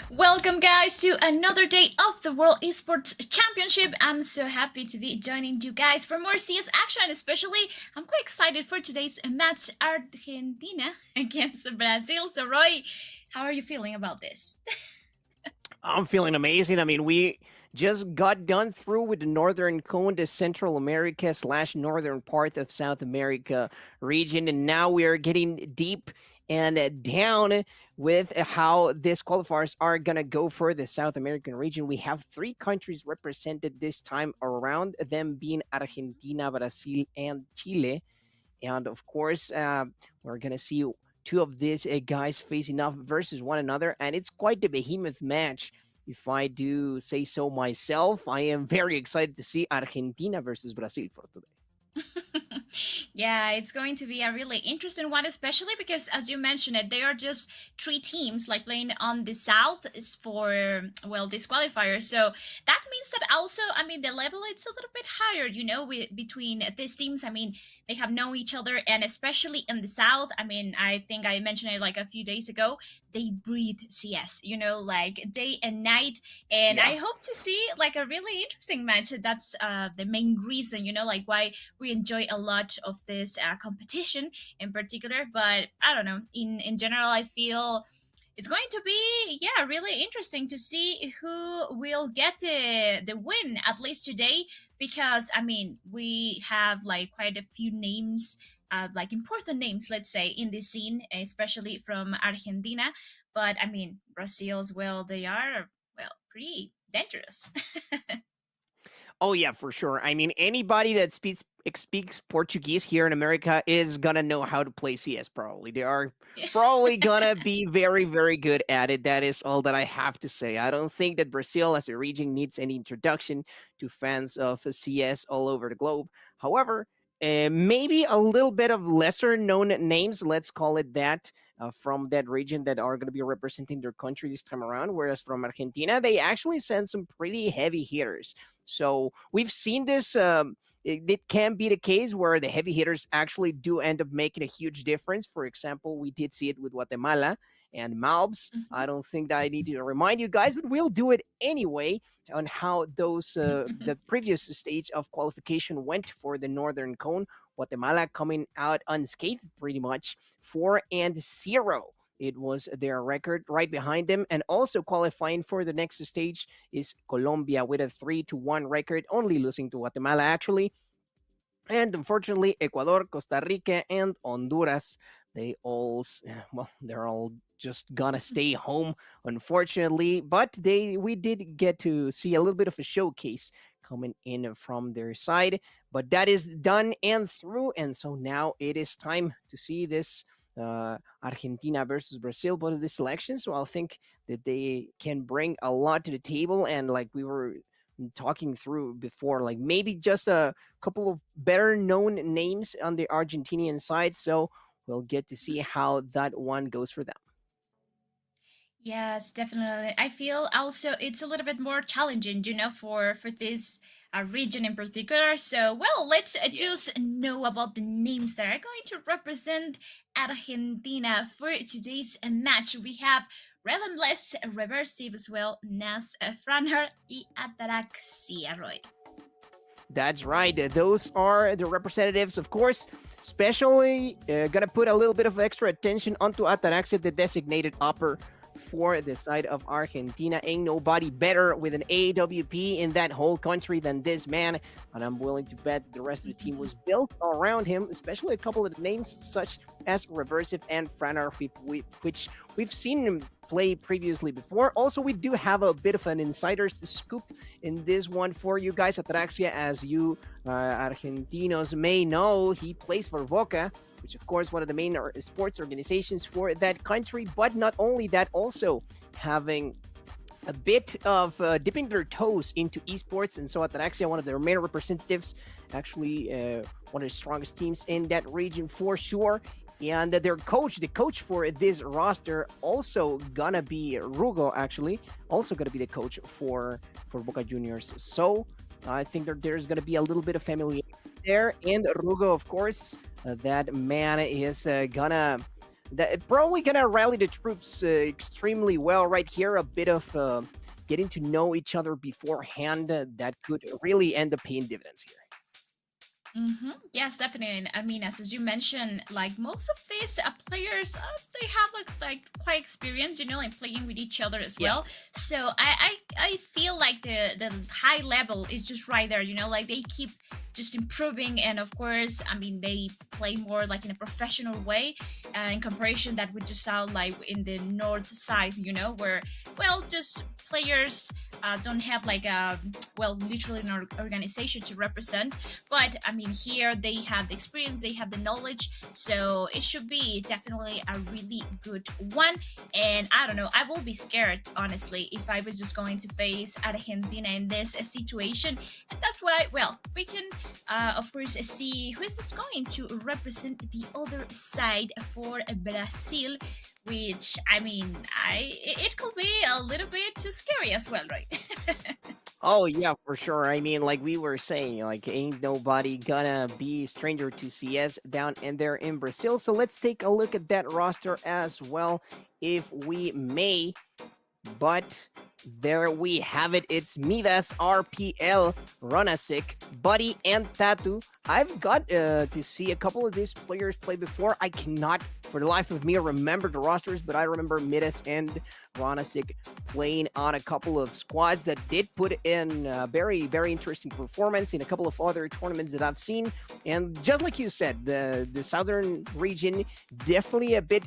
Welcome, guys, to another day of the World Esports Championship. I'm so happy to be joining you guys for more CS action. Especially, I'm quite excited for today's match, Argentina against Brazil. So, Roy, how are you feeling about this? I'm feeling amazing. I mean, we just got done through with the northern cone, the Central America slash northern part of South America region, and now we are getting deep and down with how these qualifiers are gonna go for the South American region. We have three countries represented this time around, them being Argentina, Brazil, and Chile. And of course, we're going to see two of these guys facing off versus one another. And it's quite the behemoth match, if I do say so myself. I am very excited to see Argentina versus Brazil for today. Yeah, it's going to be a really interesting one, especially because, as you mentioned it, they are just three teams like playing on the south is for this qualifier. So that means that also, I mean, the level it's a little bit higher, with between these teams. I mean, they have known each other, and especially in the south. I mean, I think I mentioned it like a few days ago. They breathe CS, like day and night, and Yeah. I hope to see like a really interesting match. That's the main reason, like why we enjoy a lot of this competition in particular. But I don't know, in general, I feel it's going to be, yeah, really interesting to see who will get the win, at least today, because I mean we have like quite a few names, like important names, let's say, in the scene, especially from Argentina. But I mean, Brazil as well, they are, well, pretty dangerous. Oh yeah, for sure. I mean, anybody that speaks Portuguese here in America is gonna know how to play CS. Probably they are probably gonna be very, very good at it. That is all that I have to say. I don't think that Brazil, as a region, needs any introduction to fans of CS all over the globe. However, maybe a little bit of lesser known names, let's call it that, from that region that are going to be representing their country this time around. Whereas from Argentina, they actually send some pretty heavy hitters. So we've seen this. It can be the case where the heavy hitters actually do end up making a huge difference. For example, we did see it with Guatemala and Malbs. I don't think that I need to remind you guys, but we'll do it anyway on how those the previous stage of qualification went for the Northern Cone. Guatemala coming out unscathed, pretty much 4-0. It was their record right behind them. And also qualifying for the next stage is Colombia with a 3-1 record, only losing to Guatemala, actually. And unfortunately, Ecuador, Costa Rica, and Honduras, they're all just gonna stay home, unfortunately. But we did get to see a little bit of a showcase coming in from their side. But that is done and through, and so now it is time to see this Argentina versus Brazil, both of the selections. So I think that they can bring a lot to the table, and like we were talking through before, like maybe just a couple of better known names on the Argentinian side. So we'll get to see how that one goes for them. Yes, definitely. I feel also it's a little bit more challenging, for this region in particular. So, well, let's Yeah. just know about the names that are going to represent Argentina for today's match. We have Relentless, Reversive as well, Nas, Franher y Ataraxia, Roy. That's right. Those are the representatives, of course. Especially gonna put a little bit of extra attention onto Ataraxia, the designated upper for the side of Argentina. Ain't nobody better with an AWP in that whole country than this man. And I'm willing to bet the rest of the team was built around him, especially a couple of names such as Reversive and Franar, which we've seen him play previously before. Also, we do have a bit of an insider's scoop in this one for you guys. Atraxia, as you Argentinos may know, he plays for Boca, which of course one of the main sports organizations for that country. But not only that, also having a bit of dipping their toes into esports, and so Ataraxia, one of their main representatives, actually one of the strongest teams in that region for sure. And their coach, the coach for this roster, also gonna be Rugo. Actually, also gonna be the coach for Boca Juniors. So I think there's gonna be a little bit of familiarity there. And Rugo, of course, that man is gonna that it's probably gonna rally the troops extremely well right here. A bit of getting to know each other beforehand that could really end up paying dividends here. Yes, definitely. And I mean, as you mentioned, like most of these players, they have like quite experience, like playing with each other as Yeah. well. So I feel like the high level is just right there. Like they keep just improving, and of course, I mean, they play more like in a professional way, in comparison that would just sound like in the north side, where just players don't have like a literally an organization to represent. But I mean, here they have the experience, they have the knowledge, so it should be definitely a really good one. And I don't know, I will be scared honestly if I was just going to face Argentina in this situation. And that's why, we can of course see who is just going to represent the other side for Brazil, which I mean, it could be a little bit too scary as well, right? Oh yeah, for sure. I mean, like we were saying, like ain't nobody gonna be stranger to CS down in there in Brazil. So let's take a look at that roster as well, if we may. But there we have it. It's Midas, RPL, Ronasik, Buddy, and Tatu. I've got to see a couple of these players play before. I cannot, for the life of me, remember the rosters, but I remember Midas and Ronasik playing on a couple of squads that did put in a very, very interesting performance in a couple of other tournaments that I've seen. And just like you said, the southern region definitely a bit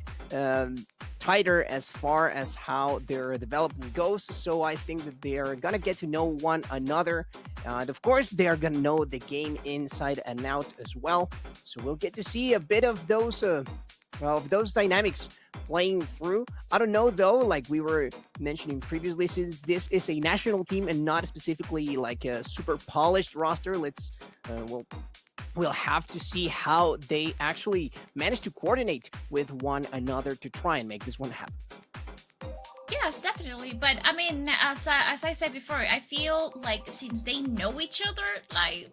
tighter as far as how their development goes. So I think that they are gonna get to know one another, and of course they are gonna know the game inside and out as well. So we'll get to see a bit of those dynamics playing through. I don't know though, like we were mentioning previously, since this is a national team and not specifically like a super polished roster. We'll have to see how they actually manage to coordinate with one another to try and make this one happen. Yes, definitely. But I mean, as I said before, I feel like since they know each other, like,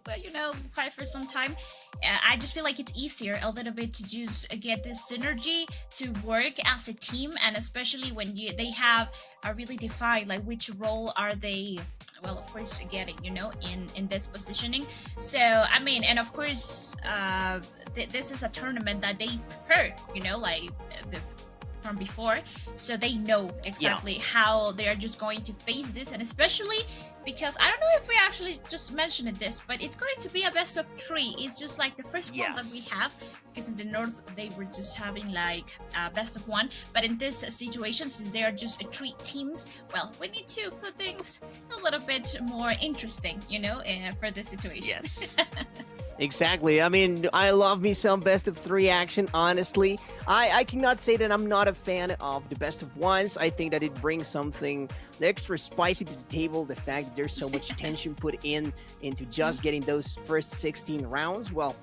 quite for some time, I just feel like it's easier a little bit to just get this synergy to work as a team, and especially when they have a really defined like which role are they. Well, of course, getting in this positioning. So I mean, and of course, this is a tournament that they prepare, from before, so they know exactly how they are just going to face this. And especially because I don't know if we actually just mentioned this, but it's going to be a best of 3. It's just like the first one that we have, because in the north they were just having like best of 1, but in this situation, since they are just 3 teams, we need to put things a little bit more interesting, for this situation. Yes. Exactly. I mean, I love me some best of 3 action, honestly. I cannot say that I'm not a fan of the best of 1s. I think that it brings something extra spicy to the table. The fact that there's so much tension put into just getting those first 16 rounds. Well,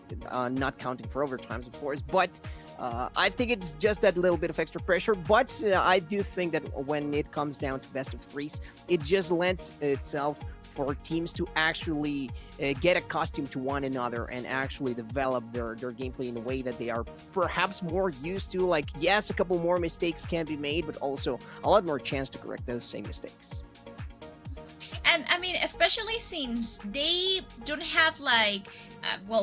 not counting for overtimes, of course. But I think it's just that little bit of extra pressure. But I do think that when it comes down to best of 3s, it just lends itself for teams to actually get accustomed to one another and actually develop their gameplay in a way that they are perhaps more used to. Like, yes, a couple more mistakes can be made, but also a lot more chance to correct those same mistakes. And I mean, especially since they don't have like,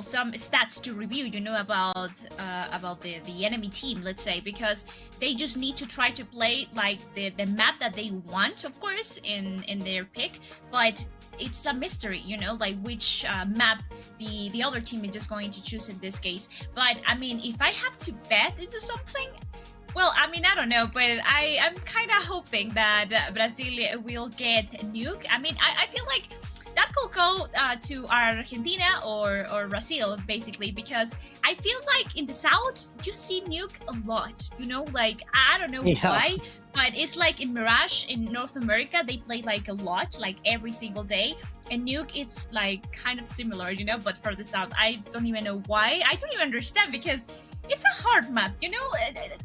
some stats to review, about the enemy team, let's say, because they just need to try to play like the map that they want, of course, in their pick, but it's a mystery, like which map the other team is just going to choose in this case. But I mean, if I have to bet into something, well, I mean, I don't know, but I'm kind of hoping that Brazil will get Nuke. I mean, I feel like that could go to Argentina or Brazil, basically, because I feel like in the South, you see Nuke a lot, like, I don't know why, but it's like in Mirage in North America, they play like a lot, like every single day. And Nuke is like kind of similar, but for the South, I don't even know why. I don't even understand, because it's a hard map,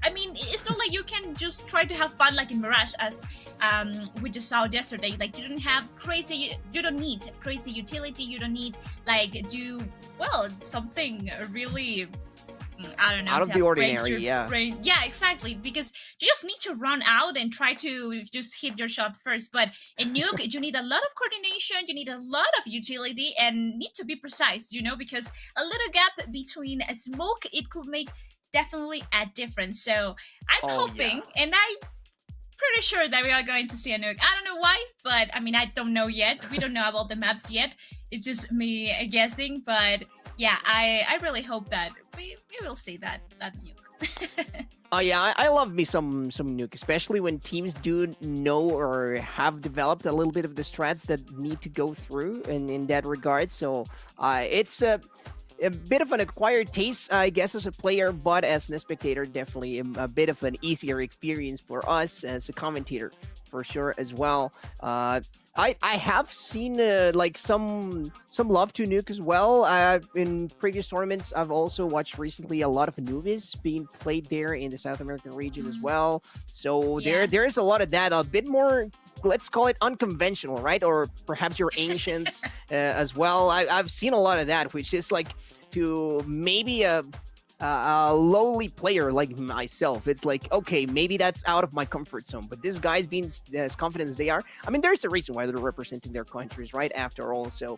I mean, it's not like you can just try to have fun like in Mirage, as we just saw yesterday. Like, you don't need crazy utility, you don't need like something really I don't know, Out of to the upgrade ordinary, your yeah. brain. Yeah, exactly. Because you just need to run out and try to just hit your shot first. But in Nuke, you need a lot of coordination, you need a lot of utility, and need to be precise, because a little gap between a smoke, it could make definitely a difference. So I'm Oh hoping, yeah. and I'm pretty sure that we are going to see a nuke. I don't know why, but I mean, I don't know yet. We don't know about the maps yet. It's just me guessing, but yeah, I really hope that we will see that nuke. Oh yeah, I love me some nuke, especially when teams do know or have developed a little bit of the strats that need to go through in that regard. So it's a bit of an acquired taste, I guess, as a player, but as a spectator, definitely a bit of an easier experience for us as a commentator, for sure as well. I have seen like some love to Nuke as well. In previous tournaments, I've also watched recently a lot of Anubis being played there in the South American region as well. So Yeah. there's a lot of that, a bit more, let's call it unconventional, right? Or perhaps your ancients as well. I've seen a lot of that, which is like to maybe a lowly player like myself. It's like, okay, maybe that's out of my comfort zone, but this guy's being as confident as they are. I mean, there's a reason why they're representing their countries, right? After all, so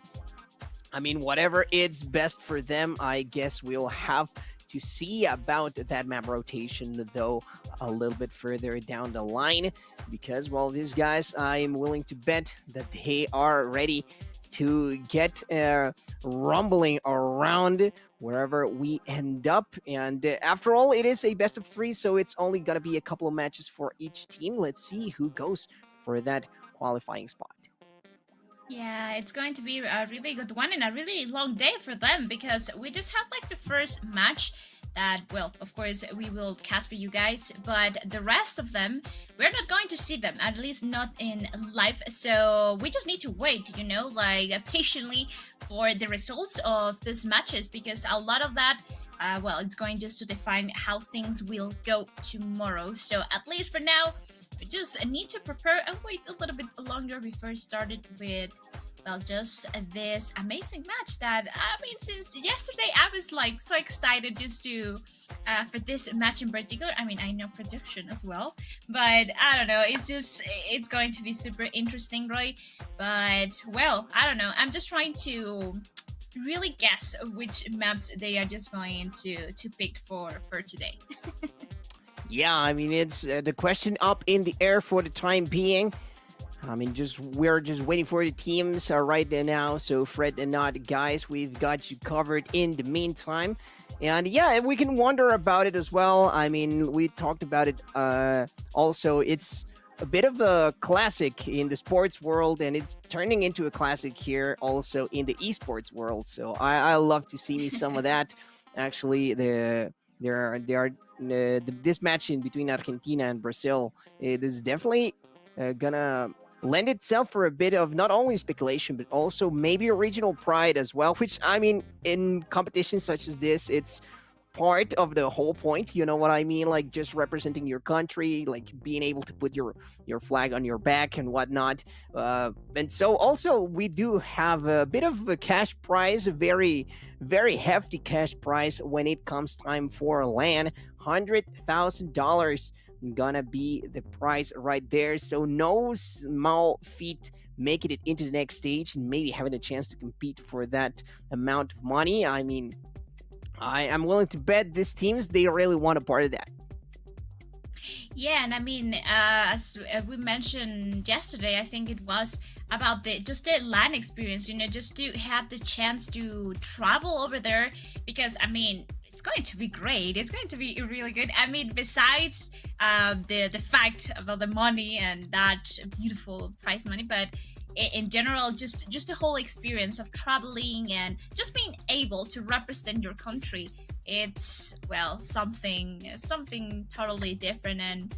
I mean, whatever it's best for them, I guess we'll have to see about that map rotation, though, a little bit further down the line, because, well, these guys, I am willing to bet that they are ready to get rumbling around wherever we end up. And after all, it is a best of 3, so it's only going to be a couple of matches for each team. Let's see who goes for that qualifying spot. Yeah, it's going to be a really good one and a really long day for them, because we just have like the first match that, well, of course, we will cast for you guys, but the rest of them, we're not going to see them, at least not in live. So we just need to wait, like patiently for the results of these matches, because a lot of that, well, it's going just to define how things will go tomorrow. So at least for now, we just need to prepare and wait a little bit longer before started with, well, just this amazing match that, I mean, since yesterday I was like so excited just to for this match in particular. I mean, I know prediction as well, but I don't know, it's going to be super interesting, right? But, well, I don't know, I'm just trying to really guess which maps they are just going to pick for today. Yeah, I mean, it's the question up in the air for the time being. I mean, we're just waiting for the teams right now. So Fred and Nod, guys, we've got you covered in the meantime. And yeah, we can wonder about it as well. I mean, we talked about it. Also, it's a bit of a classic in the sports world, and it's turning into a classic here also in the esports world. So I love to see some of that. Actually, this match in between Argentina and Brazil, it is definitely gonna lend itself for a bit of not only speculation but also maybe regional pride as well, which, I mean, in competitions such as this, it's part of the whole point, you know what I mean? Like, just representing your country, like being able to put your flag on your back and whatnot. And so also we do have a bit of a cash prize, a very, very hefty cash prize when it comes time for LAN. $100,000 gonna be the price right there. So no small feat making it into the next stage and maybe having a chance to compete for that amount of money. I mean, I am willing to bet these teams, they really want a part of that. Yeah, and I mean, as we mentioned yesterday, I think it was about the LAN experience. Just to have the chance to travel over there, because I mean, it's going to be great. It's going to be really good. I mean, besides the fact about the money and that beautiful prize money, but in general, just the whole experience of traveling and just being able to represent your country, it's, well, something totally different. And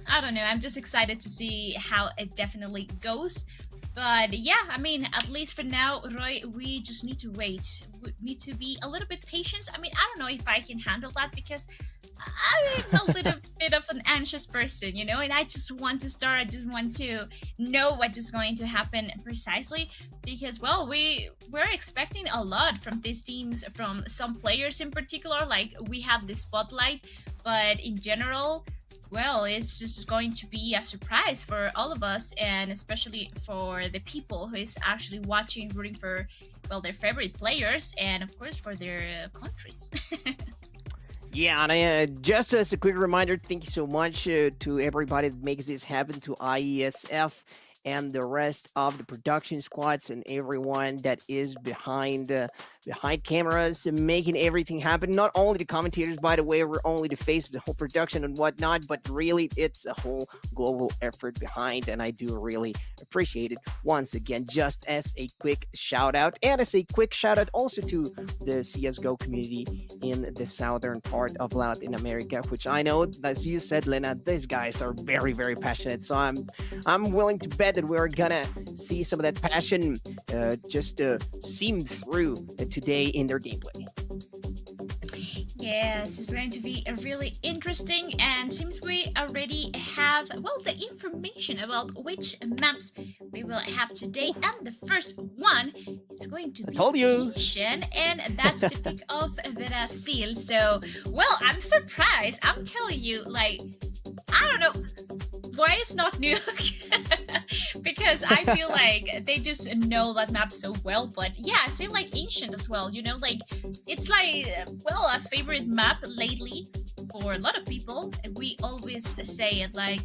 I don't know, I'm just excited to see how it definitely goes. But yeah, I mean, at least for now, Roy, we just need to wait. We need to be a little bit patient. I mean, I don't know if I can handle that, because I'm a little bit of an anxious person, and I just want to start. I just want to know what is going to happen precisely because, well, we're expecting a lot from these teams, from some players in particular. Like we have the spotlight, but in general, well, it's just going to be a surprise for all of us, and especially for the people who is actually watching, rooting for, well, their favorite players, and of course for their countries. Yeah, and just as a quick reminder, thank you so much to everybody that makes this happen, to IESF and the rest of the production squads and everyone that is behind cameras and making everything happen. Not only the commentators, by the way, we're only the face of the whole production and whatnot, but really it's a whole global effort behind, and I do really appreciate it. Once again, just as a quick shout out, and as a quick shout out also to the CS:GO community in the southern part of Latin America, which I know, as you said, Lena, these guys are very, very passionate. So I'm willing to bet that we're gonna see some of that passion just seem through today in their gameplay. Yes, it's going to be a really interesting, and seems we already have, well, the information about which maps we will have today. And the first one is going to I be told you. Asian, and that's the pick of Brazil. So, well, I'm surprised. I'm telling you, like, I don't know why it's not new because I feel like they just know that map so well. But yeah, I feel like Ancient as well, like it's like, well, a favorite map lately for a lot of people. We always say it like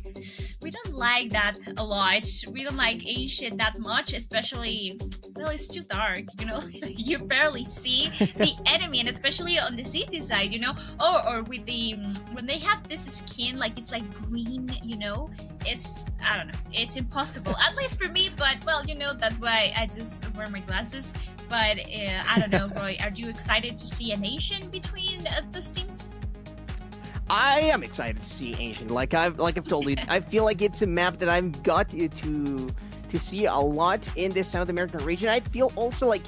we don't like that a lot. We don't like Ancient that much, especially, well, it's too dark, you barely see the enemy, and especially on the city side, or with the when they have this skin, like it's like green, it's, I don't know, it's impossible, at least for me. But, well, that's why I just wear my glasses. But I don't know, Roy, are you excited to see a nation between those teams? I am excited to see Ancient. Like I've told you, I feel like it's a map that I've got to see a lot in this South American region. I feel also like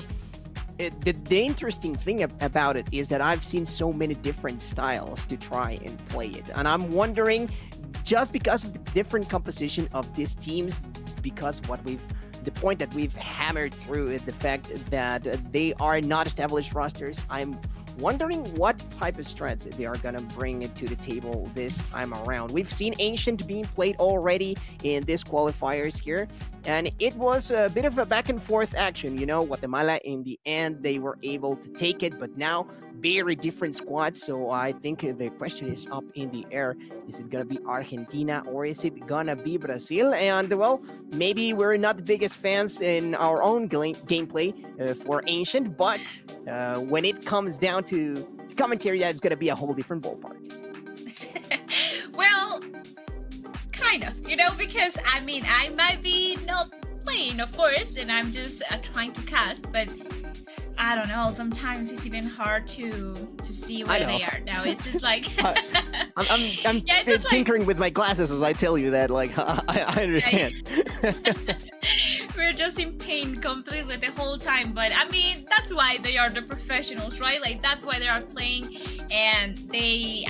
the interesting thing about it is that I've seen so many different styles to try and play it, and I'm wondering, just because of the different composition of these teams, because the point that we've hammered through is the fact that they are not established rosters. I'm wondering what type of strats they are going to bring to the table this time around. We've seen Ancient being played already in this qualifiers here, and it was a bit of a back and forth action. Guatemala, in the end, they were able to take it, but now very different squads. So I think the question is up in the air. Is it going to be Argentina or is it going to be Brazil? And, well, maybe we're not the biggest fans in our own gameplay for Ancient, but when it comes down to commentary, that's going to be a whole different ballpark. Well, kind of, because I might be not playing, of course, and I'm just trying to cast, but I don't know, sometimes it's even hard to see where they are now. It's just like I'm yeah, it's just tinkering with my glasses as I tell you that, like, I understand. We're just in pain completely the whole time, but that's why they are the professionals, right? Like, that's why they are playing, and they,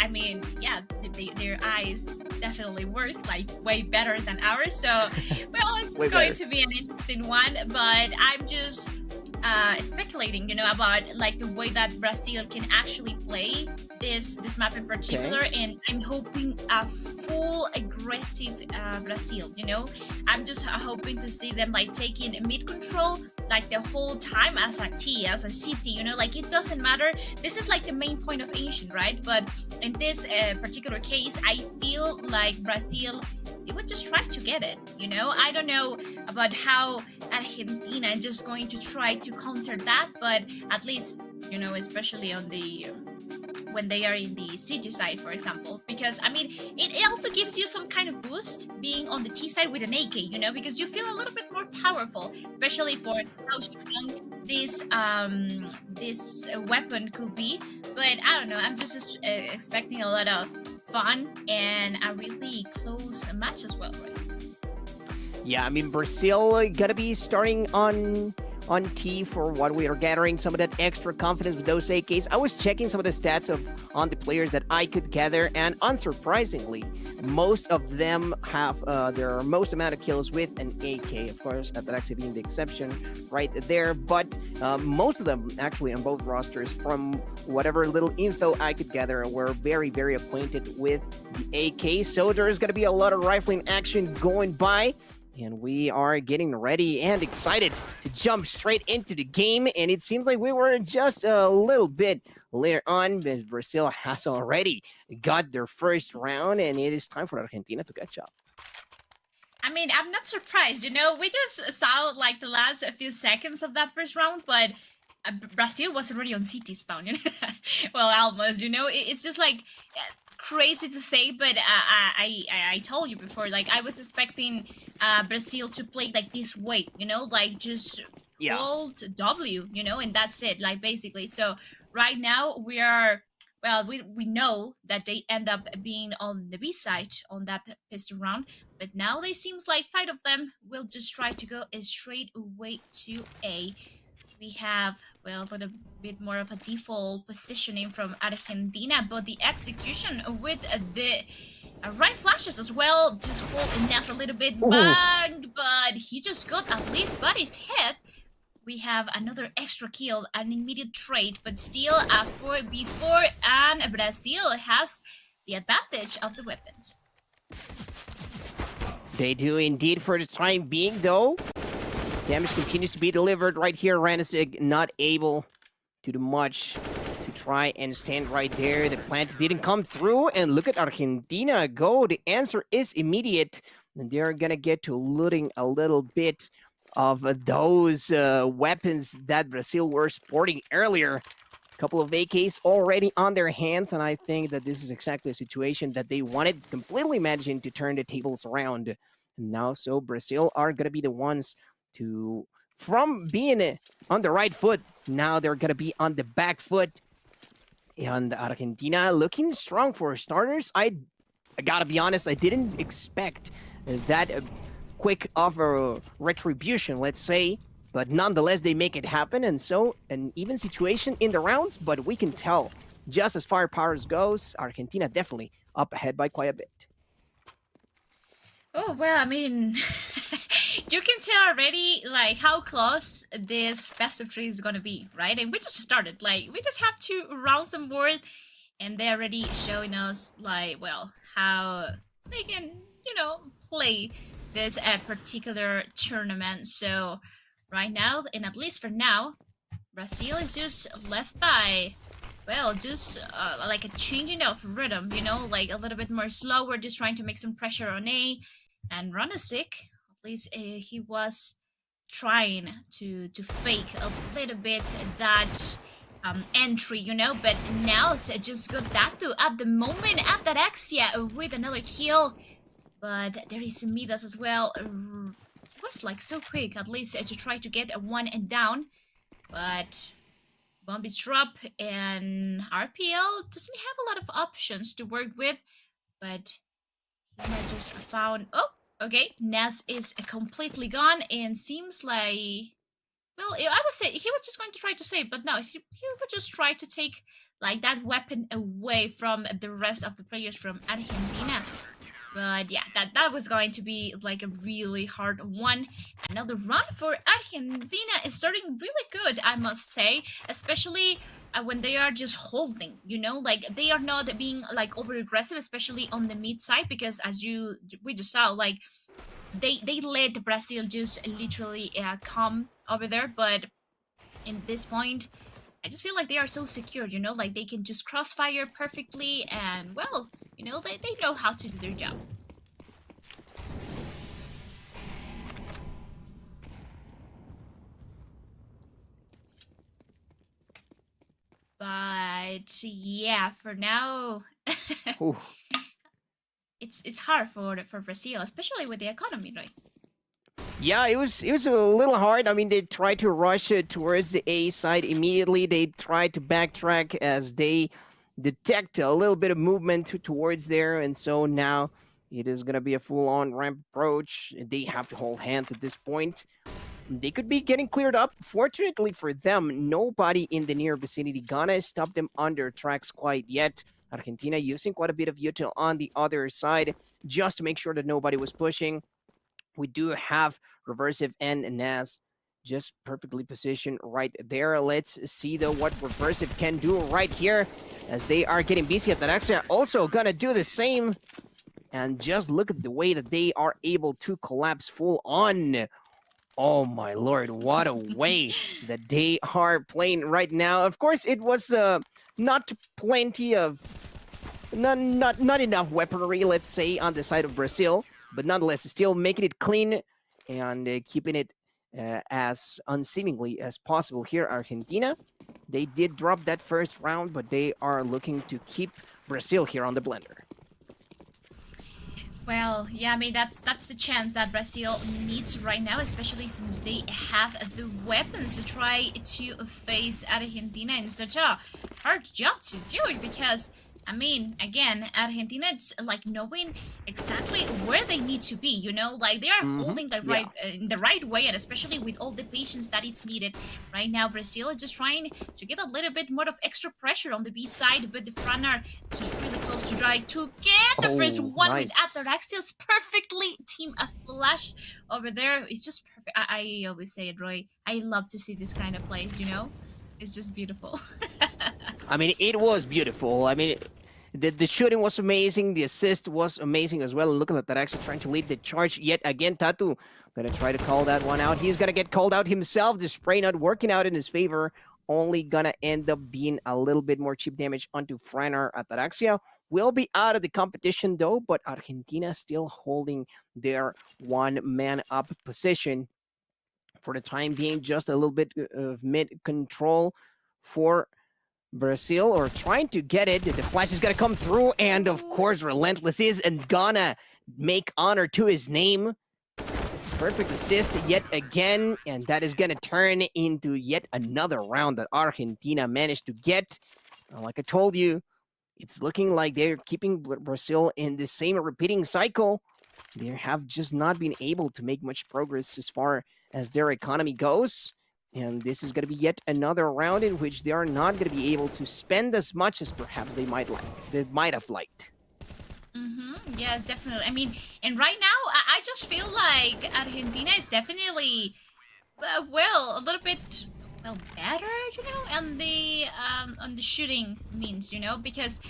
their eyes definitely work like way better than ours. So, well, it's going to be an interesting one, but I'm just speculating, about like the way that Brazil can actually play this map in particular, and I'm hoping a full aggressive Brazil. I'm just hoping to see them like taking mid control like the whole time as a city. Like, it doesn't matter. This is like the main point of Ancient, right? But in this particular case, I feel like Brazil, it would just try to get it. I don't know about how Argentina is just going to try to counter that, but at least, especially on the when they are in the city side, for example, because it also gives you some kind of boost being on the T side with an AK, because you feel a little bit more powerful, especially for how strong this weapon could be. But I don't know, I'm just expecting a lot of fun and a really close match as well, right? Yeah, Brazil gonna be starting on on T for what we are gathering, some of that extra confidence with those AKs. I was checking some of the stats on the players that I could gather, and unsurprisingly, most of them have their most amount of kills with an AK. Of course, Ataraxia being the exception right there, but most of them actually on both rosters, from whatever little info I could gather, were very, very acquainted with the AK. So there's going to be a lot of rifling action going by. And we are getting ready and excited to jump straight into the game. And it seems like we were just a little bit later on, because Brazil has already got their first round, and it is time for Argentina to catch up. I mean, I'm not surprised. We just saw like the last few seconds of that first round, but Brazil was already on CT spawn. Well, almost. It's just like crazy to say, but I told you before, like I was expecting Brazil to play like this way, like just hold W, and that's it, like basically. So right now we know that they end up being on the B side on that pistol round, but now it seems like 5 of them will just try to go straight away to A. We have, a little bit more of a default positioning from Argentina, but the execution with the right flashes as well, just holding Ness a little bit back, but he just got at least Buddy's head. We have another extra kill, an immediate trade, but still a 4v4, and Brazil has the advantage of the weapons. They do indeed for the time being, though. Damage continues to be delivered right here. Ranasig not able to do much to try and stand right there. The plant didn't come through, and look at Argentina go. The answer is immediate, and they're gonna get to looting a little bit of those weapons that Brazil were sporting earlier. A couple of AKs already on their hands, and I think that this is exactly a situation that they wanted, completely managing to turn the tables around. And now, so Brazil are gonna be the ones to, from being on the right foot, now they're going to be on the back foot. And Argentina looking strong for starters. I gotta be honest, I didn't expect that quick of a retribution, let's say. But nonetheless, they make it happen. And so an even situation in the rounds, but we can tell just as firepower goes, Argentina definitely up ahead by quite a bit. Oh, well, I mean, you can tell already, like, how close this best of 3 is gonna be, right? And we just started, like, we just have 2 rounds on board, and they're already showing us, like, well, how they can, play this particular tournament. So, right now, and at least for now, Brazil is just left by, well, just like a changing of rhythm, like a little bit more slower, just trying to make some pressure on A. And Ranasik, at least he was trying to fake a little bit that entry, but now just got that too at the moment at that Axia with another kill. But there is Midas as well. It was like so quick, at least to try to get a 1 and down. But bomb is drop, and RPL doesn't have a lot of options to work with, but I just found... Oh, okay. Ness is completely gone, and seems like... Well, I would say he was just going to try to save, but no, he would just try to take like that weapon away from the rest of the players from Argentina. But yeah, that was going to be like a really hard one. Another run for Argentina is starting really good, I must say, especially when they are just holding, like they are not being like over aggressive, especially on the mid side, because as we just saw, like they let Brazil just literally come over there. But in this point, I just feel like they are so secure, like they can just crossfire perfectly, and well, they know how to do their job. But yeah, for now, it's hard for Brazil, especially with the economy, right? Yeah, it was a little hard. I mean, they tried to rush it towards the A side immediately. They tried to backtrack as they detect a little bit of movement towards there, and so now it is going to be a full-on ramp approach. They have to hold hands at this point. they could be getting cleared up. Fortunately for them, nobody in the near vicinity gonna stop them on their tracks quite yet. Argentina using quite a bit of util on the other side just to make sure that nobody was pushing. We do have Reversive and Nas just perfectly positioned right there. Let's see though what Reversive can do right here as they are getting busy at that extra. Also gonna do the same. And just look at the way that they are able to collapse full on. Oh my lord, what a way that they are playing right now. Of course, it was not plenty of not enough weaponry, let's say, on the side of Brazil, but nonetheless, still making it clean and keeping it as unseemingly as possible here. Argentina, they did drop that first round, but they are looking to keep Brazil here on the blender. Well, yeah, I mean that's the chance that Brazil needs right now, especially since they have the weapons to try to face Argentina in such a hard job to do it. Because I mean, again, Argentina, it's like knowing exactly where they need to be. You know, like they are holding the right in the right way, and especially with all the patience that it's needed right now. Brazil is just trying to get a little bit more of extra pressure on the B side, but the front are just really close to try to get the first one with Ataraxios perfectly. Team a flash over there. It's just perfect. I always say it, Roy. I love to see this kind of plays. You know, it's just beautiful. I mean, it was beautiful. I mean, the shooting was amazing. The assist was amazing as well. Look at that, actually trying to lead the charge yet again. Tatu gonna try to call that one out. He's gonna get called out himself. The spray not working out in his favor. Only gonna end up being a little bit more chip damage onto Franar. Ataraxia will be out of the competition though, but Argentina still holding their one-man up position for the time being. Just a little bit of mid control for Brazil, or trying to get it. The flash is gonna come through, and of course, Relentless is and gonna make honor to his name. Perfect assist yet again, and that is gonna turn into yet another round that Argentina managed to get. Like I told you, it's looking like they're keeping Brazil in the same repeating cycle. They have just not been able to make much progress as far as their economy goes. And this is going to be yet another round in which they are not going to be able to spend as much as perhaps they might have liked. Yes, definitely. I mean, and right now, I just feel like Argentina is definitely, well, a little bit, well, better, you know, on the shooting means, you know, because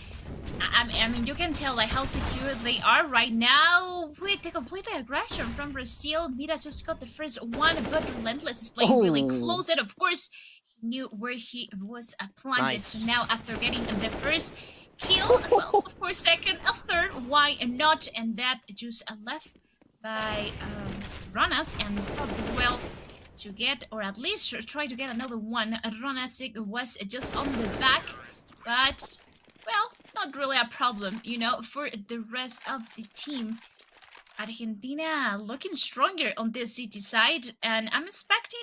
I mean, you can tell like how secure they are right now with the complete aggression from Brazil. Mira just got the first one, but Relentless is playing really close, and of course, he knew where he was planted. Nice. So now, after getting the first kill, well, of course, second, a third, why not? And that just left by Ranas and Probs as well to get, or at least try to get another one. Ranas was just on the back, but well, not really a problem, you know, for the rest of the team. Argentina looking stronger on this city side, and I'm expecting,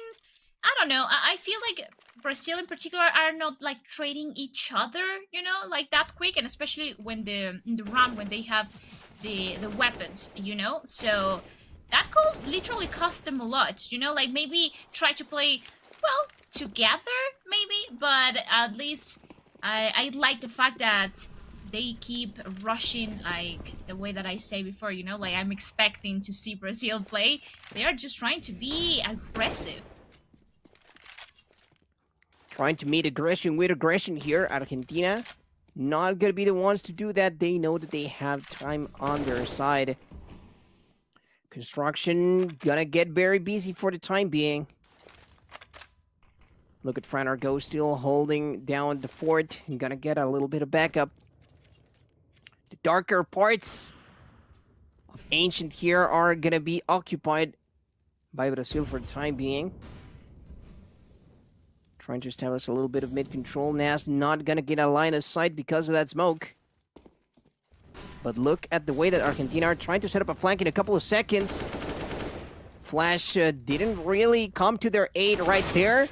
I don't know, I feel like Brazil in particular are not like trading each other, you know, like that quick, and especially when in the round when they have the weapons, you know, so that could literally cost them a lot, you know, like maybe try to play, well, together, maybe, but at least I like the fact that they keep rushing, like the way that I say before, you know, like I'm expecting to see Brazil play. They are just trying to be aggressive. Trying to meet aggression with aggression here. Argentina not going to be the ones to do that. They know that they have time on their side. Construction gonna get very busy for the time being. Look at Franar go, still holding down the fort. Gonna get a little bit of backup. The darker parts of Ancient here are gonna be occupied by Brazil for the time being. Trying to establish a little bit of mid-control. Nas not gonna get a line of sight because of that smoke. But look at the way that Argentina are trying to set up a flank in a couple of seconds. Flash didn't really come to their aid right there.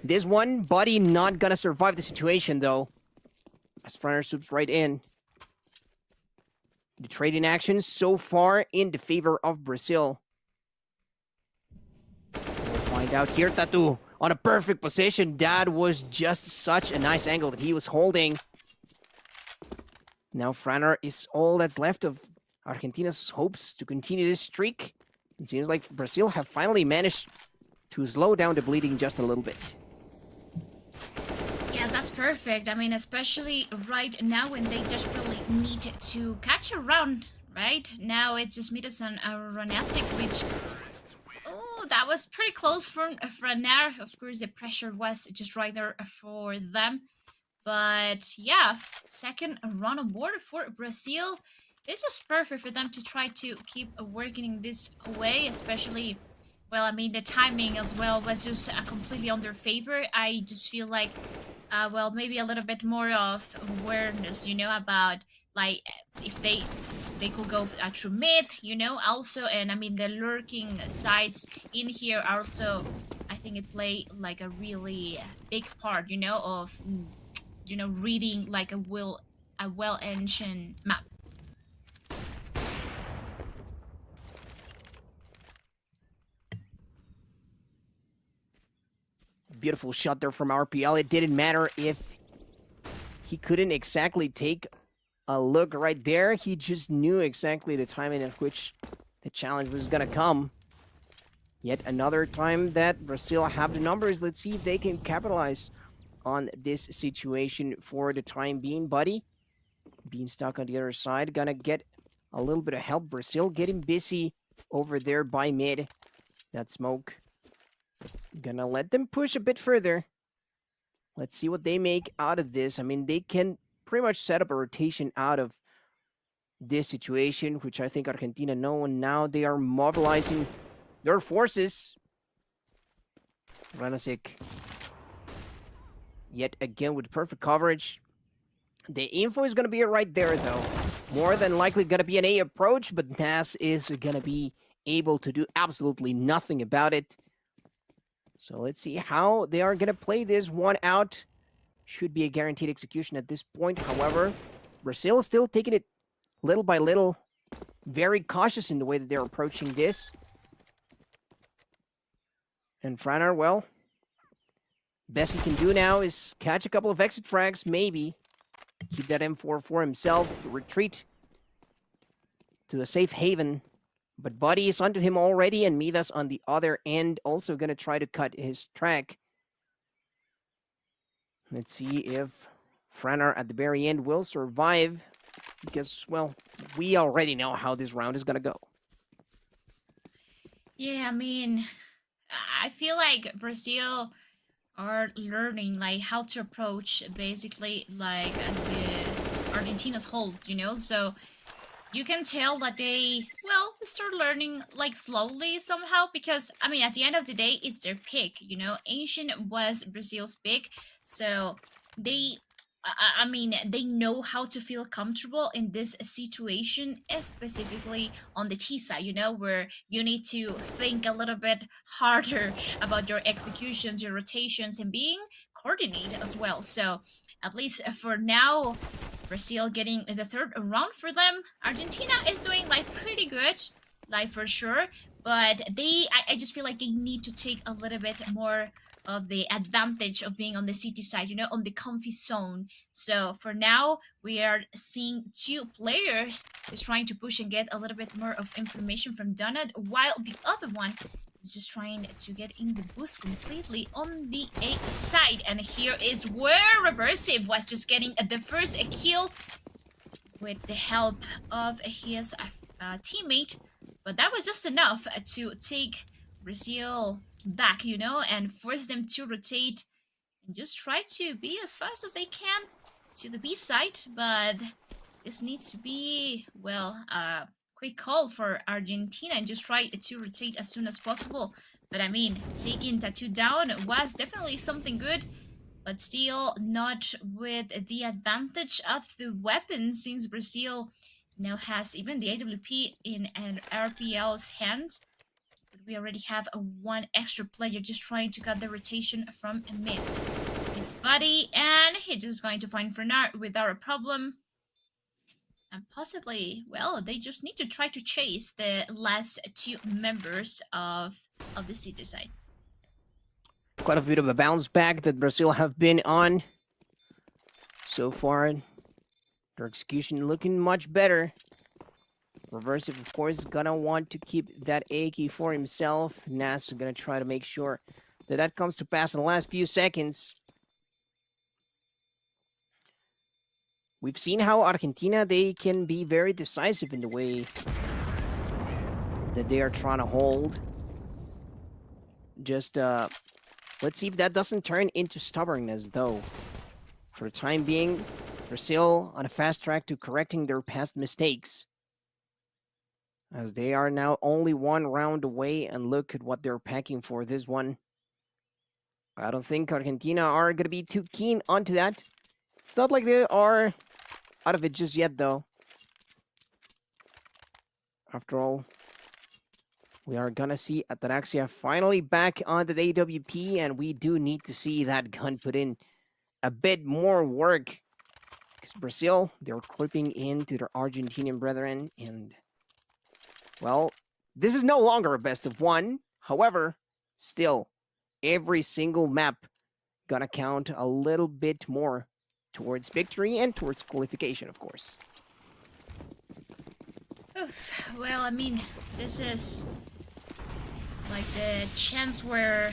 This one, Buddy not gonna survive the situation, though. As Franar swoops right in. The trading actions so far in the favor of Brazil. We'll find out here. Tatu on a perfect position. That was just such a nice angle that he was holding. Now Franer is all that's left of Argentina's hopes to continue this streak. It seems like Brazil have finally managed to slow down the bleeding just a little bit. Yeah, that's perfect. I mean, especially right now when they desperately need to catch a run, right? Now it's just Midas and Ronasic, which... Oh, that was pretty close for Franer. Of course, the pressure was just right there for them. But yeah, second run on board for Brazil. It's just perfect for them to try to keep working in this way, especially, well, I mean, the timing as well was just completely on their favor. I just feel like, well, maybe a little bit more of awareness, about like if they could go through mid, also, and I mean the lurking sides in here also. I think it play like a really big part, of reading like a well ancient map. Beautiful shot there from RPL. It didn't matter if he couldn't exactly take a look right there. He just knew exactly the timing at which the challenge was going to come. Yet another time that Brazil have the numbers. Let's see if they can capitalize on this situation for the time being, buddy. Being stuck on the other side, gonna get a little bit of help. Brazil getting busy over there by mid. That smoke. Gonna let them push a bit further. Let's see what they make out of this. I mean, they can pretty much set up a rotation out of this situation, which I think Argentina know, and now they are mobilizing their forces. Ranasik yet again with perfect coverage. The info is going to be right there, though. More than likely going to be an A approach, but Nas is going to be able to do absolutely nothing about it. So let's see how they are going to play this one out. Should be a guaranteed execution at this point. However, Brazil is still taking it little by little. Very cautious in the way that they're approaching this. And Franer, well, best he can do now is catch a couple of exit frags, maybe. Keep that M4 for himself, retreat to a safe haven. But Buddy is onto him already, and Midas on the other end, also going to try to cut his track. Let's see if Franer at the very end will survive, because, well, we already know how this round is going to go. Yeah, I mean, I feel like Brazil are learning like how to approach basically like the Argentina's hold, so you can tell that they, well, start learning like slowly somehow, because I mean at the end of the day it's their pick, Ancient was Brazil's pick, so they I mean, they know how to feel comfortable in this situation, specifically on the T side, where you need to think a little bit harder about your executions, your rotations, and being coordinated as well. So, at least for now, Brazil getting the third round for them. Argentina is doing like pretty good, like for sure, but I just feel like they need to take a little bit more of the advantage of being on the city side, on the comfy zone. So for now, we are seeing two players just trying to push and get a little bit more of information from Donut, while the other one is just trying to get in the boost completely on the A side. And here is where Reversive was just getting the first kill with the help of his teammate. But that was just enough to take Brazil back, and force them to rotate and just try to be as fast as they can to the B side. But this needs to be, well, a quick call for Argentina and just try to rotate as soon as possible. But I mean, taking Tattoo down was definitely something good, but still not with the advantage of the weapons, since Brazil now has even the AWP in an RPL's hands. But we already have one extra player just trying to cut the rotation from mid. His buddy, and he's just going to find Frenard without a problem. And possibly, well, they just need to try to chase the last two members of the city side. Quite a bit of a bounce back that Brazil have been on so far. Their execution looking much better. Reversive, of course, is gonna want to keep that AK for himself. Nas is gonna try to make sure that that comes to pass in the last few seconds. We've seen how Argentina, they can be very decisive in the way that they are trying to hold. Just, let's see if that doesn't turn into stubbornness, though. For the time being, Brazil on a fast track to correcting their past mistakes, as they are now only one round away, and look at what they're packing for this one. I don't think Argentina are going to be too keen onto that. It's not like they are out of it just yet, though. After all, we are going to see Ataraxia finally back on the AWP, and we do need to see that gun put in a bit more work. Because Brazil, they're clipping into their Argentinian brethren, and well, this is no longer a best of one. However, still, every single map gonna count a little bit more towards victory and towards qualification, of course. Oof. Well, I mean, this is like the chance where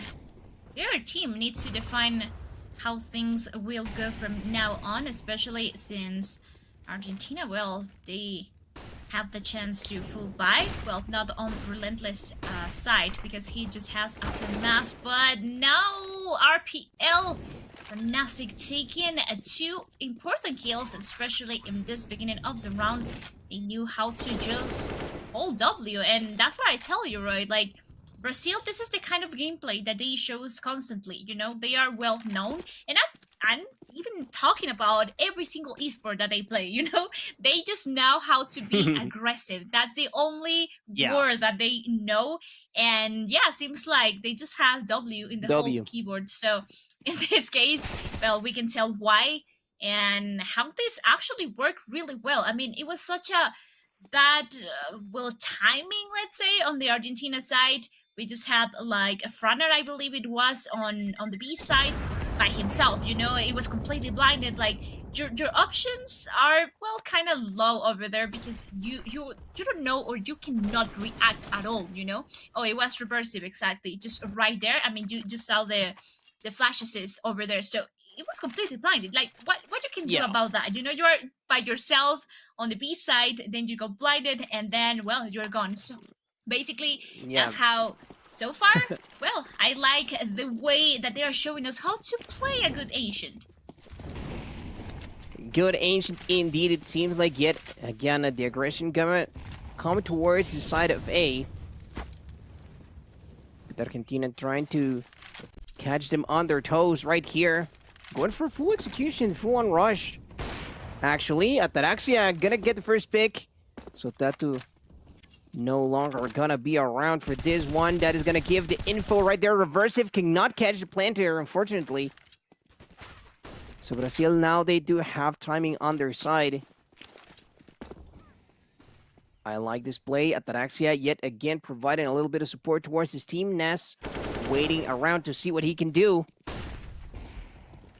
the other team needs to define how things will go from now on, especially since Argentina, well, they have the chance to full buy. Well, not on Relentless side, because he just has a mass, but now RPL Nasic taking two important kills, especially in this beginning of the round. They knew how to just hold W, and that's what I tell you, right? Like, Brazil, this is the kind of gameplay that they shows constantly, you know? They are well known, and I'm even talking about every single esport that they play, you know? They just know how to be aggressive. That's the only word that they know, and yeah, seems like they just have W in the whole keyboard. So in this case, well, we can tell why and how this actually worked really well. I mean, it was such a bad, well, timing, let's say, on the Argentina side. We just had like a fronter, I believe it was, on the B side by himself. You know, it was completely blinded. Like your options are, well, kind of low over there, because you don't know, or you cannot react at all. You know. Oh, it was reversive, exactly, just right there. I mean, you saw the flashes over there, so it was completely blinded. Like, what you can do about that? You know, you're by yourself on the B side, then you go blinded, and then, well, you're gone. So basically, that's how, so far, well, I like the way that they are showing us how to play a good Ancient. Good Ancient indeed. It seems like yet again the aggression coming towards the side of A. With Argentina trying to catch them on their toes right here. Going for full execution, full on rush. Actually, Ataraxia gonna get the first pick. So Tatu no longer gonna be around for this one. That is gonna give the info right there. Reversive cannot catch the planter, unfortunately. So Brazil now, they do have timing on their side. I like this play. Ataraxia yet again providing a little bit of support towards his team. Ness waiting around to see what he can do.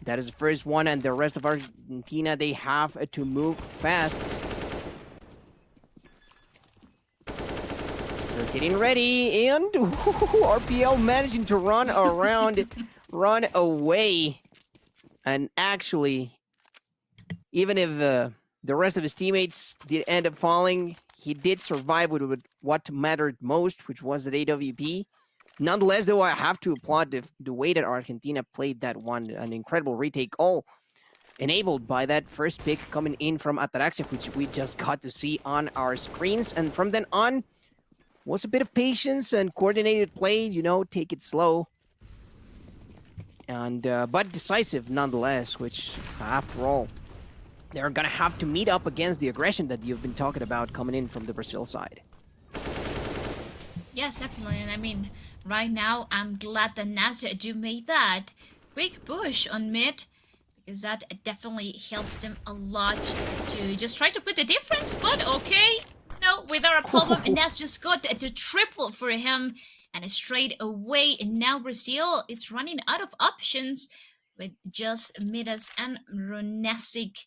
That is the first one, and the rest of Argentina, they have to move fast. They're getting ready, and RPL managing to run around, run away. And actually, even if the rest of his teammates did end up falling, he did survive with what mattered most, which was the AWP. Nonetheless, though, I have to applaud the way that Argentina played that one. An incredible retake, all enabled by that first pick coming in from Ataraxia, which we just got to see on our screens. And from then on, was a bit of patience and coordinated play, you know, take it slow. And but decisive nonetheless, which, after all, they're going to have to meet up against the aggression that you've been talking about coming in from the Brazil side. Yes, definitely. And I mean, right now, I'm glad that Nasser do made that quick push on mid, because that definitely helps them a lot to just try to put the difference. But okay, no, without a problem, and that's just got the triple for him. and straight away. And now Brazil, it's running out of options with just Midas and Ronesic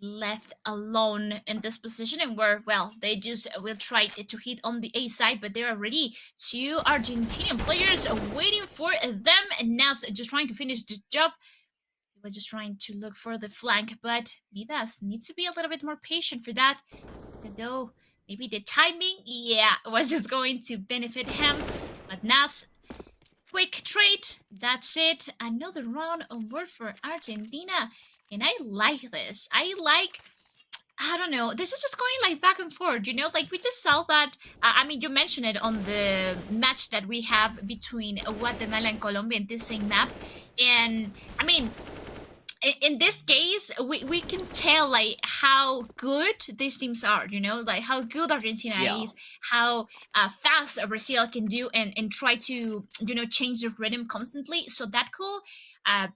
left alone in this position, and where, well, they just will try to hit on the A side, but there are already two Argentinian players waiting for them, and now just trying to finish the job. He was just trying to look for the flank, but Midas needs to be a little bit more patient for that, though maybe the timing, yeah, was just going to benefit him. But Nas, quick trade, that's it. Another round of work for Argentina. And I like this. I don't know. This is just going like back and forth, you know? Like we just saw that. I mean, you mentioned it on the match that we have between Guatemala and Colombia in this same map. And I mean, in this case, we can tell like how good these teams are, you know, like how good Argentina is, how fast Brazil can do and try to, you know, change the rhythm constantly. So that could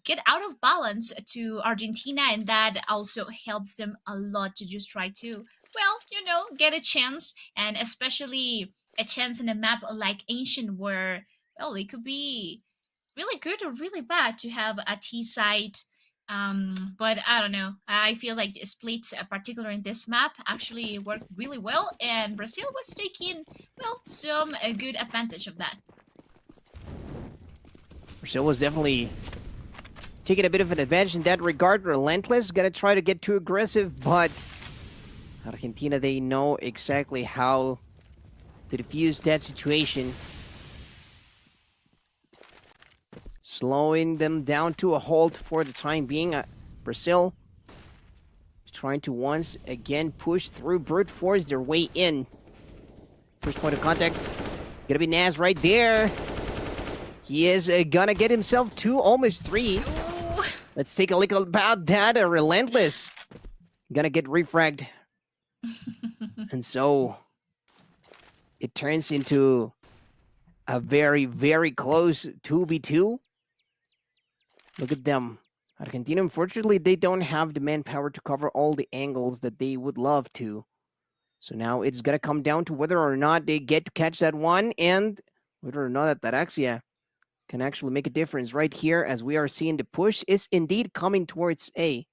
get out of balance to Argentina, and that also helps them a lot to just try to, well, you know, get a chance, and especially a chance in a map like Ancient where, well, it could be really good or really bad to have a T side. But I don't know. I feel like the split, particularly in this map, actually worked really well, and Brazil was taking, well, some good advantage of that. Brazil was definitely taking a bit of an advantage in that regard. Relentless, gonna try to get too aggressive, but Argentina, they know exactly how to defuse that situation. Slowing them down to a halt for the time being. Brazil trying to once again push through, brute force their way in. First point of contact, gonna be Naz right there. He is gonna get himself 2, almost 3. Ooh. Let's take a look about that. Relentless gonna get refragged. And so it turns into a very, very close 2v2. Look at them. Argentina, unfortunately, they don't have the manpower to cover all the angles that they would love to. So now it's going to come down to whether or not they get to catch that one, and whether or not that Ataraxia can actually make a difference right here, as we are seeing the push is indeed coming towards A.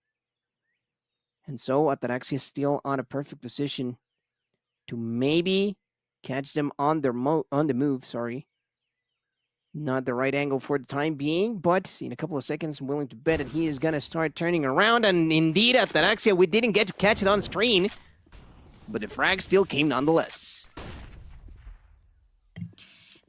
And so Ataraxia is still on a perfect position to maybe catch them on the move, sorry. Not the right angle for the time being, but in a couple of seconds, I'm willing to bet that he is going to start turning around. And indeed, Ataraxia, we didn't get to catch it on screen, but the frag still came nonetheless.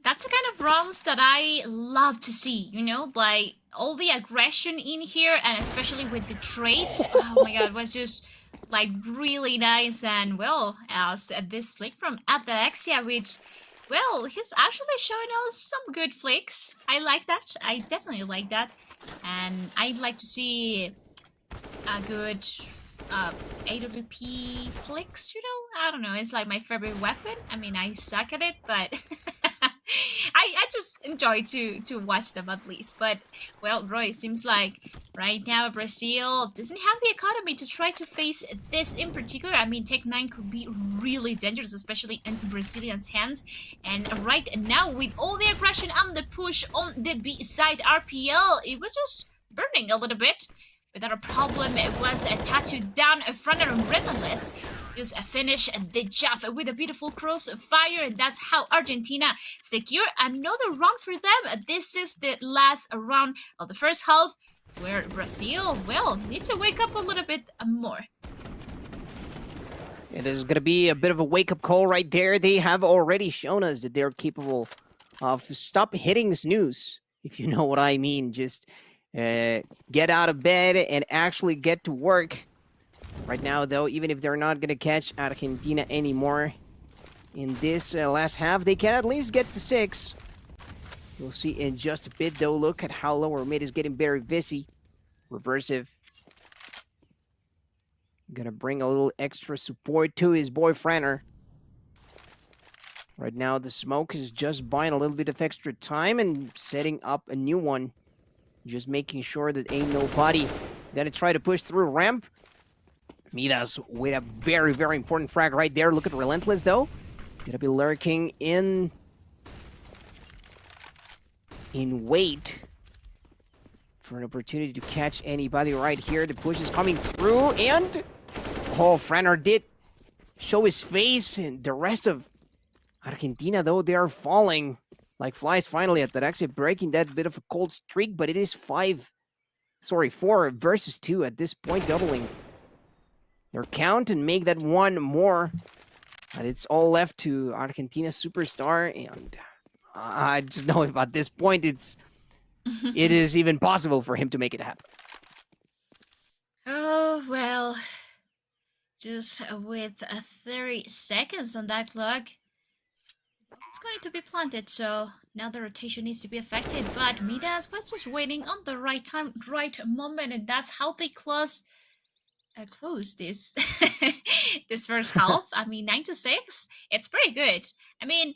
That's the kind of rounds that I love to see, you know, like all the aggression in here, and especially with the trades. Oh my god, was just like really nice. And well, as this flick from Ataraxia, which, well, he's actually showing us some good flicks. I like that. I definitely like that. And I'd like to see a good AWP flicks, you know? I don't know. It's like my favorite weapon. I mean, I suck at it, but I just enjoy to watch them at least. But, well, Roy, seems like right now Brazil doesn't have the economy to try to face this in particular. I mean, Tech 9 could be really dangerous, especially in Brazilians' hands. And right now, with all the aggression and the push on the B side, RPL, it was just burning a little bit. Without a problem, it was tattooed down in front of Relentless. Just finish the job with a beautiful crossfire, and that's how Argentina secure another round for them. This is the last round of the first half, where Brazil, well, needs to wake up a little bit more. It is going to be a bit of a wake-up call right there. They have already shown us that they're capable of stop hitting snooze, if you know what I mean. Just get out of bed and actually get to work. Right now, though, even if they're not going to catch Argentina anymore in this last half, they can at least get to 6. We'll see in just a bit, though. Look at how lower mid is getting very busy. Reversive. Gonna bring a little extra support to his boy Franner. Right now, the smoke is just buying a little bit of extra time and setting up a new one. Just making sure that ain't nobody gonna try to push through ramp. Midas with a very, very important frag right there. Look at Relentless, though. Gonna be lurking in in wait for an opportunity to catch anybody right here. The push is coming through, and Franner did show his face, and the rest of Argentina, though, they are falling like flies finally at Ataraxia, breaking that bit of a cold streak, but it is 4 versus 2 at this point, doubling their count and make that one more. And it's all left to Argentina's superstar, and I just know if at this point it is even possible for him to make it happen. Oh, well, just with 30 seconds on that clock, it's going to be planted, so now the rotation needs to be affected, but Midas was just waiting on the right time, right moment, and that's how they close this this first half. I mean, 9-6, it's pretty good. I mean,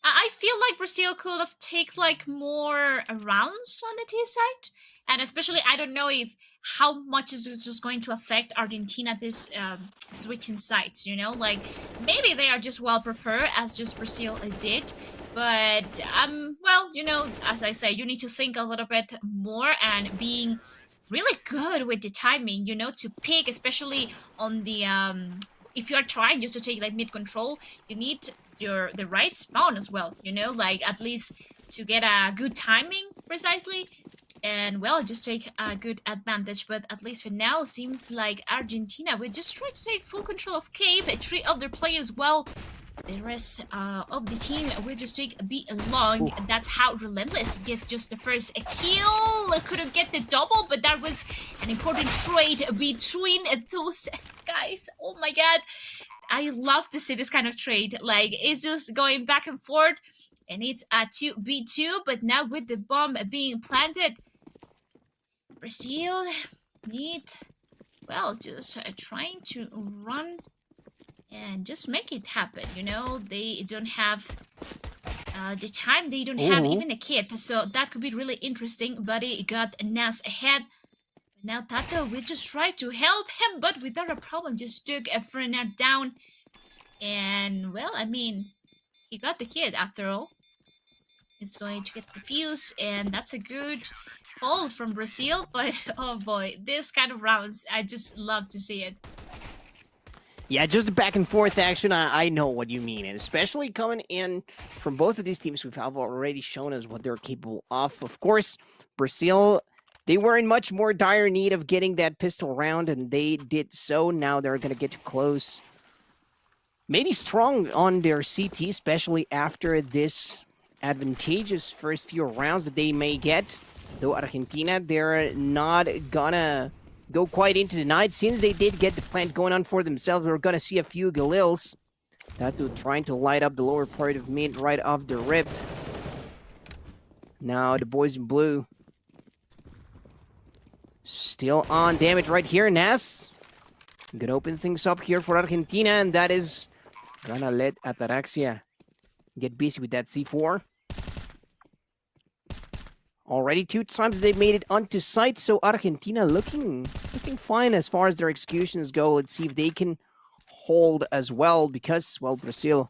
I feel like Brazil could have taken like more rounds on the T side, and especially I don't know if how much is it just going to affect Argentina this switching sides. You know, like maybe they are just well prepared as just Brazil did, but well, you know, as I say, you need to think a little bit more and being really good with the timing. You know, to pick, especially on the if you are trying just to take like mid control, you need the right spawn as well, you know, like at least to get a good timing precisely, and well, just take a good advantage. But at least for now, seems like Argentina will just try to take full control of Cave, 3 of their players, well, the rest of the team will just take a bit long. That's how Relentless gets just the first kill. Couldn't get the double, but that was an important trade between those guys. Oh my god, I love to see this kind of trade. Like, it's just going back and forth, and it's a 2v2, but now with the bomb being planted, Brazil need, well, just trying to run and just make it happen. You know, they don't have the time, they don't have even a kit, so that could be really interesting. Buddy got Nas ahead. Now Tato will just try to help him, but without a problem, just took a Frenner down. And, well, I mean, he got the kid after all. He's going to get the fuse, and that's a good hold from Brazil. But, oh boy, this kind of rounds, I just love to see it. Yeah, just back and forth action, I know what you mean. And especially coming in from both of these teams who have already shown us what they're capable of. Of course, Brazil, they were in much more dire need of getting that pistol round, and they did so. Now they're going to get close. Maybe strong on their CT, especially after this advantageous first few rounds that they may get. Though Argentina, they're not gonna go quite into the night. Since they did get the plant going on for themselves, we're gonna see a few Galils. Tatu trying to light up the lower part of mid right off the rip. Now the boys in blue still on damage right here. Nas gonna open things up here for Argentina, and that is gonna let Ataraxia get busy with that C4. Already 2 times they've made it onto site, so Argentina looking fine as far as their executions go. Let's see if they can hold as well, because, well, Brazil,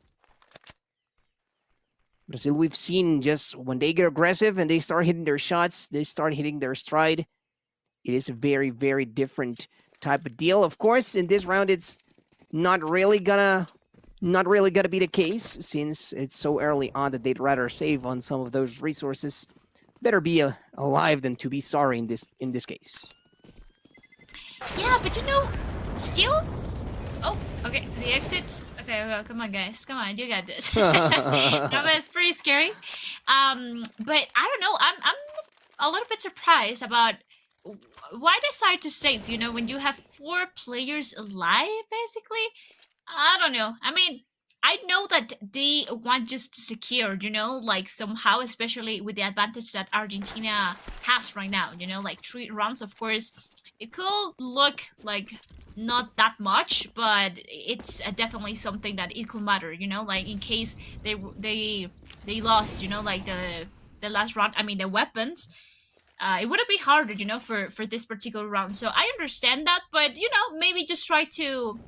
we've seen just when they get aggressive and they start hitting their shots, they start hitting their stride, it is a very, very different type of deal. Of course, in this round, it's not really gonna be the case, since it's so early on that they'd rather save on some of those resources. Better be alive than to be sorry in this case. Yeah, but you know, still. Oh, okay. The exits. Okay, come on, guys. Come on, you got this. It's pretty scary. But I don't know. I'm a little bit surprised about why decide to save. You know, when you have 4 players alive, basically. I don't know. I mean, I know that they want just to secure, you know, like somehow, especially with the advantage that Argentina has right now, you know, like 3 rounds, of course. It could look like not that much, but it's definitely something that it could matter, you know, like in case they lost, you know, like the last round, I mean, the weapons. It would be harder, you know, for this particular round. So I understand that, but, you know, maybe just try to,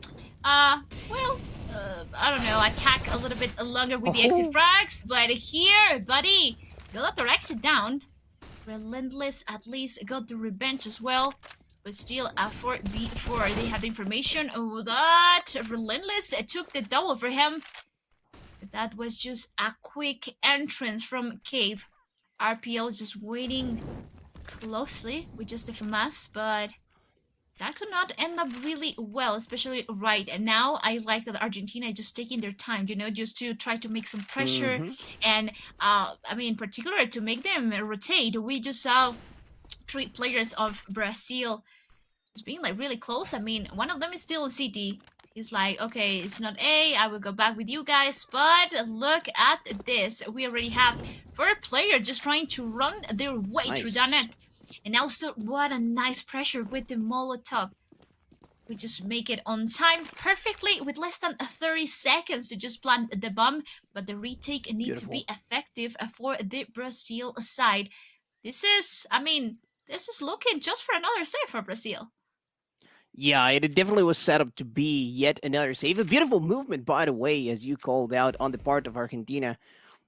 well, I don't know, attack a little bit longer with the exit frags. But here, buddy, got their exit down. Relentless at least got the revenge as well. But still, for B4, they have the information that Relentless took the double for him. That was just a quick entrance from Cave. RPL is just waiting closely with just a FMS, but that could not end up really well, especially right now. I like that Argentina is just taking their time, just to try to make some pressure. Mm-hmm. And I mean, in particular, to make them rotate. We just saw 3 players of Brazil just being like really close. I mean, one of them is still in CT. He's like, okay, it's not A, I will go back with you guys, but look at this. We already have 4 players just trying to run their way through that net. And also, what a nice pressure with the Molotov. We just make it on time perfectly with less than 30 seconds to just plant the bomb. But the retake needs to be effective for the Brazil side. This is looking just for another save for Brazil. Yeah, it definitely was set up to be yet another save. A beautiful movement, by the way, as you called out on the part of Argentina.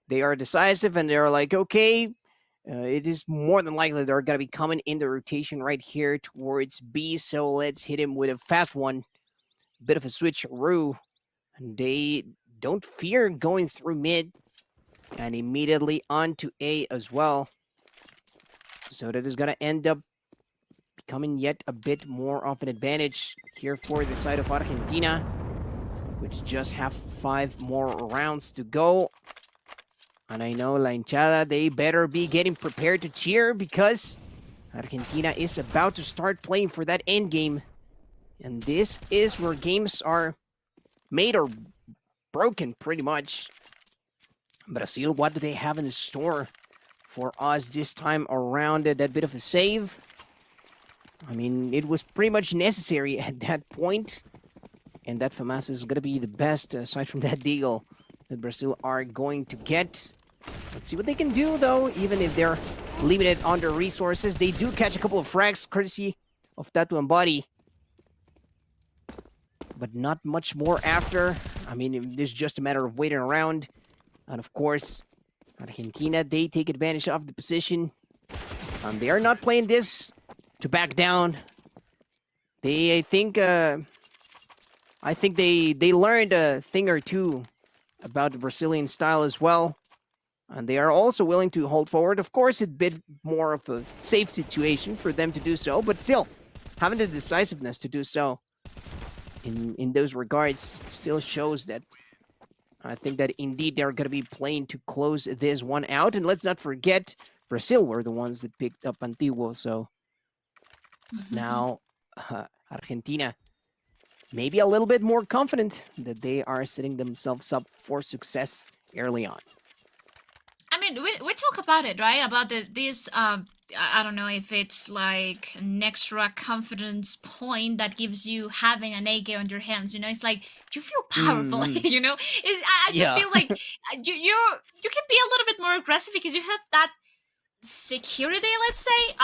They are decisive and they're like, okay, it is more than likely they're going to be coming in the rotation right here towards B. So let's hit him with a fast one. Bit of a switcheroo. And they don't fear going through mid. And immediately on to A as well. So that is going to end up becoming yet a bit more of an advantage here for the side of Argentina, which just have 5 more rounds to go. And I know La Hinchada, they better be getting prepared to cheer because Argentina is about to start playing for that end game. And this is where games are made or broken, pretty much. Brazil, what do they have in store for us this time around? That bit of a save. I mean, it was pretty much necessary at that point. And that FAMAS is going to be the best, aside from that deal, that Brazil are going to get. Let's see what they can do, though, even if they're limited on their resources. They do catch a couple of frags, courtesy of Tatu and Body. But not much more after. I mean, it's just a matter of waiting around. And of course, Argentina, they take advantage of the position. They are not playing this to back down. I think they learned a thing or two about the Brazilian style as well. And they are also willing to hold forward. Of course, it's a bit more of a safe situation for them to do so, but still, having the decisiveness to do so in those regards still shows that I think that indeed they're going to be playing to close this one out. And let's not forget, Brazil were the ones that picked up Antiguo, so now Argentina maybe a little bit more confident that they are setting themselves up for success early on. I mean, we talk about it, right? About this, I don't know if it's like an extra confidence point that gives you having an AK on your hands. It's like you feel powerful. I just feel like you can be a little bit more aggressive because you have that security, let's say,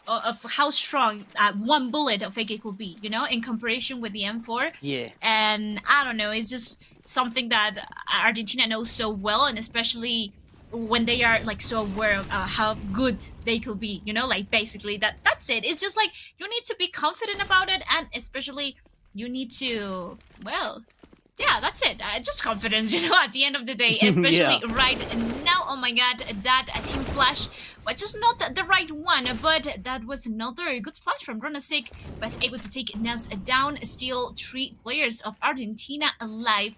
of how strong one bullet of AK could be, in comparison with the M4. Yeah. And I don't know, it's just something that Argentina knows so well, and especially when they are like so aware of how good they could be, like basically that's it. It's just like you need to be confident about it, and especially you need to, well, yeah, that's it. Just confidence, at the end of the day, especially right now. Oh my god, that team flash was just not the right one, but that was another good flash from Ronasik. Was able to take Nas down, still 3 players of Argentina alive.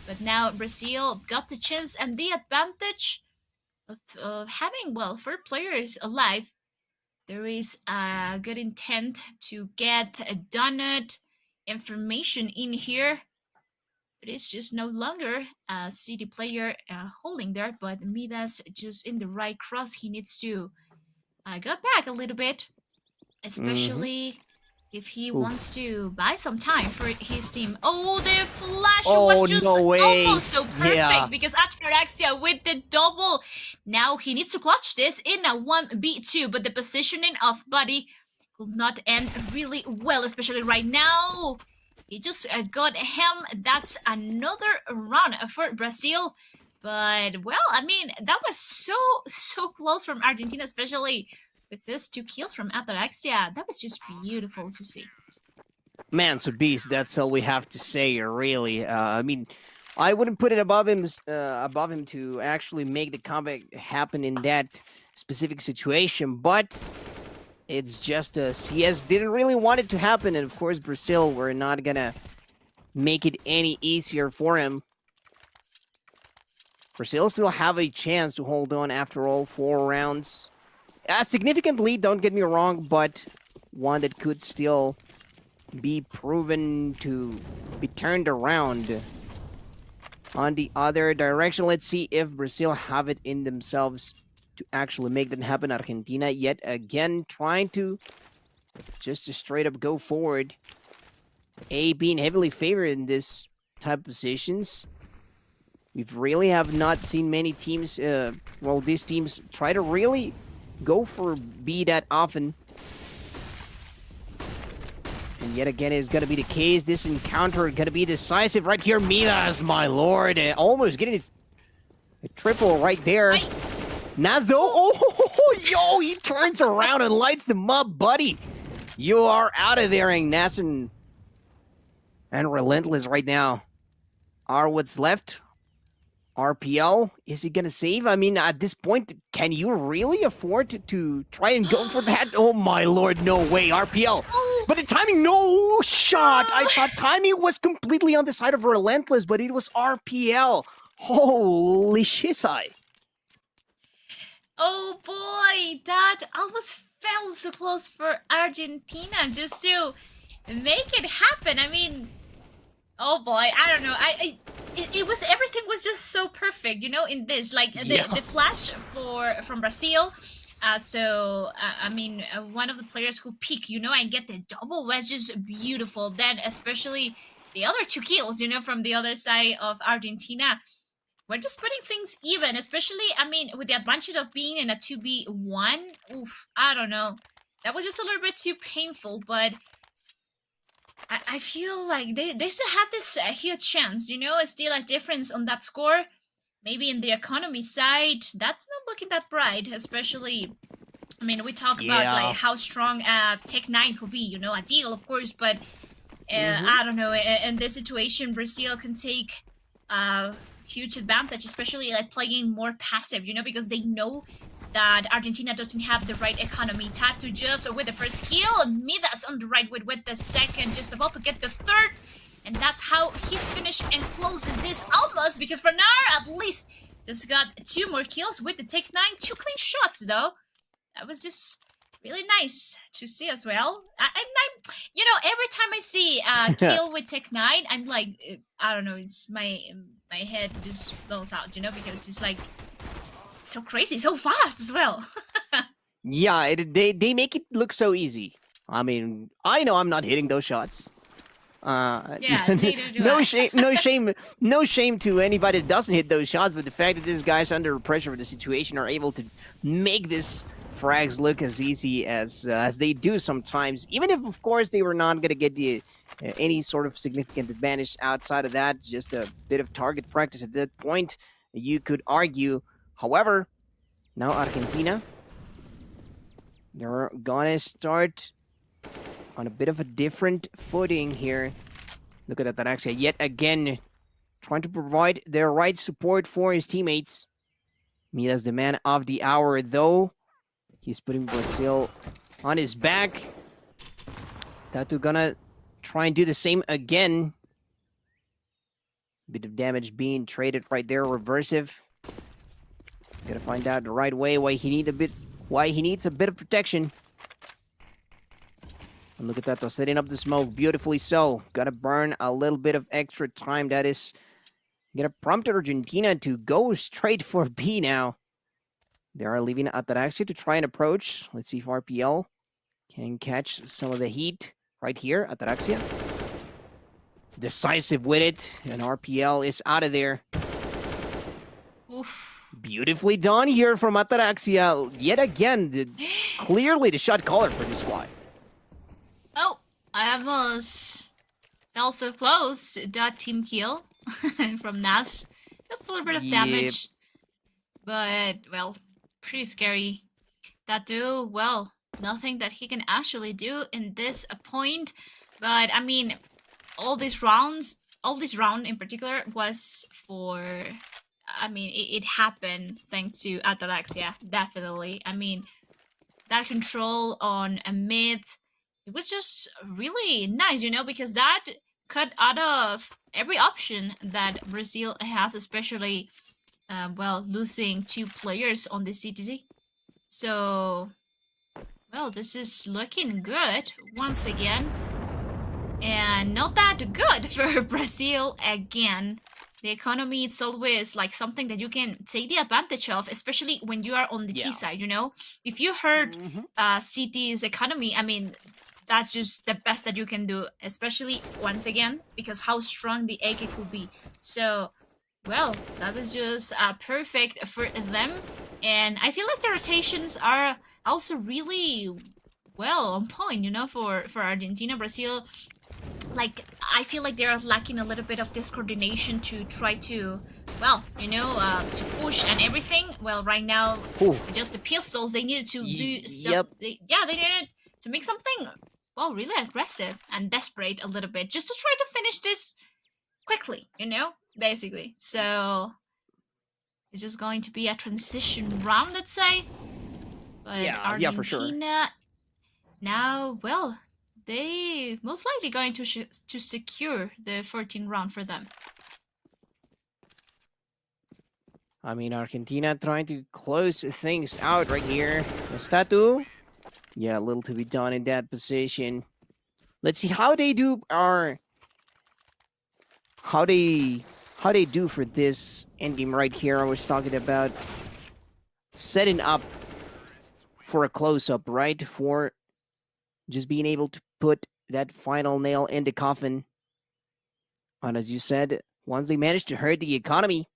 But now Brazil got the chance and the advantage of having, 4 players alive. There is a good intent to get a donut information in here. It is just no longer a city player holding there, but Midas just in the right cross. He needs to go back a little bit, especially if he wants to buy some time for his team. Oh, the flash was just almost so perfect because Ataraxia with the double. Now he needs to clutch this in a 1v2, but the positioning of Buddy will not end really well, especially right now. He just got him. That's another run for Brazil. But well, I mean, that was so close from Argentina, especially with this 2 kills from Ataraxia. That was just beautiful to see. Man, so Beast, that's all we have to say, really. I mean, I wouldn't put it above him to actually make the comeback happen in that specific situation, but it's just CS didn't really want it to happen, and of course Brazil were not gonna make it any easier for him. Brazil still have a chance to hold on after all 4 rounds. A significant lead, don't get me wrong, but one that could still be proven to be turned around. On the other direction, let's see if Brazil have it in themselves to actually make that happen. Argentina yet again trying to just to straight up go forward. A being heavily favored in this type of positions. We really have not seen many teams, well, these teams try to really go for B that often. And yet again, it's going to be the case. This encounter going to be decisive right here. Midas, my lord, almost getting a triple right there. Nazdo, oh, yo, he turns around and lights him up, buddy. You are out of there, Nas and Relentless right now are what's left. RPL, is he going to save? I mean, at this point, can you really afford to try and go for that? Oh, my lord, no way, RPL. But the timing, no shot. I thought timing was completely on the side of Relentless, but it was RPL. Holy shizai. Oh boy, that almost fell so close for Argentina just to make it happen. I mean, oh boy, I don't know. It was, everything was just so perfect, you know, in this, like the flash from Brazil. I mean, one of the players could peek, you know, and get the double was just beautiful. Then, especially the other 2 kills, you know, from the other side of Argentina, we're just putting things even. Especially, I mean, with the advantage of being in a 2v1. Oof, I don't know. That was just a little bit too painful, but I feel like they still have this huge chance, you know, still a difference on that score. Maybe in the economy side, that's not looking that bright, especially, I mean, we talk about like how strong Tech9 could be, you know, a deal, of course, but I don't know, in this situation, Brazil can take huge advantage, especially like playing more passive, you know, because they know that Argentina doesn't have the right economy. Tatu just with the first kill, Midas on the right with the second, just about to get the third. And that's how he finished and closes this almost, because Renar at least just got 2 more kills with the Take 9. 2 clean shots, though. That was just really nice to see as well. I'm, you know, every time I see a kill with Take 9, I'm like, I don't know, it's my head just blows out, you know, because it's like so crazy, so fast as well. Yeah, they make it look so easy. I mean, I know I'm not hitting those shots. Yeah, neither do no I. shame, no shame to anybody that doesn't hit those shots. But the fact that these guys, under pressure of the situation, are able to make this frags look as easy as they do sometimes, even if, of course, they were not gonna get the any sort of significant advantage outside of that, just a bit of target practice at that point, you could argue. However, now Argentina, they're gonna start on a bit of a different footing here. Look at Ataraxia yet again, trying to provide the right support for his teammates. Mida's the man of the hour, though. He's putting Brazil on his back. Tatu gonna try and do the same again. Bit of damage being traded right there, reversive. Gotta find out the right way why he needs a bit of protection. And look at that, though, setting up the smoke beautifully so. Gotta burn a little bit of extra time. That is gonna prompt Argentina to go straight for B now. They are leaving Ataraxia to try and approach. Let's see if RPL can catch some of the heat right here. Ataraxia decisive with it, and RPL is out of there. Oof. Beautifully done here from Ataraxia. Yet again, clearly the shot caller for this squad. Oh, I almost fell so close. That team kill from Nas. Just a little bit of Yep. damage. But, well, pretty scary. That do, well, nothing that he can actually do in this point. But, I mean, all this round in particular was for... I mean, it happened thanks to Ataraxia, definitely. I mean, that control on a mid, it was just really nice, because that cut out of every option that Brazil has, especially, well, losing 2 players on the CTC. So, well, this is looking good once again. And not that good for Brazil again. The economy, it's always like something that you can take the advantage of, especially when you are on the T Yeah. side, If you heard Mm-hmm. CT's economy, I mean, that's just the best that you can do, especially once again, because how strong the AK could be. So, well, that was just perfect for them. And I feel like the rotations are also really well on point, for Argentina, Brazil. Like, I feel like they're lacking a little bit of this coordination to try to, well, to push and everything. Well, right now, Ooh. just the pistols, they needed to do some. Yep. They needed to make something, well, really aggressive and desperate a little bit, just to try to finish this quickly, basically. So it's just going to be a transition round, let's say. But Yeah, for sure. Argentina now, well, they most likely going to secure the 14th round for them. I mean, Argentina trying to close things out right here. Statu. Yeah, a little to be done in that position. Let's see how they do how they do for this endgame right here. I was talking about setting up for a close-up, right? For just being able to put that final nail in the coffin. And as you said, once they manage to hurt the economy,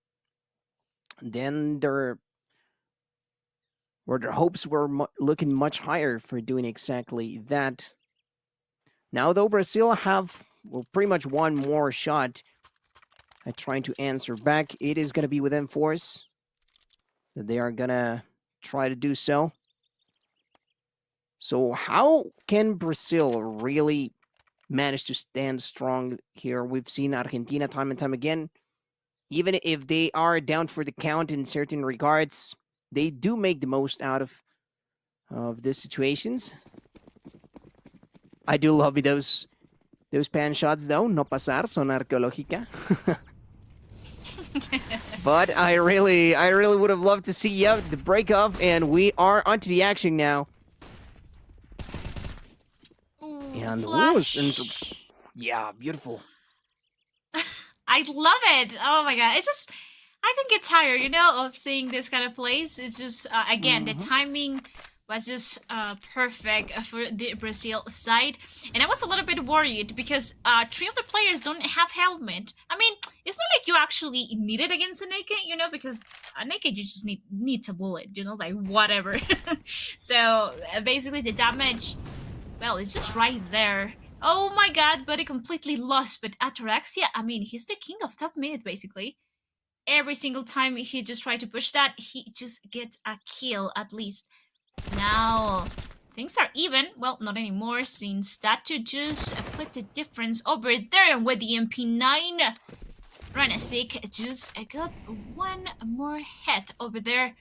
then their hopes were looking much higher for doing exactly that. Now, though, Brazil have pretty much one more shot at trying to answer back. It is going to be with M-Force that they are going to try to do so. So how can Brazil really manage to stand strong here? We've seen Argentina time and time again. Even if they are down for the count in certain regards, they do make the most out of these situations. I do love those pan shots though. No pasar, son arqueológica. But I really would have loved to see the break off, and we are onto the action now. Ooh, And flash. Yeah, beautiful. I love it. Oh my god, it's just, I can get tired, of seeing this kind of plays. It's just again, the timing was just perfect for the Brazil side, and I was a little bit worried because 3 of the players don't have helmet. I mean, it's not like you actually need it against a naked, because a naked you just need a bullet, like whatever. So basically the damage, well, it's just right there. Oh my god, but it completely lost. But Ataraxia, I mean, he's the king of top mid, basically. Every single time he just tried to push that, he just gets a kill at least. Now, things are even. Well, not anymore, since that to just put the difference over there. And with the MP9, Renasik just got one more head over there.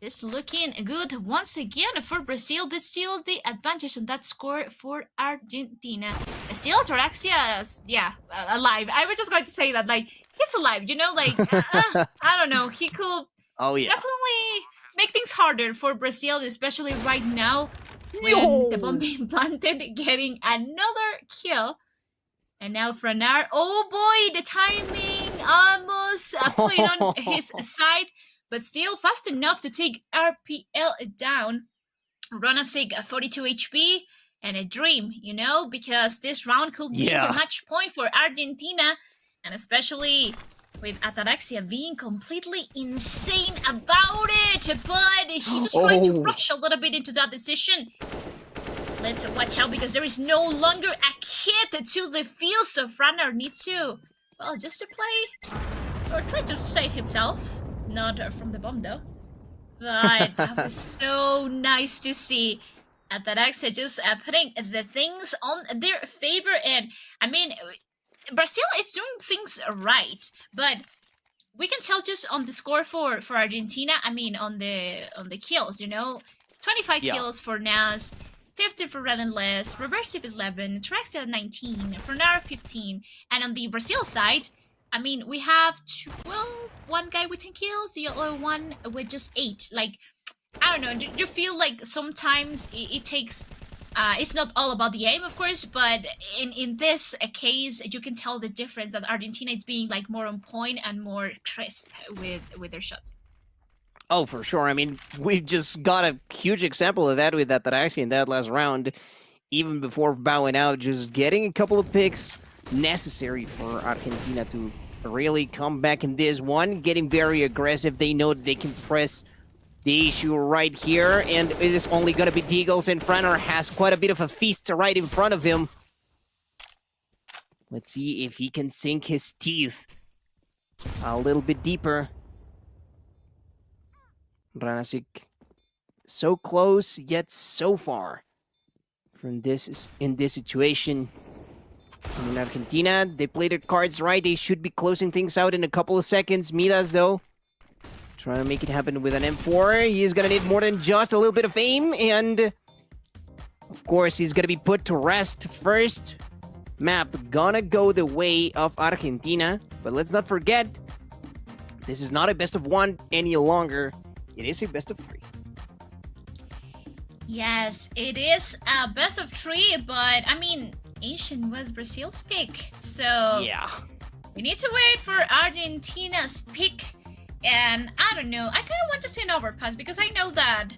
It's looking good once again for Brazil, but still the advantage on that score for Argentina. Still Ataraxia, yeah, alive. I was just going to say that, like, he's alive, like, I don't know, he could definitely make things harder for Brazil, especially right now when the bomb being planted, getting another kill. And now Franar, oh boy, the timing almost put it on his side, but still fast enough to take RPL down. Ronasig 42 HP and a dream, because this round could be the match point for Argentina, and especially with Ataraxia being completely insane about it, but he just tried to rush a little bit into that decision. Let's watch out because there is no longer a kid to the field, so Franar needs to, well, just to play or tried to save himself. Not from the bomb though. But that was so nice to see. At that exit, just putting the things on their favor. And I mean, Brazil is doing things right, but we can tell just on the score for Argentina. I mean, on the kills, 25 Yeah. kills for Nas, 15 for Relentless, Reversive 11, Traxia 19, Fernara 15, and on the Brazil side, I mean, we have one guy with 10 kills, the other one with just 8. Like, I don't know. Do you feel like sometimes it takes? It's not all about the aim, of course, but in this case, you can tell the difference that Argentina is being like more on point and more crisp with their shots. Oh, for sure. I mean, we just got a huge example of that with that actually in that last round. Even before bowing out, just getting a couple of picks necessary for Argentina to really come back in this one. Getting very aggressive. They know that they can press the issue right here, and it is only going to be Deagles, and Franer has quite a bit of a feast right in front of him. Let's see if he can sink his teeth a little bit deeper. Ranasik, so close, yet so far from this in this situation. In Argentina, they play their cards right. They should be closing things out in a couple of seconds. Midas, though, trying to make it happen with an M4. He's going to need more than just a little bit of aim. And, of course, he's going to be put to rest. First map gonna go the way of Argentina. But let's not forget, this is not a best of 1 any longer. It is a best of 3. Yes, it is a best of 3, but, I mean, Ancient was Brazil's pick. So, Yeah. we need to wait for Argentina's pick. And I don't know, I kind of want to see an overpass because I know that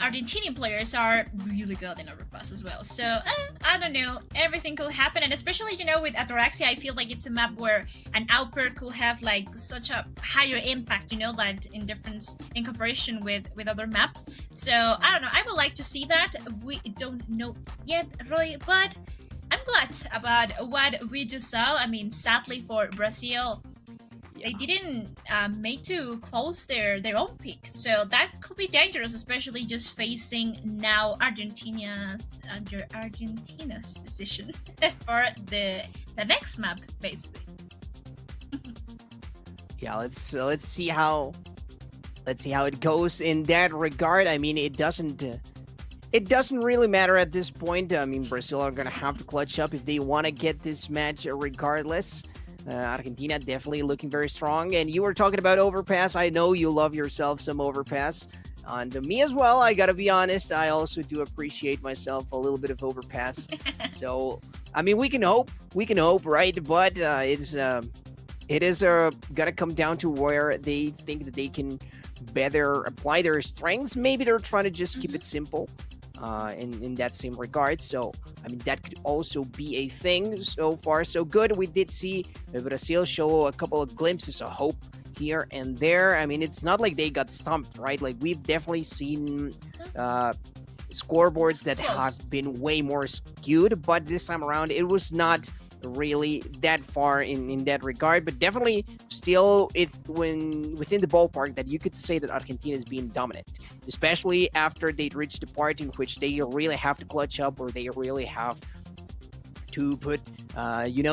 Argentinian players are really good in overpass as well. So, I don't know, everything could happen. And especially, with Ataraxia, I feel like it's a map where an outper could have like such a higher impact, that in comparison with other maps. So, I don't know, I would like to see that. We don't know yet, Roy, but I'm glad about what we just saw. I mean, sadly for Brazil, they didn't make to close their own pick, so that could be dangerous, especially just facing now Argentina's decision for the next map, basically. Yeah, let's see how it goes in that regard. I mean, it doesn't really matter at this point. I mean, Brazil are gonna have to clutch up if they want to get this match regardless. Argentina definitely looking very strong. And you were talking about Overpass. I know you love yourself some Overpass. And me as well, I gotta be honest. I also do appreciate myself a little bit of Overpass. So, I mean, we can hope, right? But it is gonna come down to where they think that they can better apply their strengths. Maybe they're trying to just keep it simple. In that same regard. So, I mean, that could also be a thing. So far, so good. We did see Brazil show a couple of glimpses of hope here and there. I mean, it's not like they got stumped, right? Like, we've definitely seen scoreboards that have been way more skewed, but this time around, it was not really that far in that regard, but definitely still within the ballpark that you could say that Argentina is being dominant, especially after they'd reached the part in which they really have to clutch up, or they really have to put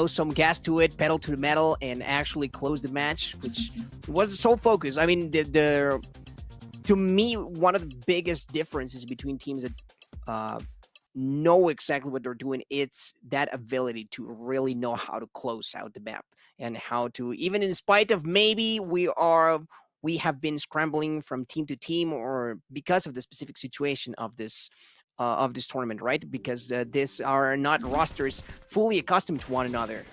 some gas to it, pedal to the metal, and actually close the match, which was the sole focus. I mean, to me, one of the biggest differences between teams that know exactly what they're doing, it's that ability to really know how to close out the map, and how to, even in spite of maybe we have been scrambling from team to team, or because of the specific situation of this tournament, right? Because these are not rosters fully accustomed to one another,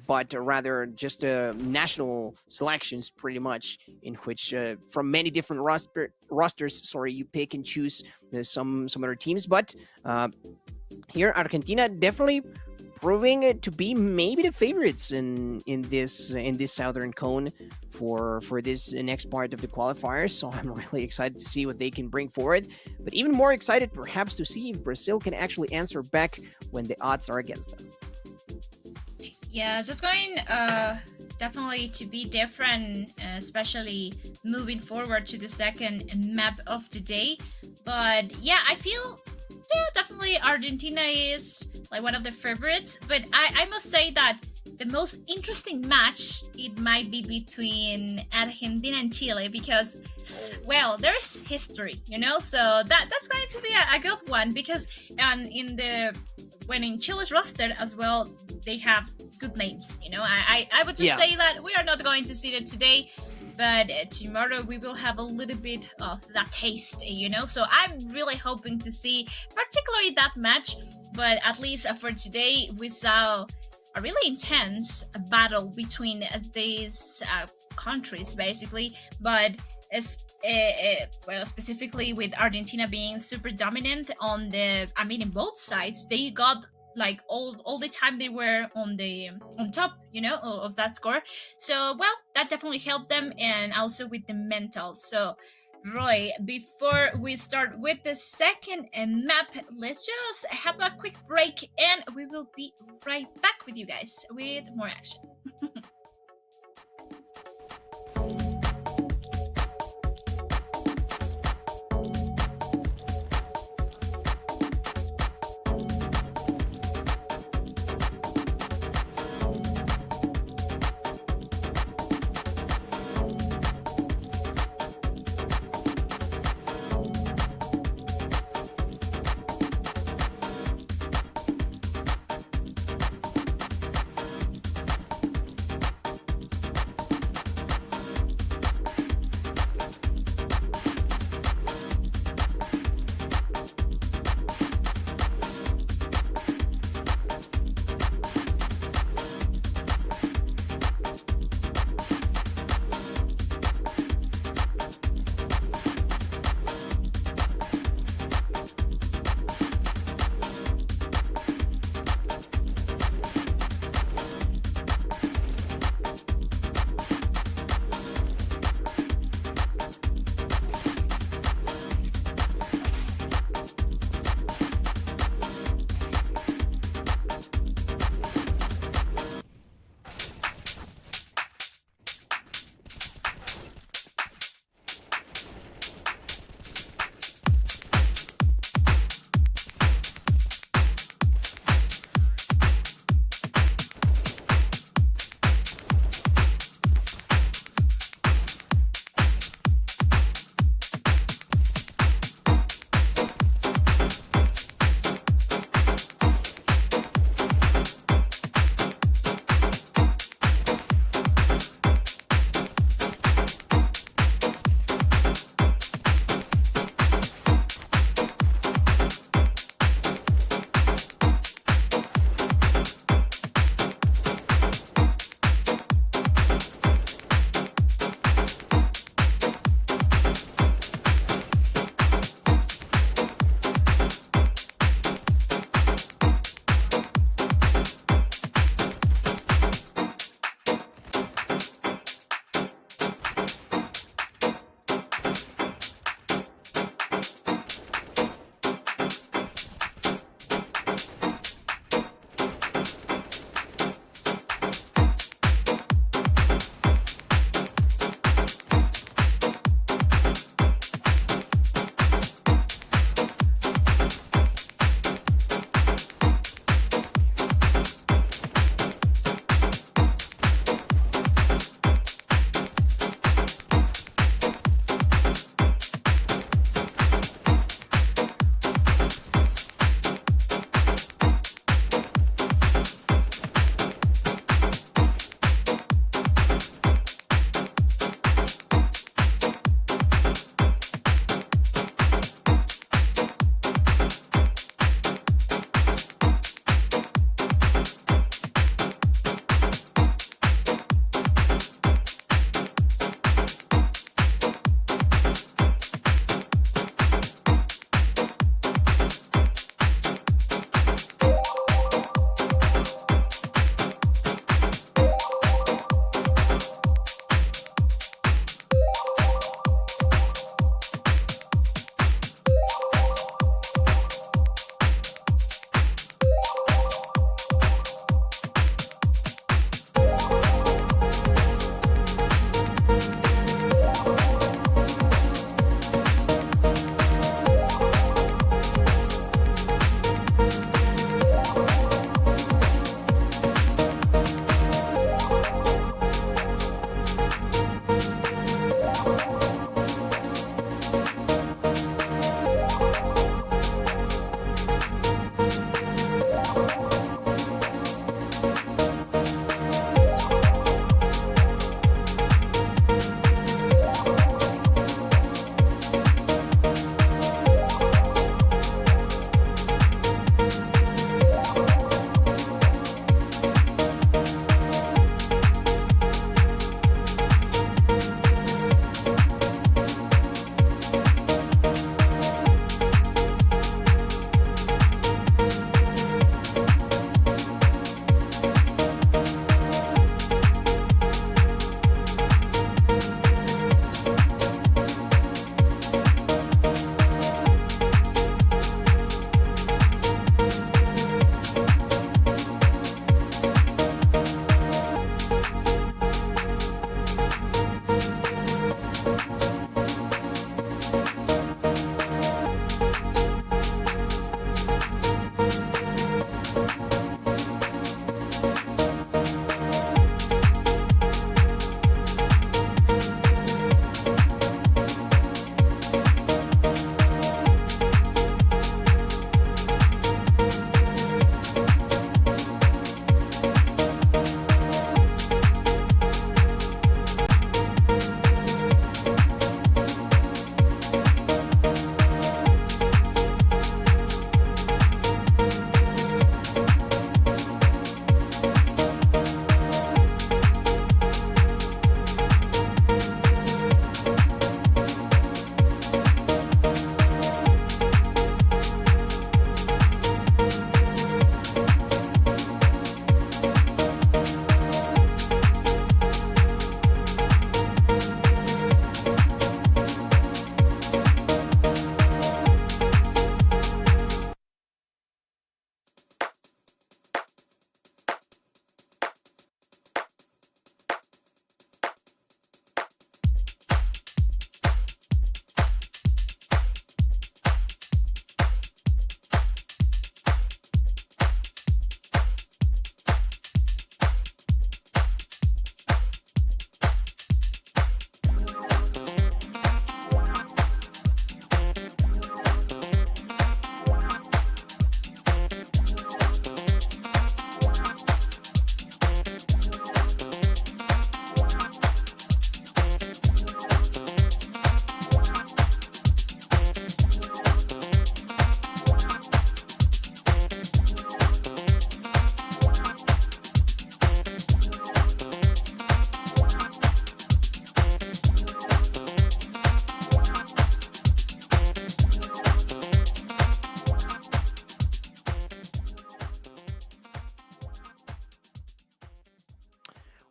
but rather just national selections, pretty much, in which from many different rosters, you pick and choose some other teams. But here, Argentina definitely proving it to be maybe the favorites in this Southern Cone for this next part of the qualifiers. So I'm really excited to see what they can bring forward, but even more excited perhaps to see if Brazil can actually answer back when the odds are against them. Yeah, just going definitely to be different, especially moving forward to the second map of the day. But yeah, I feel, yeah, definitely Argentina is like one of the favorites. But I must say that the most interesting match it might be between Argentina and Chile because, well, there's history, you know. So that's going to be a good one because in the when in Chile's roster as well, they have good names. You know, I would just Yeah. say that we are not going to see it today, but tomorrow we will have a little bit of that taste. You know, so I'm really hoping to see, particularly that match. But at least for today, we saw a really intense battle between these countries, basically. But as well, specifically with Argentina being super dominant on the, I mean, in both sides, they got like all the time they were on top, you know, of that score. So well, that definitely helped them, and also with the mental. So Roy, before we start with the second map, let's just have a quick break and we will be right back with you guys with more action.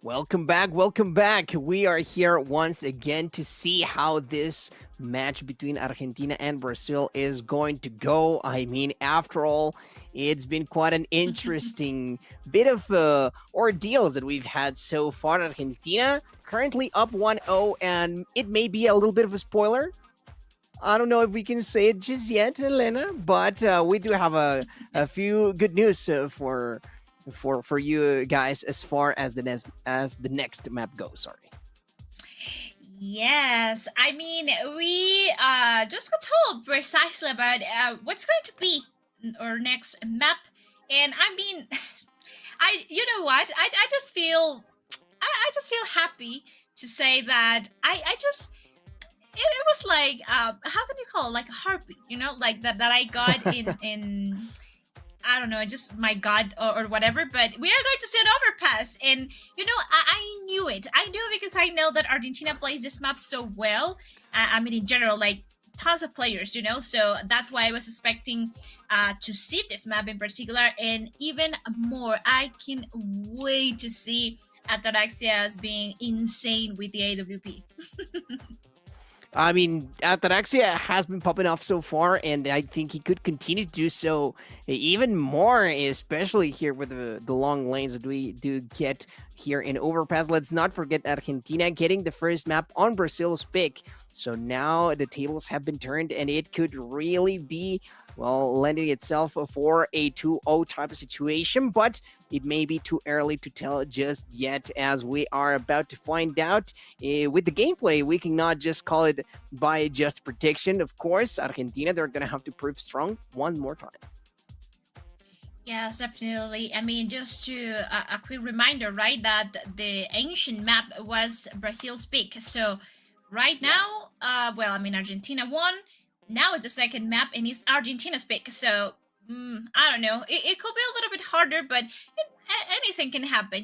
Welcome back. Welcome back. We are here once again to see how this match between Argentina and Brazil is going to go. I mean, after all, it's been quite an interesting bit of ordeals that we've had so far. Argentina currently up 1-0, and it may be a little bit of a spoiler. I don't know if we can say it just yet, Elena, but we do have a few good news for you guys as far as the next map goes. Sorry. Yes, I mean we just got told precisely about what's going to be our next map, and I mean, I you know what I just feel I just feel happy to say that I just it was like how can you call it, like a heartbeat, like that I got in I don't know, just my God or whatever. But we are going to see an overpass, and I knew it. I knew because I know that Argentina plays this map so well. I mean, in general, like tons of players, So that's why I was expecting to see this map in particular, and even more. I can wait to see Ataraxia as being insane with the AWP. I mean, Ataraxia has been popping off so far, and I think he could continue to do so even more, especially here with the long lanes that we do get here in Overpass. Let's not forget Argentina getting the first map on Brazil's pick. So now the tables have been turned, and it could really be, well, lending itself for a 2-0 type of situation, but it may be too early to tell just yet, as we are about to find out. With the gameplay, we cannot just call it by just prediction. Of course, Argentina, they're going to have to prove strong one more time. Yes, definitely. I mean, just to a quick reminder, right, that the ancient map was Brazil's pick. So right now, well, I mean, Argentina won. Now it's the second map, and it's Argentina's pick. So I don't know. It could be a little bit harder, but anything can happen.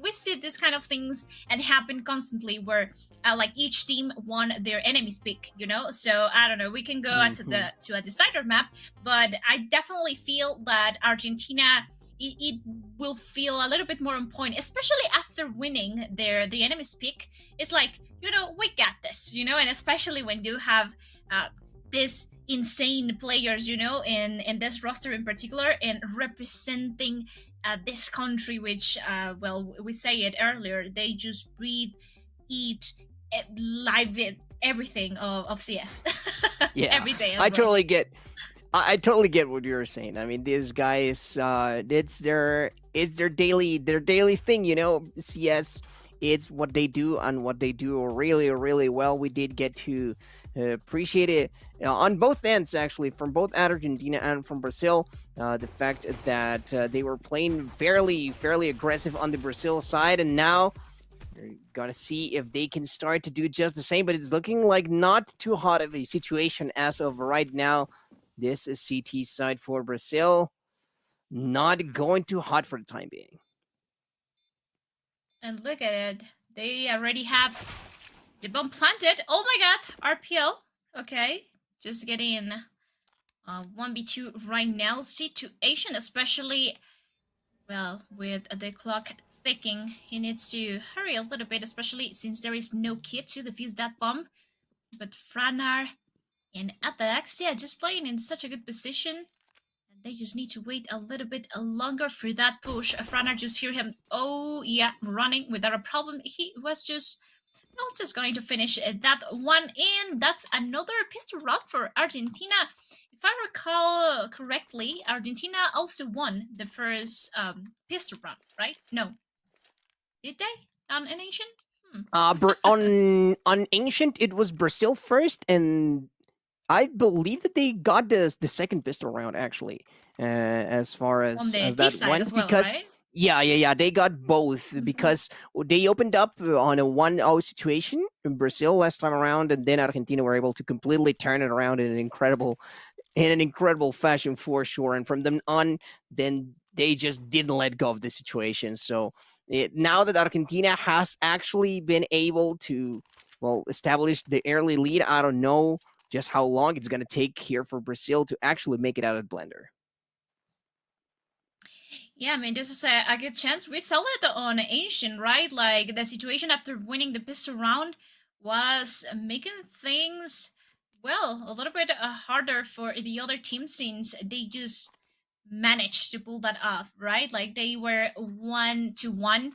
We see this kind of things and happen constantly, where like each team won their enemy's pick. So I don't know. We can go to a decider map, but I definitely feel that Argentina. It will feel a little bit more on point, especially after winning the enemy's pick. It's like, we got this, and especially when you have this insane players, in this roster in particular, and representing this country, which, well, we say it earlier, they just breathe, eat, live it, everything of CS. Yeah, every day as I well. I totally get what you're saying. I mean, these guys, it's their daily thing. CS, it's what they do, and what they do really, really well. We did get to appreciate it on both ends, actually, from both Argentina and from Brazil. The fact that they were playing fairly aggressive on the Brazil side, and now they're gonna see if they can start to do just the same. But it's looking like not too hot of a situation as of right now. This is CT side for Brazil. Not going too hot for the time being. And look at it. They already have the bomb planted. Oh my god, RPO. Okay, just getting 1v2 right now. Situation, especially, well, with the clock ticking, he needs to hurry a little bit, especially since there is no kit to defuse that bomb. But Franar and Ataraxia just playing in such a good position. And they just need to wait a little bit longer for that push. Franar just hear him, oh yeah, running without a problem. He was just going to finish that one, and that's another pistol run for Argentina. If I recall correctly, Argentina also won the first pistol run, right? No, did they on an Ancient? On Ancient, it was Brazil first, and I believe that they got the second pistol round, actually, as far On the as T that side went, as well, because right? yeah, they got both, because they opened up on a 1-0 situation in Brazil last time around, and then Argentina were able to completely turn it around in an incredible fashion, for sure. And from then on, then they just didn't let go of the situation. So now that Argentina has actually been able to, well, establish the early lead, I don't know just how long it's going to take here for Brazil to actually make it out of Blender. Yeah, I mean, this is a good chance. We saw it on Ancient, right? Like, the situation after winning the pistol round was making things, well, a little bit harder for the other team since they just managed to pull that off, right? Like, they were 1-1.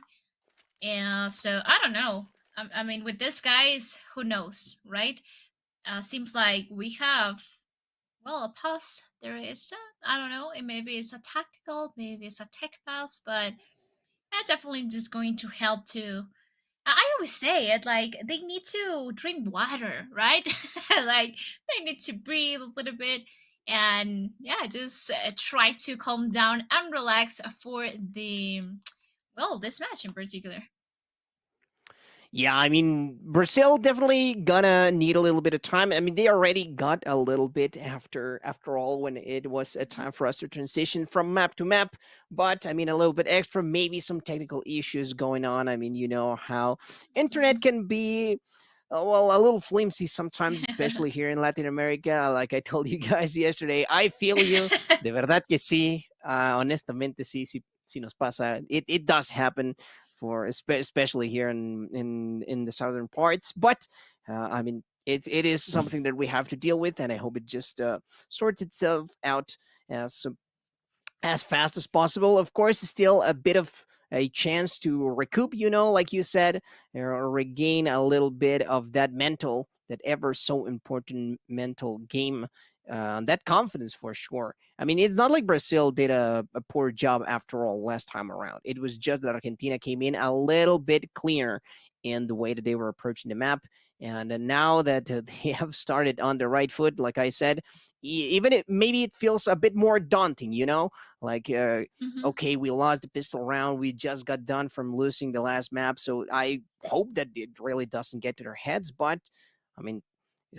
And so, I don't know. I mean, with this guys, who knows, right? Seems like we have, well, a pass. There is, I don't know, maybe it's a tactical, maybe it's a tech pass, but that's definitely just going to help to. I always say it, like, they need to drink water, right? Like, they need to breathe a little bit, and yeah, just try to calm down and relax for the, well, this match in particular. Yeah, I mean, Brazil definitely gonna need a little bit of time. I mean, they already got a little bit after all when it was a Mhm. time for us to transition from map to map. But I mean, a little bit extra, maybe some technical issues going on. I mean, you know how internet Mhm. can be. Well, a little flimsy sometimes, especially here in Latin America. Like I told you guys yesterday, I feel you. De verdad que sí. Honestamente, sí, sí, sí nos pasa. It does happen for especially here in the southern parts. But I mean, it is something that we have to deal with, and I hope it just sorts itself out as as fast as possible. Of course, still a bit of a chance to recoup, you know, like you said, or regain a little bit of that mental, that ever so important mental game, that confidence for sure. I mean, it's not like Brazil did a poor job after all last time around. It was just that Argentina came in a little bit cleaner in the way that they were approaching the map. And now that they have started on the right foot, like I said, even it maybe it feels a bit more daunting, you know, like, Mhm. okay, we lost the pistol round. We just got done from losing the last map. So I hope that it really doesn't get to their heads. But I mean,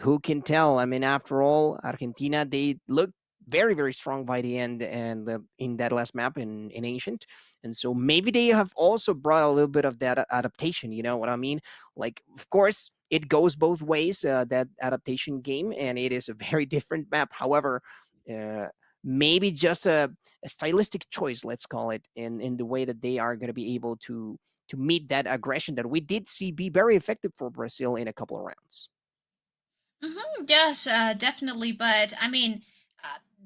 who can tell? I mean, after all, Argentina, they looked very, very strong by the end and in that last map in Ancient. And so maybe they have also brought a little bit of that adaptation. You know what I mean? Like, of course, it goes both ways, that adaptation game, and it is a very different map. However, uh, maybe just a stylistic choice, let's call it, in the way that they are going to be able to meet that aggression that we did see be very effective for Brazil in a couple of rounds. Yes, definitely. But I mean,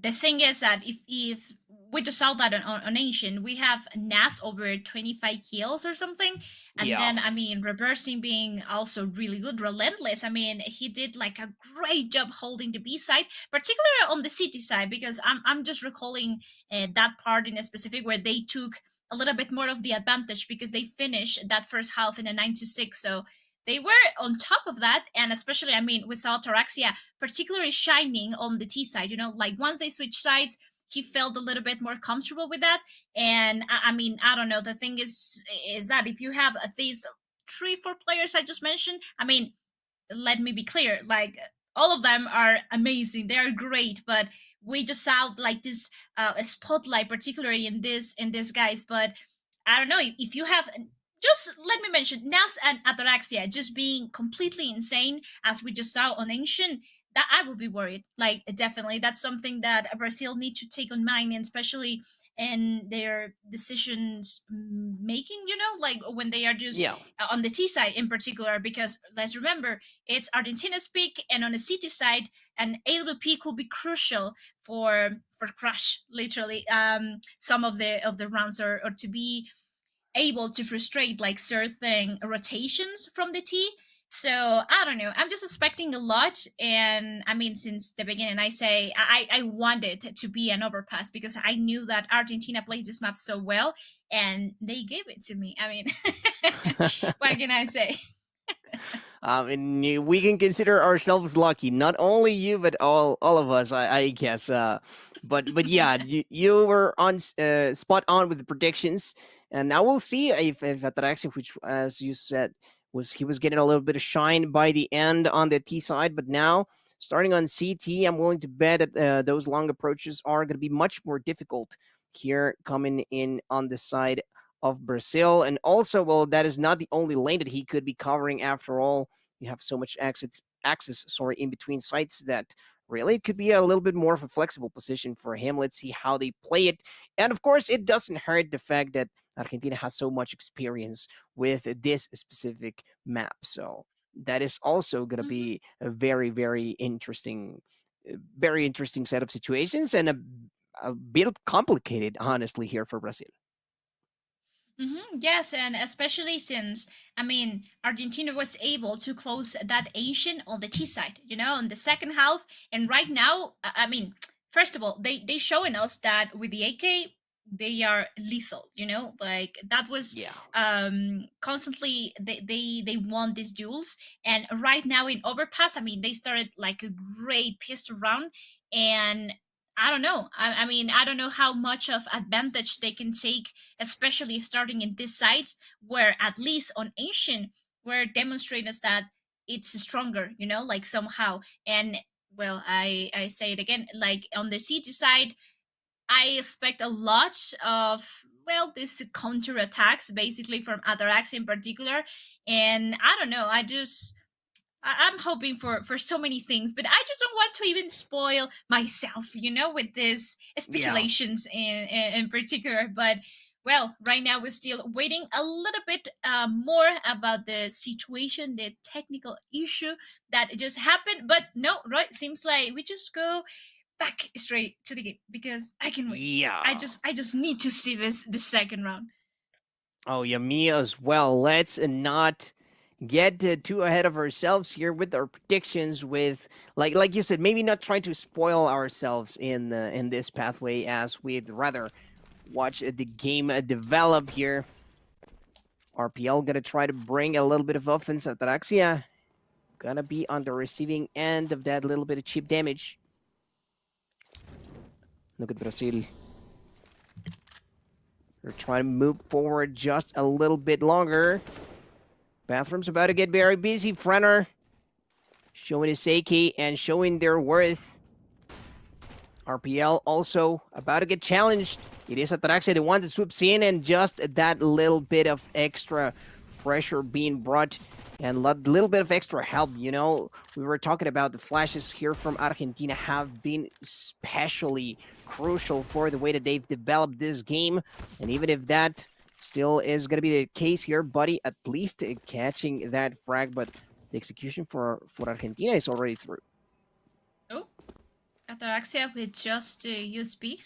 the thing is that if we just saw that on Ancient, we have Nas over 25 kills or something, and Yeah. then I mean, reversing being also really good, relentless. I mean, he did like a great job holding the B side, particularly on the city side, because I'm just recalling that part in a specific where they took a little bit more of the advantage because they finished that first half in a 9-6. So they were on top of that, and especially, I mean, we saw Taraxia particularly shining on the T side. You know, like once they switched sides, he felt a little bit more comfortable with that. And I mean, I don't know. The thing is that if you have these 3-4 players I just mentioned, I mean, let me be clear, like, all of them are amazing, they are great, but we just saw like this a spotlight particularly in this guys. But I don't know if you have, just let me mention Nas and Ataraxia just being completely insane as we just saw on Ancient, that I would be worried. Like, definitely that's something that Brazil need to take on mind, and especially in their decisions making, you know, like when they are just Yeah. on the T side in particular, because let's remember it's Argentina's peak, and on the city side, an AWP could be crucial for crush literally some of the rounds, or to be able to frustrate like certain rotations from the T. So I don't know. I'm just expecting a lot, and I mean, since the beginning, I say I wanted to be an overpass because I knew that Argentina plays this map so well, and they gave it to me. I mean, what can I say? And we can consider ourselves lucky. Not only you, but all of us, I guess. But yeah, you were on spot on with the predictions, and now we'll see if Ataraxia, which as you said he was getting a little bit of shine by the end on the T side, but now starting on CT, I'm willing to bet that those long approaches are going to be much more difficult here coming in on the side of Brazil. And also, well, that is not the only lane that he could be covering after all. You have so much access, sorry, in between sites that really it could be a little bit more of a flexible position for him. Let's see how they play it. And of course, it doesn't hurt the fact that Argentina has so much experience with this specific map. So that is also going to Hmm. be a very, very interesting set of situations and a bit complicated, honestly, here for Brazil. Yes, and especially since I mean Argentina was able to close that Asian on the T side, in the second half, and right now, I mean, first of all, they showing us that with the AK they are lethal, like that was Yeah. constantly they won these duels, and right now in Overpass, I mean they started like a great pistol round, and I don't know. I mean, I don't know how much of advantage they can take, especially starting in this site where at least on Asian we're demonstrating us that it's stronger, like somehow. And well, I say it again, like on the CT side, I expect a lot of this counter attacks basically from Atarax in particular. And I don't know, I'm hoping for so many things, but I just don't want to even spoil myself, with this Yeah. speculations in particular. But well, right now we're still waiting a little bit more about the situation, the technical issue that just happened. But no, right? Seems like we just go back straight to the game because I can wait. Yeah. I just need to see this second round. Oh, yeah, me as well. Let's not get too ahead of ourselves here with our predictions. With like you said, maybe not trying to spoil ourselves in this pathway, as we'd rather watch the game develop here. RPL gonna try to bring a little bit of offense. Ataraxia gonna be on the receiving end of that little bit of cheap damage. Look at Brazil. They're trying to move forward just a little bit longer. Bathroom's about to get very busy. Frenner showing his AK and showing their worth. RPL also about to get challenged. It is Ataraxia, the one that swoops in, and just that little bit of extra pressure being brought and a little bit of extra help. We were talking about the flashes here from Argentina have been especially crucial for the way that they've developed this game. And even if that still is going to be the case here, buddy, at least catching that frag, but the execution for Argentina is already through. Oh, Ataraxia with just USB.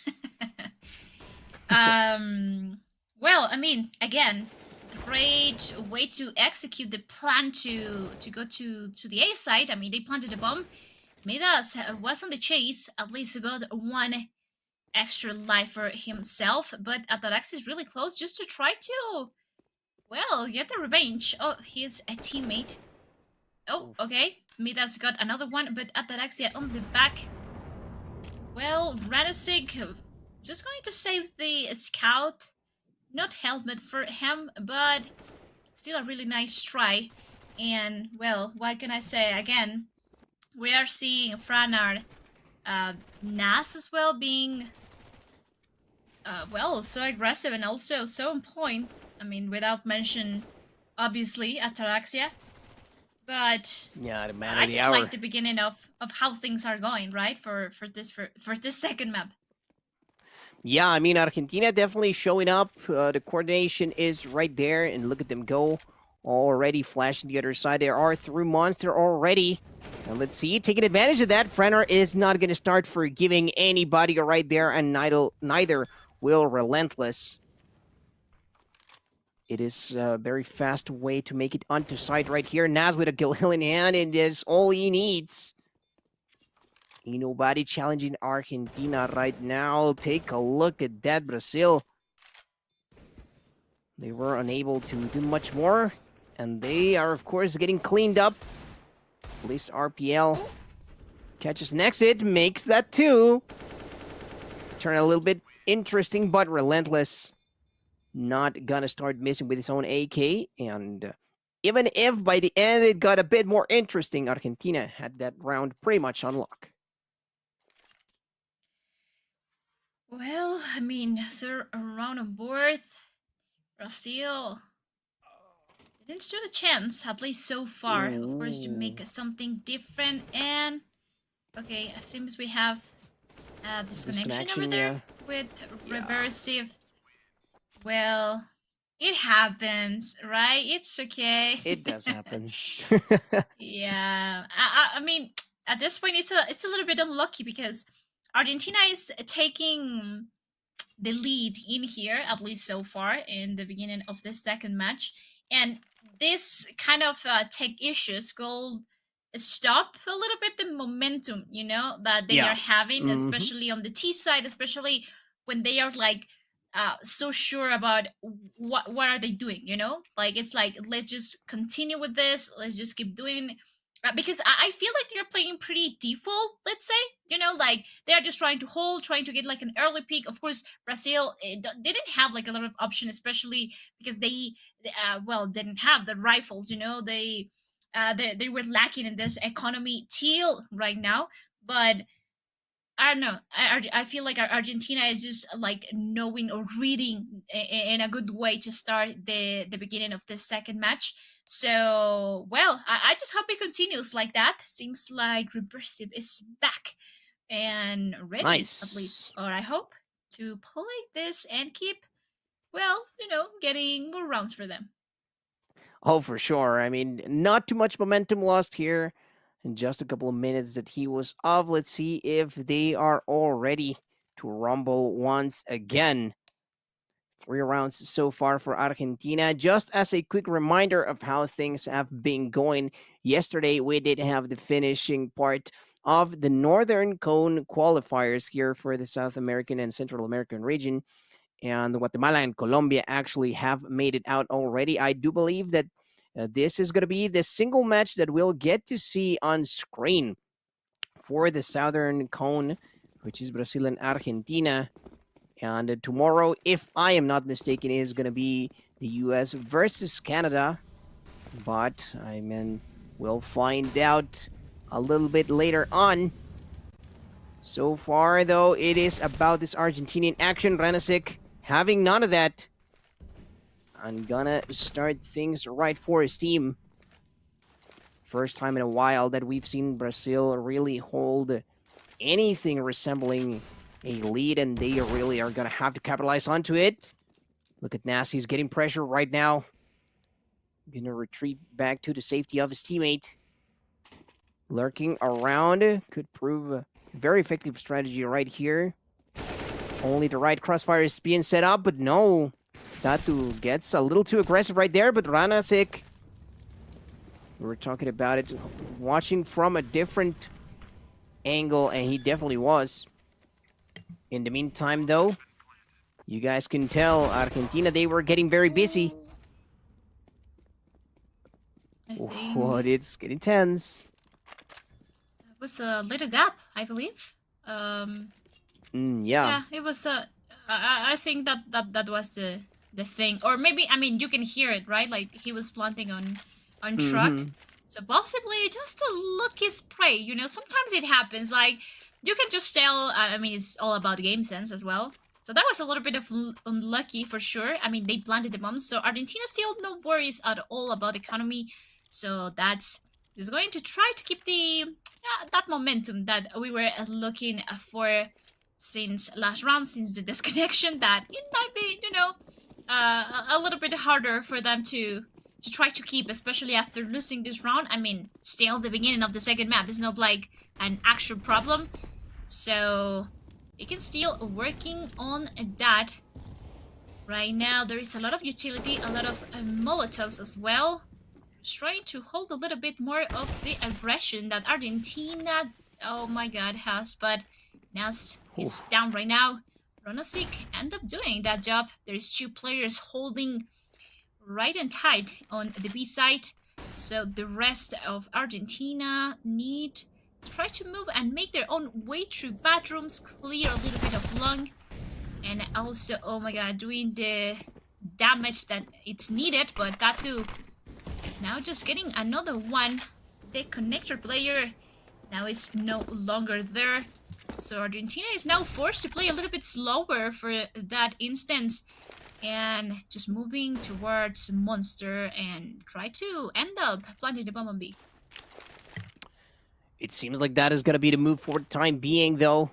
Well, I mean, again, great way to execute the plan to go to the A side. I mean, they planted a bomb. Midas was on the chase. At least got one extra life for himself, but Atarax is really close just to try to, well, get the revenge. Oh, he's a teammate. Oh, Oof. okay. Midas got another one, but Ataraxia on the back. Well, Radisig just going to save the scout. Not helmet for him, but still a really nice try. And, well, what can I say? Again, we are seeing Franar Nas as well being, well, so aggressive and also so on point. I mean, without mention, obviously, Ataraxia. But Yeah, the man I of the just like hour. the beginning of how things are going, right? For this second map. Yeah, I mean, Argentina definitely showing up. The coordination is right there, and look at them go. Already flashing the other side. There are through monster already. And let's see, taking advantage of that. Frenner is not going to start forgiving anybody right there, and neither will Relentless. It is a very fast way to make it onto side right here. Naz with a Gilhill in hand, and is all he needs. Ain't nobody challenging Argentina right now. Take a look at that, Brazil. They were unable to do much more, and they are, of course, getting cleaned up. At least RPL catches an exit, makes that two. Turn a little bit interesting, but Relentless not gonna start missing with his own AK. And even if by the end it got a bit more interesting, Argentina had that round pretty much on lock. Well, I mean, third round on board. Brazil didn't stand a chance, at least so far, of course, to Ooh. make something different. And Okay, it seems we have disconnection over Disconnection, there yeah. with Yeah, reversive. Well, it happens, right? It's okay. it does happen. Yeah, I mean, at this point, it's a little bit unlucky because Argentina is taking the lead in here, at least so far, in the beginning of the second match. And this kind of tech issues will stop a little bit the momentum, that they are Yeah. having, Hmm. especially on the T side, especially when they are like so sure about what are they doing, like it's like let's just continue with this, let's just keep doing, because I feel like they're playing pretty default, let's say, like they're just trying to hold, trying to get like an early pick. Of course, Brazil didn't have like a lot of option, especially because they well, didn't have the rifles. They were lacking in this economy till right now. But I don't know. I feel like Argentina is just like knowing or reading in a good way to start the beginning of the second match. So, well, I just hope it continues like that. Seems like Reversive is back and ready, at least, Nice. or I hope, to play this and keep, well, getting more rounds for them. Oh, for sure. I mean, not too much momentum lost here. In just a couple of minutes that he was off. Let's see if they are all ready to rumble once again. 3 rounds so far for Argentina. Just as a quick reminder of how things have been going, yesterday we did have the finishing part of the Northern Cone qualifiers here for the South American and Central American region. And Guatemala and Colombia actually have made it out already. I do believe that this is going to be the single match that we'll get to see on screen for the Southern Cone, which is Brazil and Argentina. And tomorrow, if I am not mistaken, is going to be the US versus Canada. But I mean, we'll find out a little bit later on. So far, though, it is about this Argentinian action. Ranasik having none of that. I'm gonna start things right for his team. First time in a while that we've seen Brazil really hold anything resembling a lead, and they really are gonna have to capitalize onto it. Look at Nasty, he's getting pressure right now. Gonna retreat back to the safety of his teammate. Lurking around could prove a very effective strategy right here. Only the right crossfire is being set up, but no. Tatu gets a little too aggressive right there, but Ranasik, we were talking about it, watching from a different angle, and he definitely was. In the meantime, though, you guys can tell Argentina, they were getting very busy. Ooh, I What, think it's getting tense. it was a little gap, I believe. Um, Yeah. yeah, it was a. I think that was the thing, or maybe, I mean, you can hear it, right? Like he was planting on truck, Mm-hmm. so possibly just a lucky spray. Sometimes it happens. Like you can just tell. I mean, it's all about game sense as well. So that was a little bit of unlucky for sure. I mean, they planted the bombs, so Argentina still no worries at all about economy. So that's just going to try to keep the that momentum that we were looking for since last round, since the disconnection, that it might be, a little bit harder for them to try to keep, especially after losing this round. I mean, still the beginning of the second map is not like an actual problem, so we can still working on that. Right now, there is a lot of utility, a lot of Molotovs as well. Just trying to hold a little bit more of the aggression that Argentina, oh my god, has, but Nas is Oof. down right now. Ronasik end up doing that job. There's two players holding right and tight on the B side, so the rest of Argentina need to try to move and make their own way through bathrooms, clear a little bit of lung, and also, oh my god, doing the damage that it's needed. But Tatu now just getting another one. The connector player now is no longer there. So Argentina is now forced to play a little bit slower for that instance, and just moving towards Monster and try to end up planting the bomb on B. It seems like that is going to be the move for the time being, though.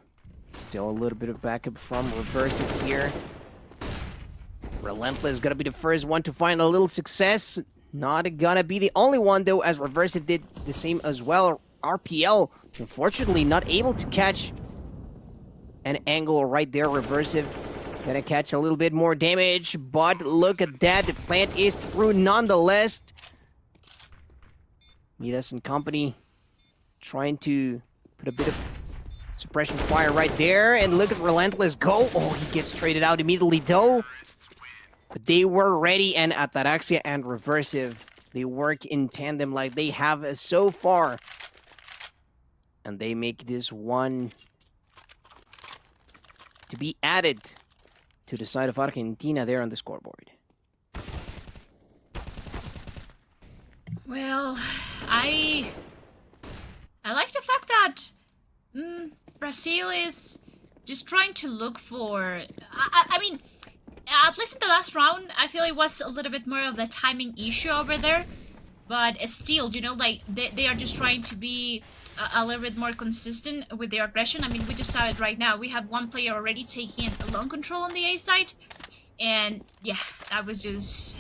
Still a little bit of backup from Reversive here. Relentless going to be the first one to find a little success. Not going to be the only one, though, as Reversive did the same as well. RPL, unfortunately, not able to catch an angle right there. Reversive gonna catch a little bit more damage, but look at that. The plant is through nonetheless. Midas and company trying to put a bit of suppression fire right there, and look at Relentless go. Oh, he gets traded out immediately though. But they were ready, and Ataraxia and Reversive, they work in tandem like they have so far. And they make this one to be added to the side of Argentina there on the scoreboard. Well, I like the fact that Brazil is just trying to look for. I mean, at least in the last round, I feel it was a little bit more of the timing issue over there. But still, you know, like they are just trying to be a little bit more consistent with their aggression. I mean, we just saw it right now. We have one player already taking lone control on the A side. And yeah, that was just...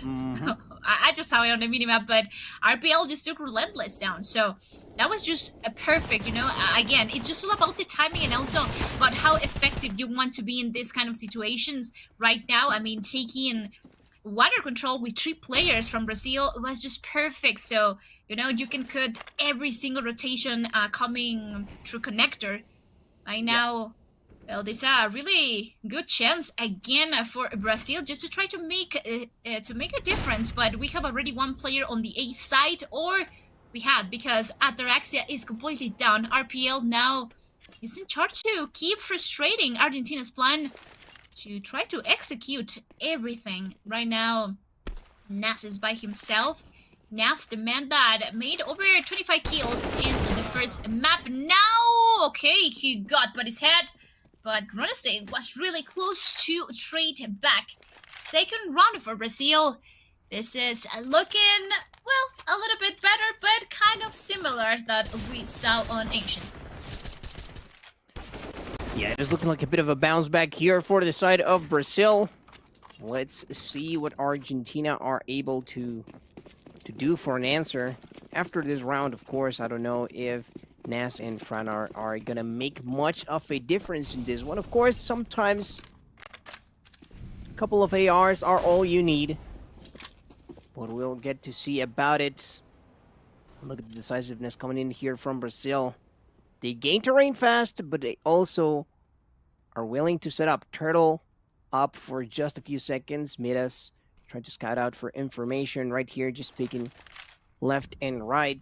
I just saw it on the minimap, but RPL just took Relentless down. So that was just a perfect, you know. Again, it's just all about the timing and also about how effective you want to be in this kind of situations right now. I mean, taking water control with 3 players from Brazil was just perfect. So, you know, you can cut every single rotation coming through connector. Right now, well, there's a really good chance again for Brazil just to try to make a difference. But we have already one player on the A side, or we had, because Ataraxia is completely down. RPL now is in charge to keep frustrating Argentina's plan to try to execute everything. Right now, Nas is by himself. Nas, the man that made over 25 kills in the first map. Now, okay, he got but his head, but Roneste was really close to trade back. Second round for Brazil. This is looking, well, a little bit better, but kind of similar that we saw on Asian. Yeah, it is looking like a bit of a bounce back here for the side of Brazil. Let's see what Argentina are able to do for an answer. After this round, of course, I don't know if Nas and Fran are gonna make much of a difference in this one. Of course, sometimes a couple of ARs are all you need. But we'll get to see about it. Look at the decisiveness coming in here from Brazil. They gain terrain fast, but they also are willing to set up Turtle up for just a few seconds. Midas trying to scout out for information right here, just picking left and right.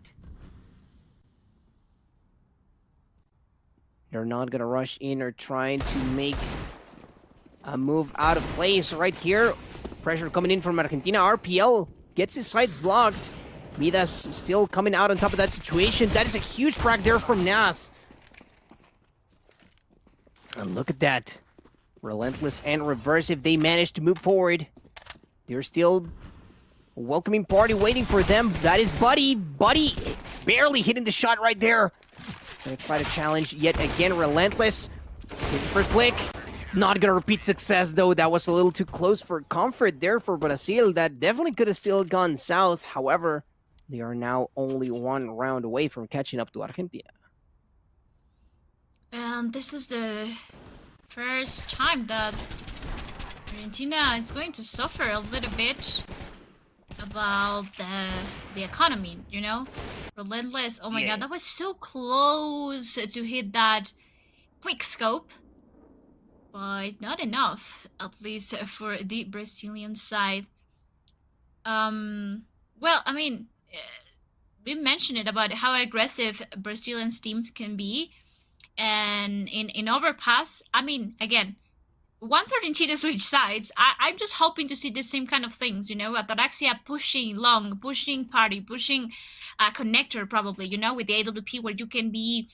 They're not going to rush in or trying to make a move out of place right here. Pressure coming in from Argentina. RPL gets his sides blocked. Midas still coming out on top of that situation. That is a huge frag there from Nas. And look at that. Relentless and Reversive, they managed to move forward. There's still a welcoming party waiting for them. That is Buddy. Buddy barely hitting the shot right there. Gonna try to challenge yet again. Relentless. Hits the first blick. Not gonna repeat success though. That was a little too close for comfort there for Brazil. That definitely could have still gone south. However, they are now only one round away from catching up to Argentina. This is the first time that Argentina is going to suffer a little bit about the economy, you know? Relentless, oh my god, that was so close to hit that quick scope. But not enough, at least for the Brazilian side. Well, I mean, we mentioned it about how aggressive Brazilian team can be. And in Overpass, I mean, again, once Argentina switch sides, I'm just hoping to see the same kind of things, you know, Ataraxia pushing long, pushing party, pushing connector probably, you know, with the AWP where you can be,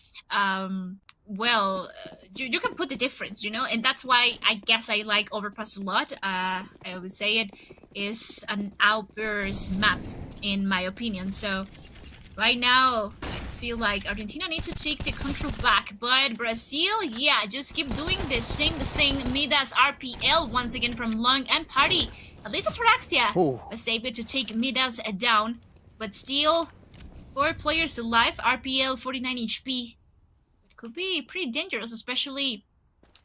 well, you can put the difference, you know, and that's why I guess I like Overpass a lot. I always say it is an outburst map, in my opinion, so right now, Feel like Argentina needs to take the control back, but Brazil, yeah, just keep doing the same thing. Midas RPL once again from Long and Party. At least Ataraxia was able to take Midas down, but still 4 players alive. RPL 49 HP. It could be pretty dangerous, especially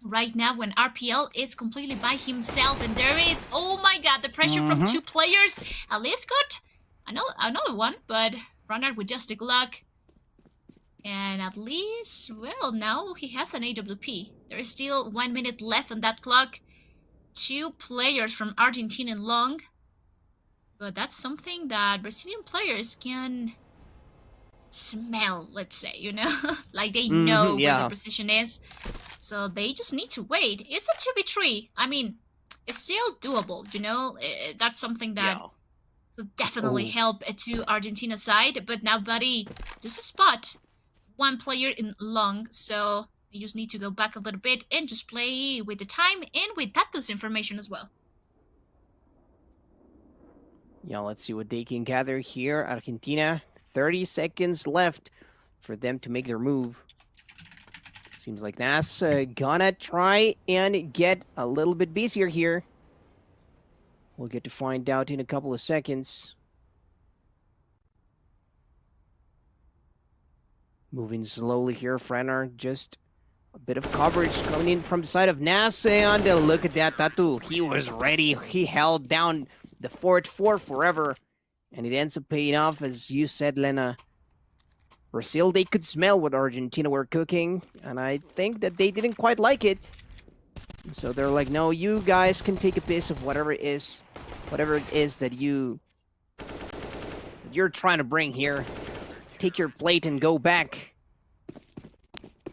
right now when RPL is completely by himself, and there is, oh my god, the pressure from 2 players. At least got another one, but Runner with just a Glock. And at least, well, now he has an AWP. There is still 1 minute left on that clock. 2 players from Argentina and Long. But that's something that Brazilian players can smell, let's say, you know? Like they know where the position is. So they just need to wait. It's a 2v3. I mean, it's still doable, you know? That's something that could definitely help to Argentina's side. But now, buddy, just a spot. 1 player in Long, so you just need to go back a little bit and just play with the time and with Tatu's information as well. Yeah, let's see what they can gather here. Argentina, 30 seconds left for them to make their move. Seems like Nas gonna try and get a little bit busier here. We'll get to find out in a couple of seconds. Moving slowly here, Frenar, just a bit of coverage coming in from the side of Nas, and look at that, Tatu. He was ready. He held down the fort for forever, and it ends up paying off, as you said, Lena. Brazil, they could smell what Argentina were cooking, and I think that they didn't quite like it. So they're like, no, you guys can take a piece of whatever it is that you're trying to bring here. Take your plate and go back.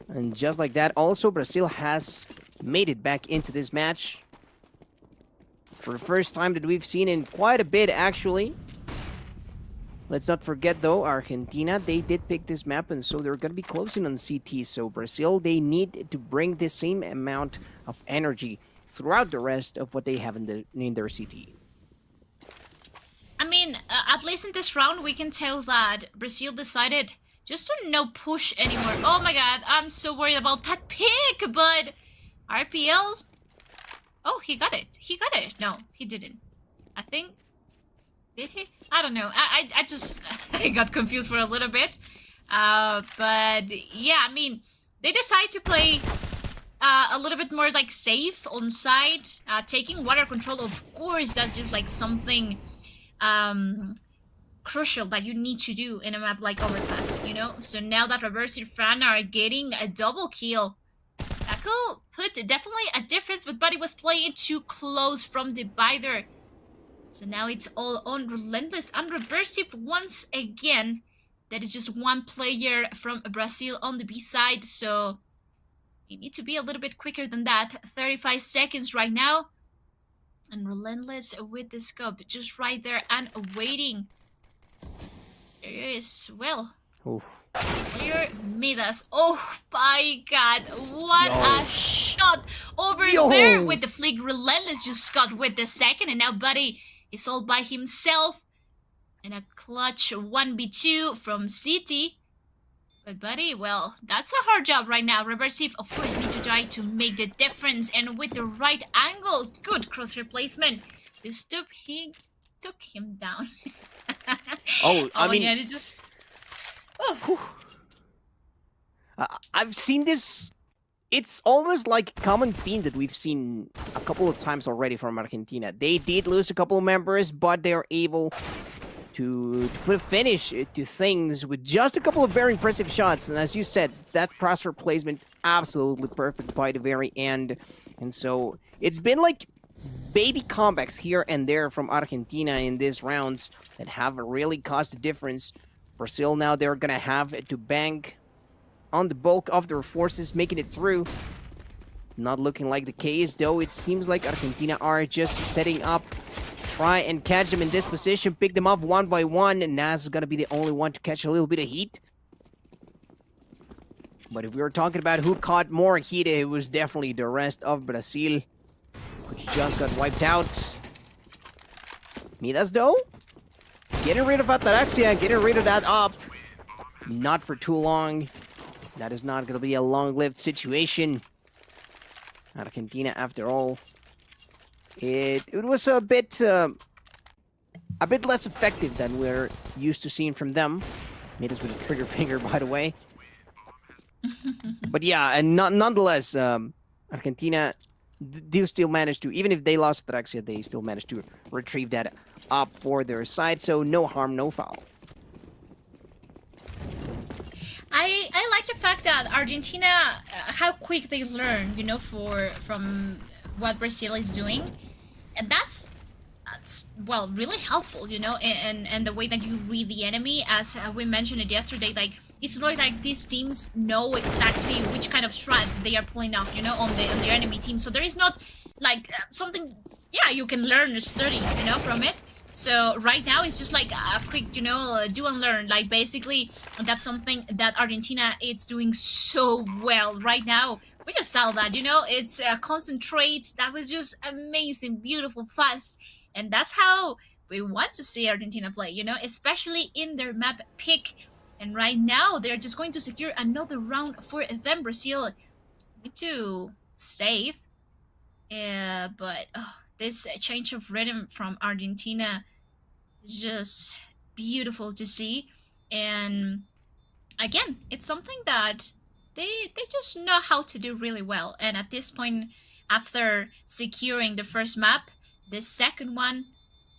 And just like that, also Brazil has made it back into this match. For the first time that we've seen in quite a bit, actually. Let's not forget, though, Argentina, they did pick this map, and so they're going to be closing on CT. So Brazil, they need to bring the same amount of energy throughout the rest of what they have in their CT. I mean, at least in this round, we can tell that Brazil decided just to no push anymore. Oh my god, I'm so worried about that pick, but RPL... Oh, he got it. He got it. No, he didn't. I think... Did he? I don't know. I just... I got confused for a little bit. But yeah, I mean, they decided to play a little bit more like safe on site. Taking water control, of course, that's just like something... crucial that you need to do in a map like Overpass, you know? So now that Reverse and Fran are getting a double kill, that could put definitely a difference, but Buddy was playing too close from the divider. So now it's all on Relentless and Reversive once again. That is just 1 player from Brazil on the B side, so you need to be a little bit quicker than that. 35 seconds right now. And Relentless with the scope just right there and waiting. There is, well, player Midas. Oh my god, what a shot over there with the flick. Relentless just got with the second, and now Buddy is all by himself. And a clutch 1v2 from City. But Buddy, well, that's a hard job right now. Reversive, of course, need to try to make the difference. And with the right angle, good crosshair placement. He took him down. I mean... Yeah, it's just... I've seen this... It's almost like a common theme that we've seen a couple of times already from Argentina. They did lose a couple of members, but they're able to put a finish to things with just a couple of very impressive shots. And as you said, that crosshair placement absolutely perfect by the very end. And so it's been like baby comebacks here and there from Argentina in these rounds that have really caused a difference. Brazil now, they're going to have to bank on the bulk of their forces, making it through. Not looking like the case, though. It seems like Argentina are just setting up. Try and catch them in this position, pick them up one by one, and Nas is going to be the only one to catch a little bit of heat. But if we were talking about who caught more heat, it was definitely the rest of Brazil, which just got wiped out. Midas, though, getting rid of Ataraxia, getting rid of that up. not for too long. That is not going to be a long-lived situation. Argentina, after all, it was a bit less effective than we're used to seeing from them. Made us with a trigger finger, by the way. But yeah, and nonetheless, Argentina do still manage to, even if they lost Traxia, they still managed to retrieve that up for their side. So no harm, no foul. I like the fact that Argentina, how quick they learn, you know, from what Brazil is doing, and that's well really helpful, you know, and the way that you read the enemy, as we mentioned it yesterday, like it's not like these teams know exactly which kind of strat they are pulling off, you know, on the enemy team. So there is not like something, yeah, you can learn or study, you know, from it. So right now it's just like a quick, you know, do and learn. Like basically, that's something that Argentina is doing so well right now. We just saw that, you know, it's concentrates. That was just amazing, beautiful, fast, and that's how we want to see Argentina play. You know, especially in their map pick. And right now they're just going to secure another round for them. Brazil need to save, but this change of rhythm from Argentina is just beautiful to see. And again, it's something that they just know how to do really well. And at this point, after securing the first map, the second one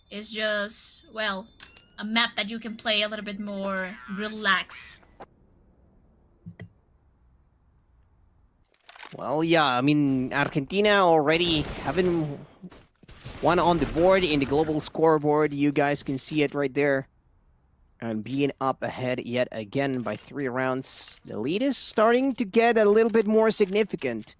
is just, well, a map that you can play a little bit more relaxed. Well, yeah, I mean, Argentina already having one on the board in the global scoreboard. You guys can see it right there. And being up ahead yet again by 3 rounds. The lead is starting to get a little bit more significant.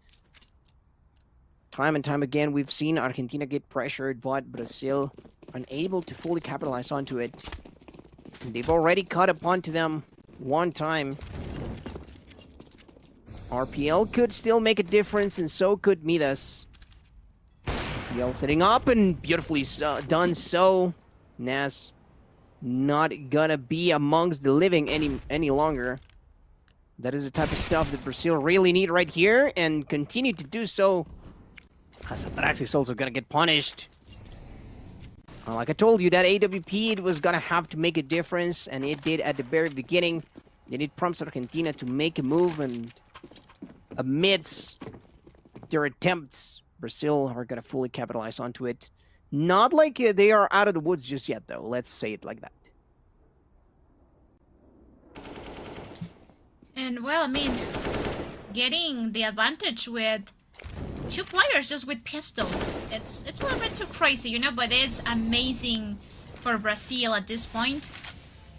Time and time again, we've seen Argentina get pressured, but Brazil unable to fully capitalize onto it. They've already caught up onto them one time. RPL could still make a difference, and so could Midas. RPL setting up, and beautifully done so. Nas not gonna be amongst the living any longer. That is the type of stuff that Brazil really need right here, and continue to do so. Atrax is also gonna get punished. Like I told you, that AWP it was gonna have to make a difference, and it did at the very beginning. Then it prompts Argentina to make a move, and amidst their attempts, Brazil are gonna fully capitalize onto it. Not like they are out of the woods just yet, though. Let's say it like that. And well, I mean, getting the advantage with 2 players just with pistols, it's a little bit too crazy, you know, but it's amazing for Brazil at this point.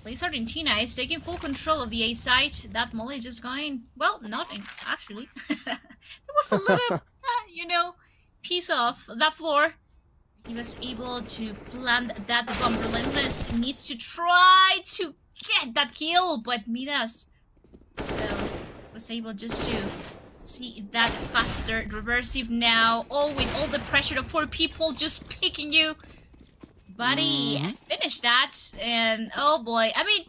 At least Argentina is taking full control of the A side. That Molly is just going, well, nothing, actually. There was a little, you know, piece of that floor. He was able to plant that bomb. Relentless needs to try to get that kill, but Midas was able just to see that faster. Reversive now. Oh, with all the pressure of 4 people just picking you. Buddy, finish that. And oh boy, I mean,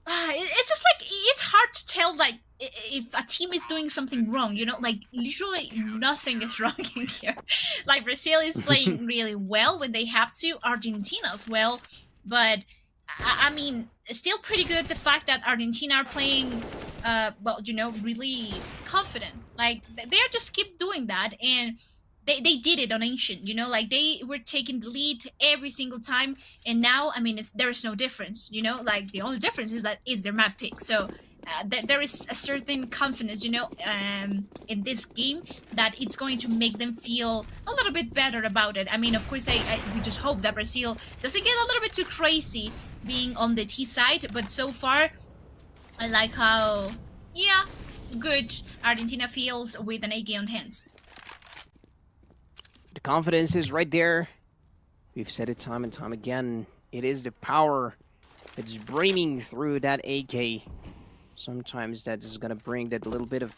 it's just like, it's hard to tell, like, if a team is doing something wrong, you know, like literally nothing is wrong in here. Like Brazil is playing really well when they have to, Argentina as well, but I mean, still pretty good the fact that Argentina are playing, well, you know, really confident. Like they're just keep doing that, and they did it on Ancient, you know, like they were taking the lead every single time, and now, I mean, there's no difference, you know, like the only difference is that it's their map pick. So there is a certain confidence, you know, in this game that it's going to make them feel a little bit better about it. I mean, of course, we just hope that Brazil doesn't get a little bit too crazy being on the T side, but so far, I like how, yeah, good Argentina feels with an AK on hands. The confidence is right there. We've said it time and time again. It is the power that's brimming through that AK. Sometimes that is going to bring that little bit of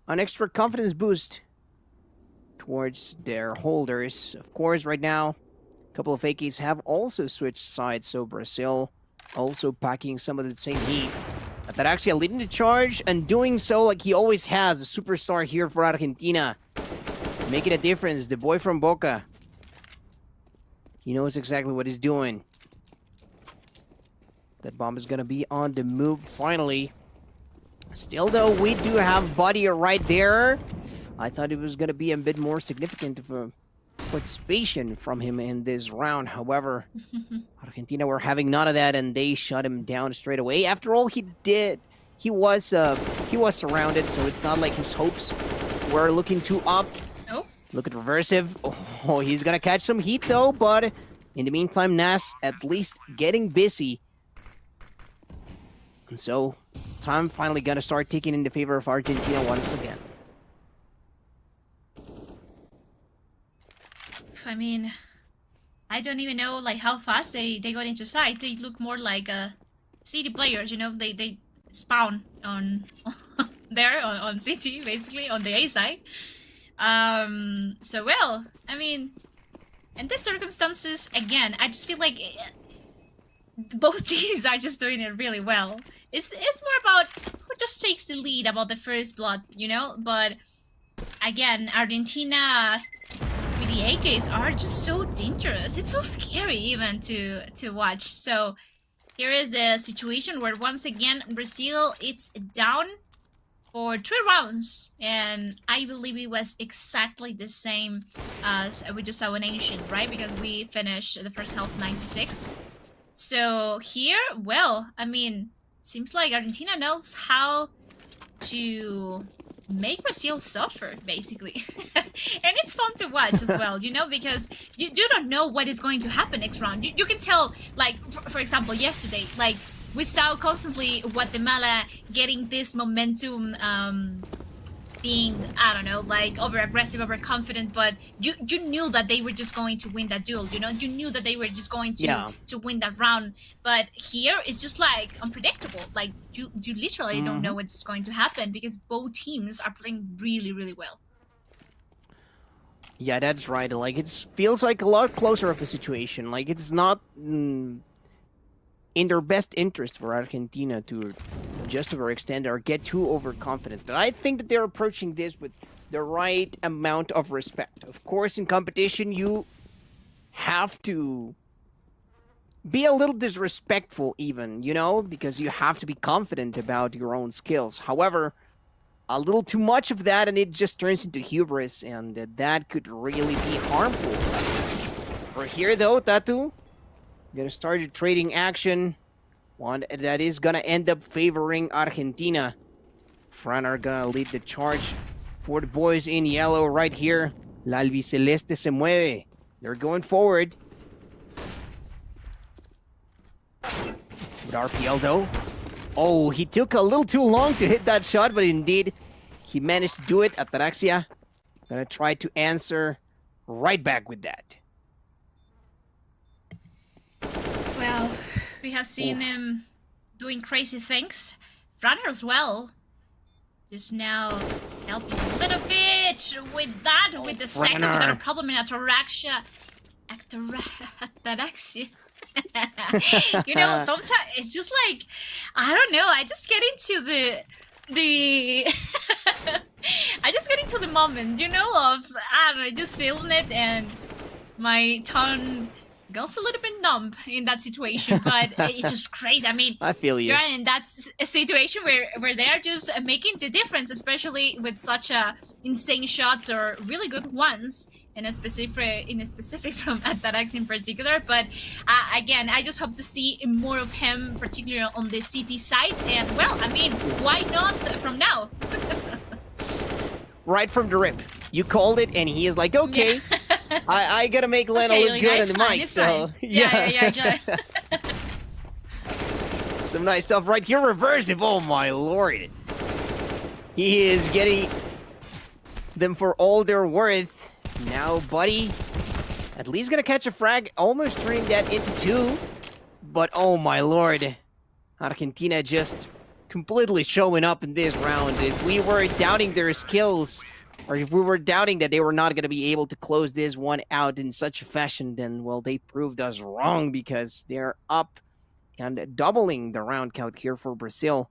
an extra confidence boost towards their holders. Of course, right now, a couple of AKs have also switched sides, so Brazil also packing some of the same heat. Ataraxia leading the charge and doing so like he always has, a superstar here for Argentina. Making a difference, the boy from Boca. He knows exactly what he's doing. That bomb is going to be on the move finally. Still, though, we do have Buddy right there. I thought it was going to be a bit more significant of a participation from him in this round. However, Argentina were having none of that, and they shut him down straight away. After all, he was surrounded, so it's not like his hopes were looking too up. Oh. Look at Reversive. Oh, he's going to catch some heat, though, but in the meantime, Nas at least getting busy. And so, time finally gonna start ticking in the favor of Argentina once again. I mean, I don't even know like how fast they got into sight. They look more like city players, you know. They spawn on there on city, basically on the A side. So well, I mean, in these circumstances, again, I just feel like both teams are just doing it really well. It's more about who just takes the lead about the first blood, you know? But again, Argentina with the AKs are just so dangerous. It's so scary even to watch. So here is the situation where once again Brazil it's down for 3 rounds, and I believe it was exactly the same as we just saw in Nation, right? Because we finished the first half 9-6. So here, well, I mean, seems like Argentina knows how to make Brazil suffer, basically. And it's fun to watch as well, you know, because you don't know what is going to happen next round. You can tell, like, for example, yesterday, like, we saw constantly Guatemala getting this momentum, being, I don't know, like over-aggressive, overconfident, but you knew that they were just going to win that duel, you know? You knew that they were just going to win that round. But here, it's just, like, unpredictable. Like, you literally don't know what's going to happen because both teams are playing really, really well. Yeah, that's right. Like, it feels like a lot closer of a situation. Like, it's not in their best interest for Argentina to just overextend or get too overconfident. And I think that they're approaching this with the right amount of respect. Of course, in competition, you have to be a little disrespectful even, you know, because you have to be confident about your own skills. However, a little too much of that and it just turns into hubris, and that could really be harmful. For here, though, Tatu, gonna start a trading action. One that is gonna end up favoring Argentina. Fran are gonna lead the charge for the boys in yellow right here. La albiceleste se mueve. They're going forward. With RPL though. Oh, he took a little too long to hit that shot, but indeed, he managed to do it. Ataraxia gonna try to answer right back with that. Well, we have seen him doing crazy things. Runner as well. Just now helping a little bit with that, with the second, without a problem in Ataraxia. Ataraxia. You know, sometimes it's just like, I don't know, I just get into the I just get into the moment, you know, of, I don't know, just feeling it, and my tongue goes a little bit numb in that situation, but it's just crazy. I mean, I feel you. You're in that situation where they're just making the difference, especially with such insane shots or really good ones in a specific from Atarax in particular. But again, I just hope to see more of him, particularly on the CT side. And well, I mean, why not from now? Right from the rip. You called it, and he is like, okay, yeah. I gotta make Lena look good on the mic, so yeah. Some nice stuff right here. Reversive, oh my lord. He is getting them for all they're worth. Now, Buddy, at least gonna catch a frag, almost turning that into 2. But oh my lord, Argentina just completely showing up in this round. If we were doubting their skills, or if we were doubting that they were not going to be able to close this one out in such a fashion, then, well, they proved us wrong, because they're up and doubling the round count here for Brazil.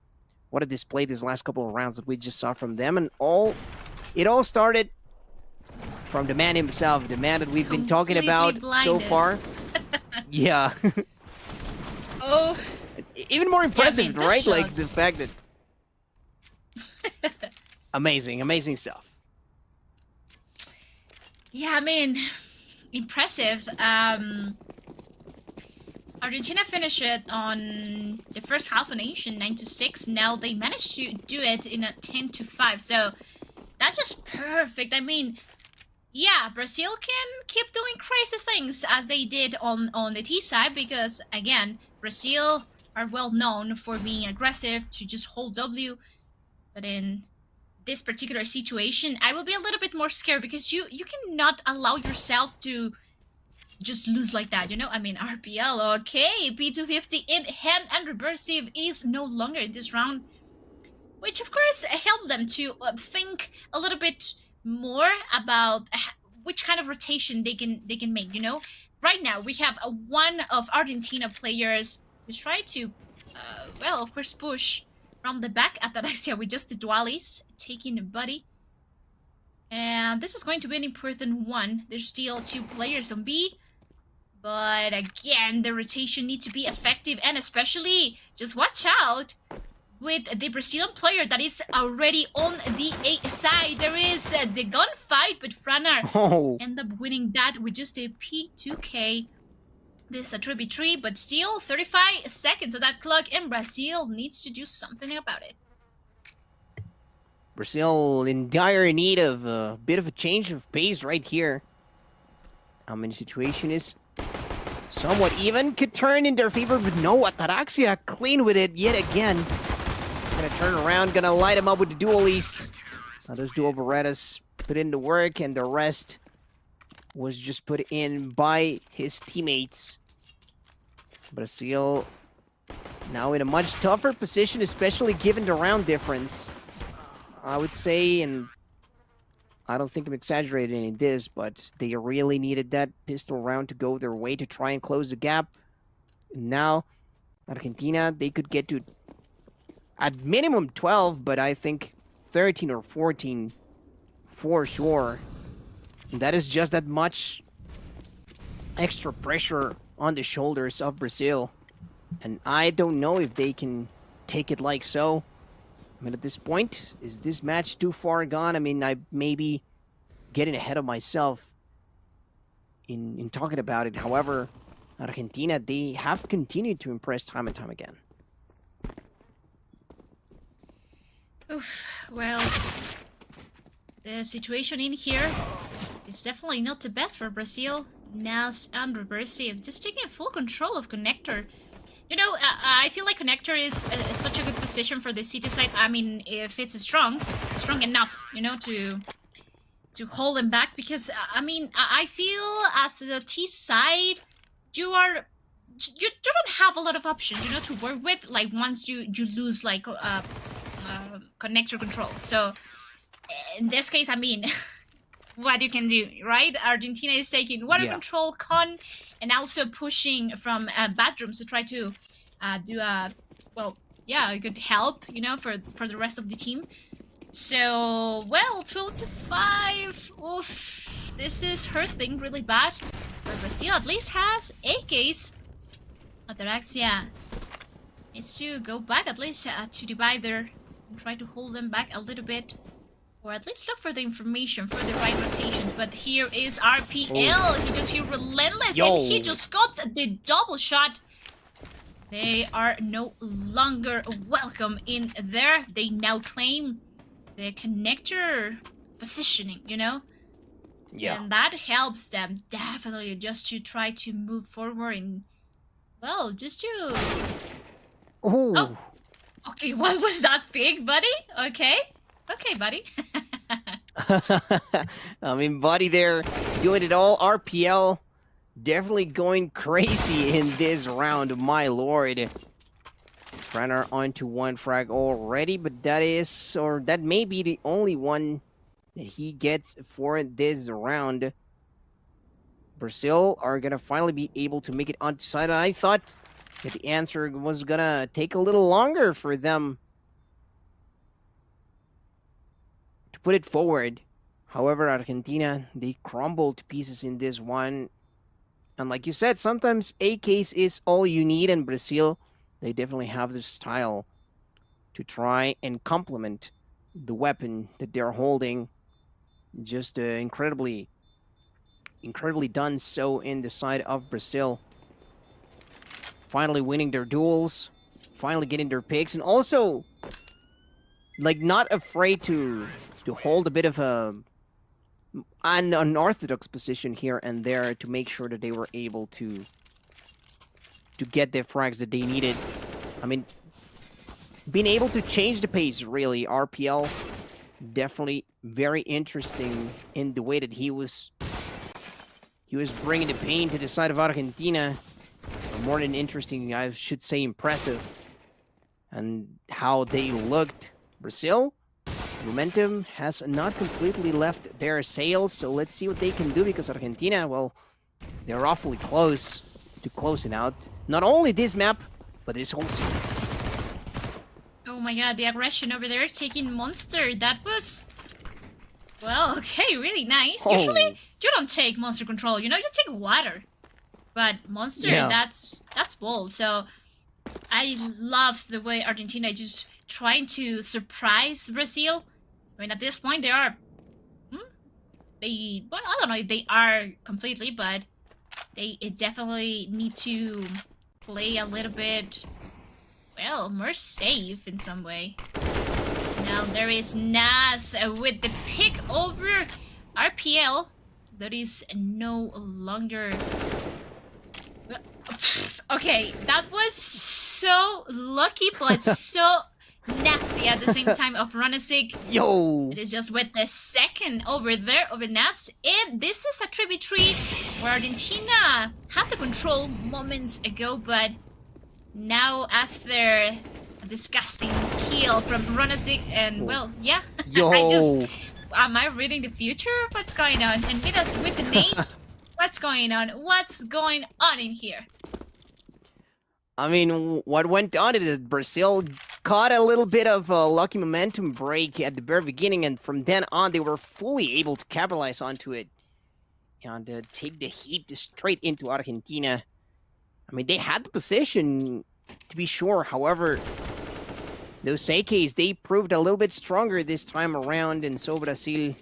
What a display these last couple of rounds that we just saw from them. And it all started from the man himself, the man that we've been talking about so far. Yeah. Oh. Even more impressive, yeah, right? Shots. Like the fact that... amazing stuff. Yeah, I mean, impressive. Argentina finished it on the first half of nation 9-6. Now they managed to do it in a 10-5. So that's just perfect. I mean, yeah, Brazil can keep doing crazy things as they did on the T side, because again, Brazil are well known for being aggressive to just hold W. But in this particular situation, I will be a little bit more scared, because you cannot allow yourself to just lose like that, you know? I mean, RPL, okay, P250 in hand and reversive is no longer in this round, which of course helped them to think a little bit more about which kind of rotation they can make, you know? Right now, we have one of Argentina players who's trying to, well, of course, push from the back at Ataraxia with just the dualies, taking a buddy. And this is going to be an important one. There's still 2 players on B. But again, the rotation needs to be effective, and especially, just watch out with the Brazilian player that is already on the A side. There is the gunfight, but Franar end up winning that with just a P2K. This is a 3v3, but still 35 seconds of that clock, and Brazil needs to do something about it. Brazil in dire need of a bit of a change of pace right here. I mean, the situation is somewhat even. Could turn in their favor, but no, Ataraxia clean with it yet again. Gonna turn around, gonna light him up with the dualies. Those dual Berettas put in the work, and the rest was just put in by his teammates. Brazil now in a much tougher position, especially given the round difference. I would say, and I don't think I'm exaggerating in this, but they really needed that pistol round to go their way to try and close the gap. And now, Argentina, they could get to at minimum 12, but I think 13 or 14 for sure. And that is just that much extra pressure on the shoulders of Brazil. And I don't know if they can take it like so. I mean, at this point, is this match too far gone? I mean, I may be getting ahead of myself in talking about it. However, Argentina, they have continued to impress time and time again. Oof, well, the situation in here is definitely not the best for Brazil. Nas and Reversive just taking full control of Connector. You know, I feel like Connector is such a good position for the city side. I mean, if it's strong enough, you know, to hold them back. Because I mean, I feel as the T side, you don't have a lot of options, you know, to work with. Like once you lose like Connector control. So in this case, I mean. What you can do, right? Argentina is taking water control, con, and also pushing from bathrooms to try to do a, well, yeah, good help, you know, for the rest of the team. So, well, 12-5. Oof, this is hurting really bad. But Brazil at least has AKs. Ataraxia needs to go back at least to divide there and try to hold them back a little bit. Or at least look for the information for the right rotations. But here is RPL. He just here relentless, and he just got the double shot. They are no longer welcome in there. They now claim the connector positioning, you know? Yeah. And that helps them definitely just to try to move forward and, well, just to... Ooh. Oh, okay, what was that big, buddy? Okay. Okay, buddy. I mean, buddy there doing it all. RPL definitely going crazy in this round, my lord. Brenner onto 1 frag already, but that may be the only one that he gets for this round. Brazil are going to finally be able to make it onto side. I thought that the answer was gonna take a little longer for them to put it forward. However, Argentina, they crumbled to pieces in this one. And like you said, sometimes AKs is all you need, and Brazil, they definitely have this style to try and complement the weapon that they're holding. Just incredibly done so in the side of Brazil. Finally winning their duels, finally getting their picks, and also like not afraid to hold a bit of an unorthodox position here and there to make sure that they were able to get the frags that they needed. I mean, being able to change the pace, really. RPL definitely very interesting in the way that he was bringing the pain to the side of Argentina. More than interesting, I should say impressive. And how they looked. Brazil, momentum has not completely left their sails, so let's see what they can do, because Argentina, well, they're awfully close to closing out not only this map, but this whole series. Oh my god, the aggression over there taking Monster. That was... Well, okay, really nice. Oh. Usually, you don't take Monster control, you know, you take water. But Monster, Yeah. that's bold. So I love the way Argentina just trying to surprise Brazil. I mean, at this point, they are... well, I don't know if they are completely, but they definitely need to play a little bit, well, more safe in some way. Now there is Nas with the pick over RPL. That is no longer... Okay, that was so lucky, but so nasty at the same time of Runasik. Yo! It is just with the second over there over Nas. And this is a 3v3 where Argentina had the control moments ago, but now after a disgusting kill from Runasik, and well, yeah. Yo! Am I reading the future? What's going on? And meet us with the Nate. What's going on? What's going on in here? I mean, what went on is Brazil caught a little bit of a lucky momentum break at the very beginning, and from then on, they were fully able to capitalize onto it and take the heat straight into Argentina. I mean, they had the position, to be sure. However, those AKs, they proved a little bit stronger this time around, and so Brazil,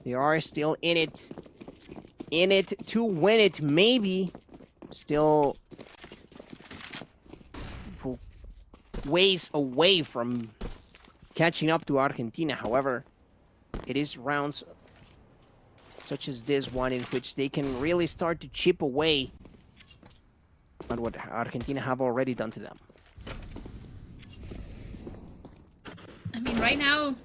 they are still in it to win it, maybe. Still ways away from catching up to Argentina. However, it is rounds such as this one in which they can really start to chip away on what Argentina have already done to them. I mean, right now,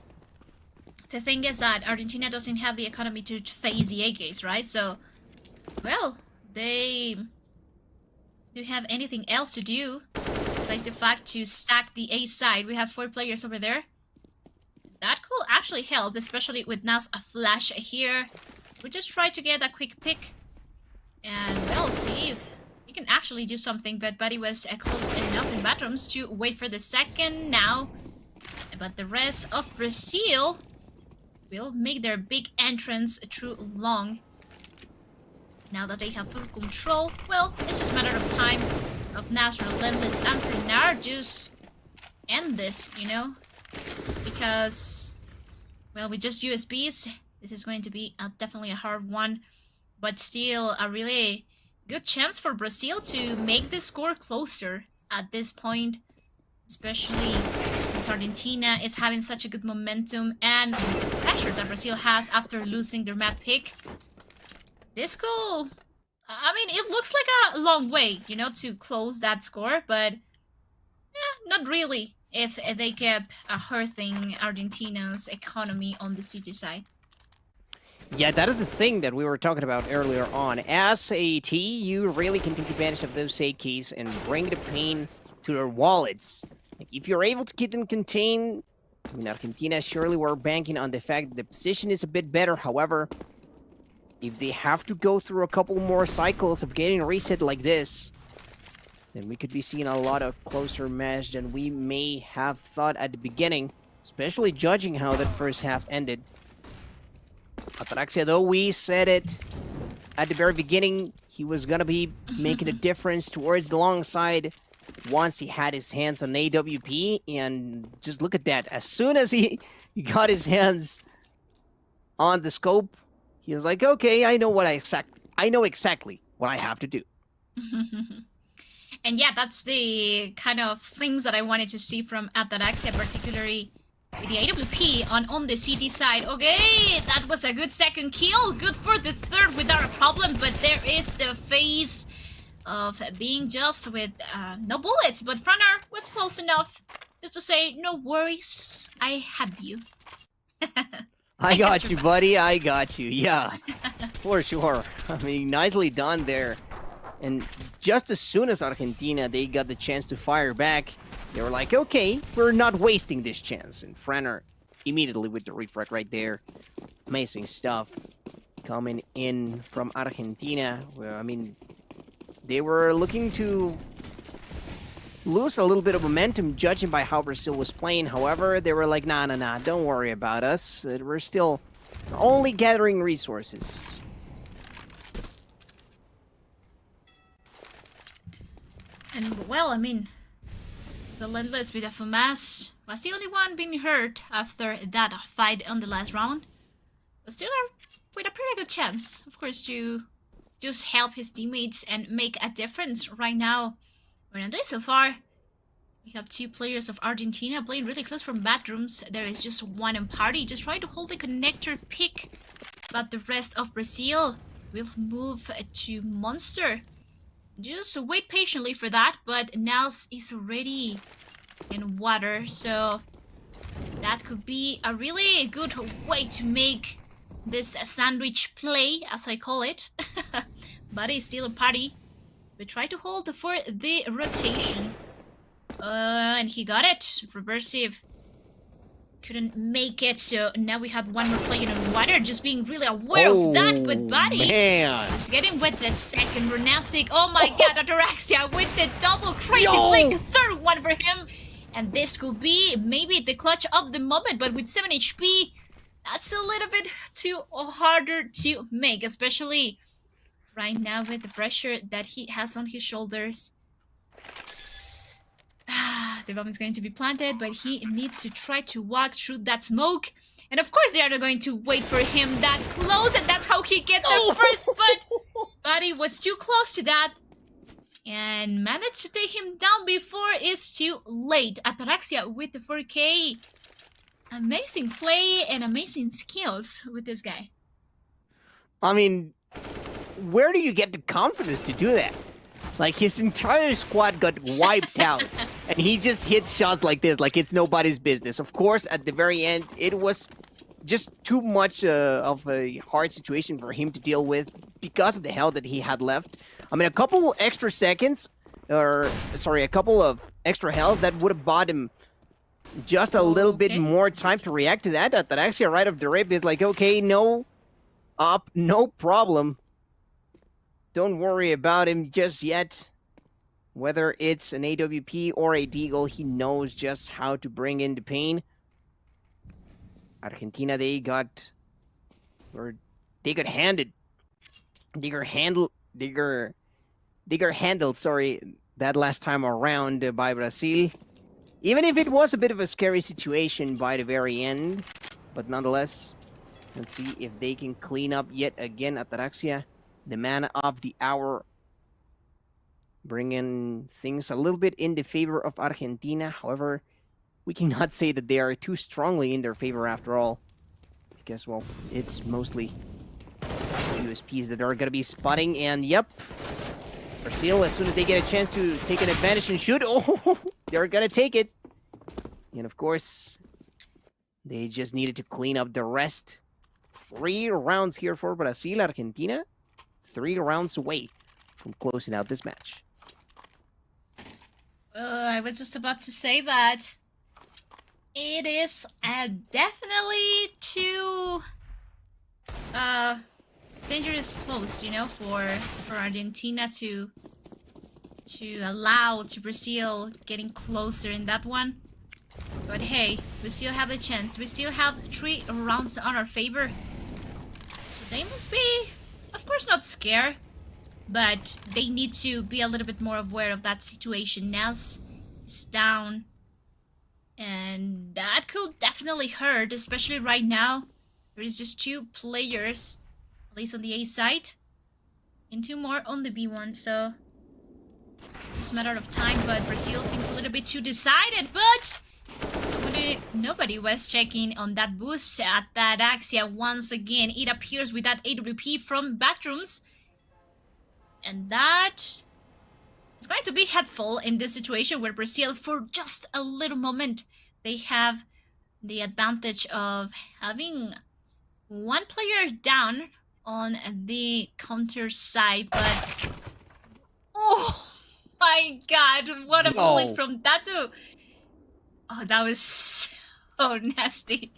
the thing is that Argentina doesn't have the economy to face the AKs, right? So, well, they do have anything else to do besides the fact to stack the A side. We have 4 players over there. That could actually help, especially with Nas a flash here. We just try to get a quick pick, and we'll see if he can actually do something. But Buddy was close enough in bathrooms to wait for the second now. But the rest of Brazil will make their big entrance through long. Now that they have full control, well, it's just a matter of time of Nas Relentless and Frenar just end this, you know? Because, well, with just USBs, this is going to be definitely a hard one. But still, a really good chance for Brazil to make the score closer at this point. Especially since Argentina is having such a good momentum and the pressure that Brazil has after losing their map pick. This could... I mean, it looks like a long way, you know, to close that score, but not really if they kept hurting Argentina's economy on the city side. Yeah, that is the thing that we were talking about earlier on. As a T, you really can take advantage of those keys and bring the pain to their wallets. Like, if you're able to keep them contained, I mean, Argentina surely were banking on the fact that the position is a bit better. However, if they have to go through a couple more cycles of getting reset like this, then we could be seeing a lot of closer match than we may have thought at the beginning, especially judging how that first half ended. Ataraxia, though, we said it at the very beginning, he was gonna be making a difference towards the long side once he had his hands on AWP, and just look at that. As soon as he got his hands on the scope, he was like, okay, I know exactly what I have to do. And yeah, that's the kind of things that I wanted to see from Ataraxia, particularly with the AWP on the CT side. Okay, that was a good second kill. Good for the third without a problem, but there is the phase of being just with no bullets. But Franar was close enough just to say, no worries, I have you. I got you, buddy. I got you. Yeah, for sure. I mean, nicely done there. And just as soon as Argentina, they got the chance to fire back, they were like, okay, we're not wasting this chance. And Franer immediately with the refrag right there. Amazing stuff coming in from Argentina. Well, I mean, they were looking to lose a little bit of momentum judging by how Brazil was playing. However, they were like, nah, don't worry about us. We're still only gathering resources. And, well, I mean, Relentless with FMS was the only one being hurt after that fight on the last round. But still with a pretty good chance, of course, to just help his teammates and make a difference right now. Relentless so far, we have two players of Argentina playing really close from bathrooms. There is just one in party, just trying to hold the connector pick. But the rest of Brazil will move to Monster. Just wait patiently for that, but Nels is already in water, so that could be a really good way to make this sandwich play, as I call it. Buddy is still in party. We try to hold for the rotation. And he got it. Reversive couldn't make it, so now we have one more player in water, just being really aware of that, but Buddy is getting with the second Renasic. Oh my god, Ataraxia with the double crazy flick, third one for him. And this could be maybe the clutch of the moment, but with 7 HP, that's a little bit too harder to make, especially right now with the pressure that he has on his shoulders. The bomb is going to be planted, but he needs to try to walk through that smoke. And of course they are not going to wait for him that close, and that's how he gets the first, but Buddy was too close to that and managed to take him down before it's too late. Ataraxia with the 4K. Amazing play and amazing skills with this guy. I mean, where do you get the confidence to do that? Like, his entire squad got wiped out, and he just hits shots like this, like it's nobody's business. Of course, at the very end, it was just too much of a hard situation for him to deal with because of the health that he had left. I mean, a couple extra seconds, or sorry, a couple of extra health that would have bought him just a little bit more time to react to that. That actually right off the rip is like, okay, no problem. Don't worry about him just yet. Whether it's an AWP or a Deagle, he knows just how to bring in the pain. Argentina, they got handled, sorry, that last time around by Brazil. Even if it was a bit of a scary situation by the very end, but nonetheless, let's see if they can clean up yet again. Ataraxia, the man of the hour, bringing things a little bit in the favor of Argentina. However, we cannot say that they are too strongly in their favor after all, because, well, it's mostly USPs that are going to be spotting. And yep, Brazil, as soon as they get a chance to take an advantage and shoot, they're going to take it. And of course, they just needed to clean up the rest. 3 rounds here for Brazil. Argentina, 3 rounds away from closing out this match. I was just about to say that it is definitely too dangerous close, you know, for Argentina to to allow to Brazil getting closer in that one. But hey, we still have a chance. We still have 3 rounds on our favor. So they must be, of course, not scared. But they need to be a little bit more aware of that situation. Nas is down. And that could definitely hurt, especially right now. There is just 2 players, at least on the A side. And 2 more on the B one, so it's just a matter of time. But Brazil seems a little bit too decided, but nobody was checking on that boost at that Axia once again. It appears with that AWP from Bathrooms. And that is going to be helpful in this situation where Brazil, for just a little moment, they have the advantage of having 1 player down on the counter side. But oh my god, what a bullet from Tatu. Oh, that was so nasty.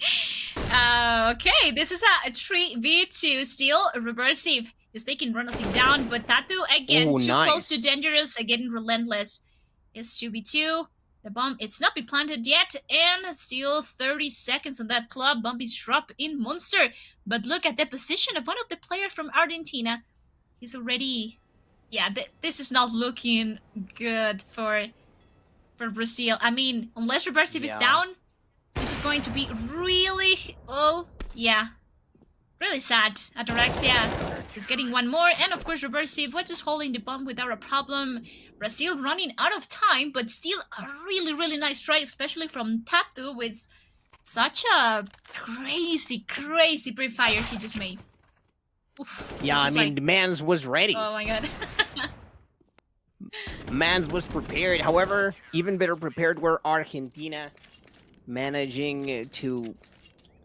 Okay, this is a 3v2 still. Reversive is taking Ronaldson down, but Tatu again, too close to dangerous, again relentless. It's 2v2. The bomb, it's not been planted yet, and still 30 seconds on that club. Bomb is dropped in Monster. But look at the position of one of the players from Argentina. He's already... Yeah, this is not looking good for Brazil. I mean, unless Reversive is down, this is going to be really... Oh, yeah. Really sad. Ataraxia is getting 1 more, and of course Reversive was just holding the bomb without a problem. Brazil running out of time, but still a really, really nice try, especially from Tatu with such a crazy, crazy pre-fire he just made. Oof, yeah, I mean, like... Mans was ready. Oh my god. Mans was prepared. However, even better prepared were Argentina, managing to...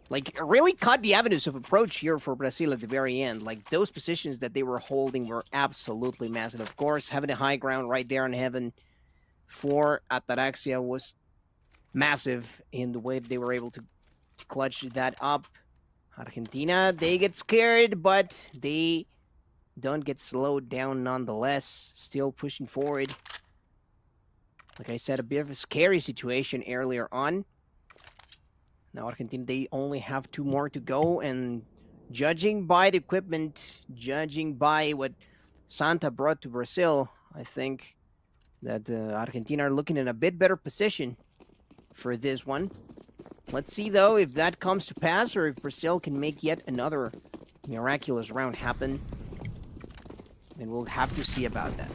like, really cut the avenues of approach here for Brazil at the very end. Like, those positions that they were holding were absolutely massive. Of course, having a high ground right there in heaven for Ataraxia was massive in the way they were able to clutch that up. Argentina, they get scared, but they don't get slowed down nonetheless. Still pushing forward. Like I said, a bit of a scary situation earlier on. Now Argentina, they only have 2 more to go, and judging by the equipment, judging by what Santa brought to Brazil, I think that Argentina are looking in a bit better position for this one. Let's see, though, if that comes to pass, or if Brazil can make yet another miraculous round happen. And we'll have to see about that.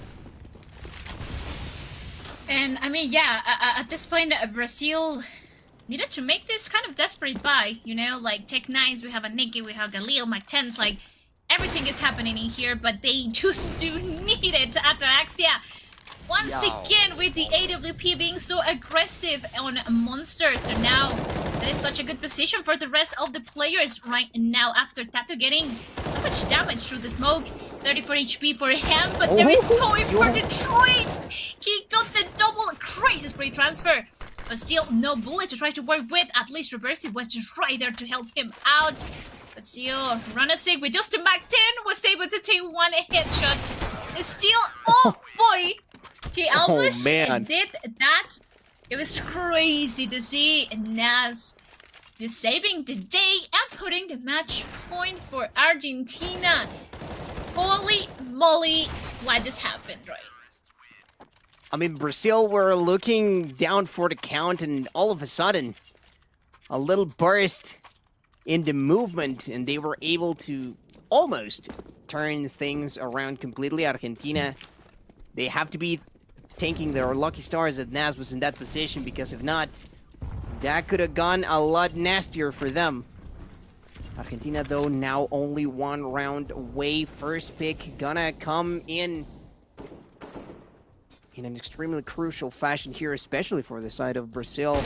And, I mean, yeah, at this point, Brazil... needed to make this kind of desperate buy, you know, like Tech9s, we have a Nikki, we have Galil, Mac10s, like everything is happening in here, but they just do need it. Ataraxia, once again with the AWP being so aggressive on Monster. So now that is such a good position for the rest of the players right now after Tatu getting so much damage through the smoke. 34 HP for him, but there is so important traits. He got the double crazy spray transfer. But still, no bullet to try to work with. At least Reversive was just right there to help him out. But still, Runasig with just a Mac-10 was able to take 1 headshot. And still, oh boy! He almost did that. It was crazy to see Nas just saving the day and putting the match point for Argentina. Holy moly, what just happened, right? I mean, Brazil were looking down for the count, and all of a sudden, a little burst in the movement, and they were able to almost turn things around completely. Argentina, they have to be thanking their lucky stars that Nas was in that position, because if not, that could have gone a lot nastier for them. Argentina, though, now only 1 round away. First pick gonna come in an extremely crucial fashion here, especially for the side of Brazil.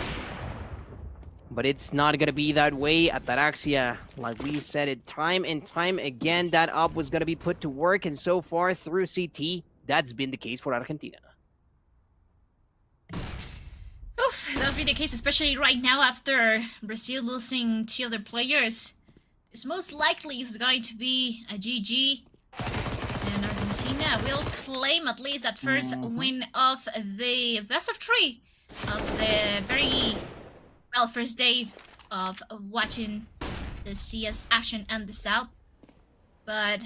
But it's not gonna be that way. Ataraxia, like we said it time and time again, that up was gonna be put to work, and so far through CT, that's been the case for Argentina. Oof, that's been the case, especially right now after Brazil losing 2 other players. It's most likely is going to be a GG. And Argentina, Argentina will claim at least that first win of the best of 3 of the very first day of watching the CS action and the South. But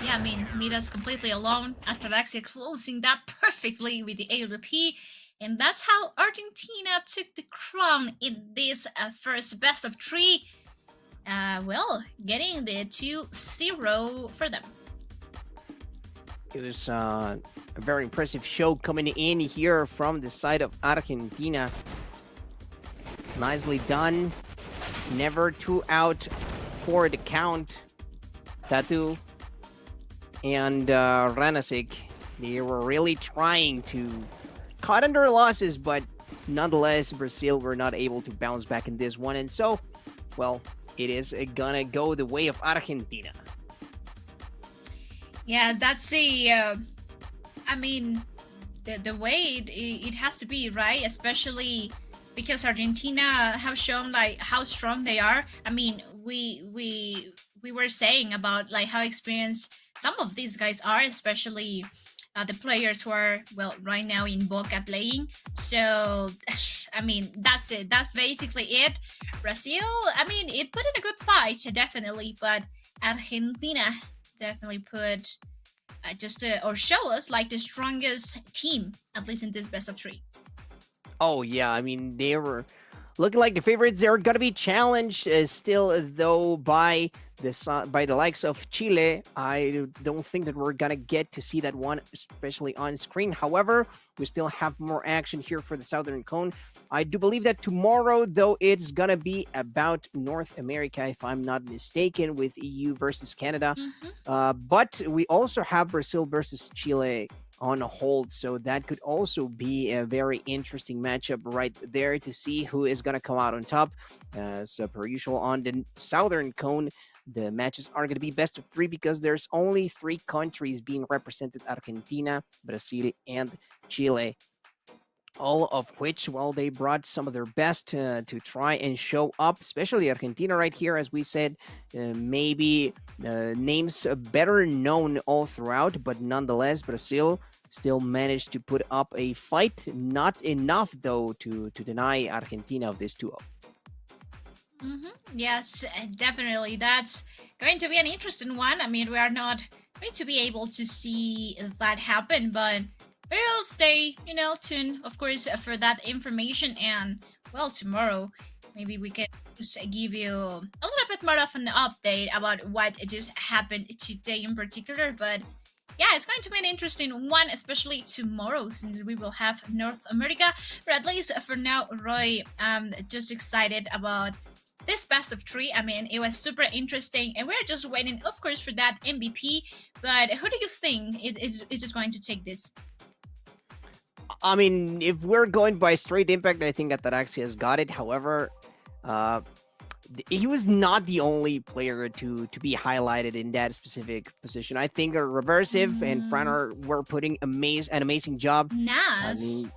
yeah, I mean, Mida's completely alone after Alexia closing that perfectly with the AWP. And that's how Argentina took the crown in this first best of 3. Getting the 2-0 for them. It was a very impressive show coming in here from the side of Argentina. Nicely done. Never 2 out for the count. Tatu and Ranasik, they were really trying to cut under losses, but nonetheless, Brazil were not able to bounce back in this one. And so, well, it is gonna go the way of Argentina. Yes, that's the, I mean, the way it has to be, right? Especially because Argentina have shown like how strong they are. I mean, we were saying about like how experienced some of these guys are, especially the players who are right now in Boca playing. So I mean, that's it. That's basically it. Brazil, I mean, it put in a good fight, definitely, but Argentina definitely put or show us like the strongest team, at least in this best of 3. Oh yeah, I mean, they were looking like the favorites. They're gonna be challenged still, though, by the likes of Chile. I don't think that we're gonna get to see that one, especially on screen. However, we still have more action here for the Southern Cone. I do believe that tomorrow, though, it's gonna be about North America, if I'm not mistaken, with EU versus Canada. But we also have Brazil versus Chile on hold, so that could also be a very interesting matchup right there to see who is going to come out on top. So per usual on the Southern Cone, the matches are going to be best of 3 because there's only 3 countries being represented: Argentina, Brazil, and Chile. All of which, well, they brought some of their best to try and show up, especially Argentina right here, as we said. Maybe names better known all throughout, but nonetheless, Brazil still managed to put up a fight. Not enough, though, to deny Argentina of this 2-0. Yes, definitely. That's going to be an interesting one. I mean, we are not going to be able to see that happen, but we'll stay, tuned, of course, for that information. And, tomorrow, maybe we can just give you a little bit more of an update about what just happened today in particular. But yeah, it's going to be an interesting one, especially tomorrow, since we will have North America. But at least for now, Roy, I'm just excited about this best of 3. I mean, it was super interesting, and we're just waiting, of course, for that MVP. But who do you think is just going to take this? I mean, if we're going by straight impact, I think Ataraxia has got it. However, he was not the only player to be highlighted in that specific position. I think Reversive and Franer were putting an amazing job. Nas.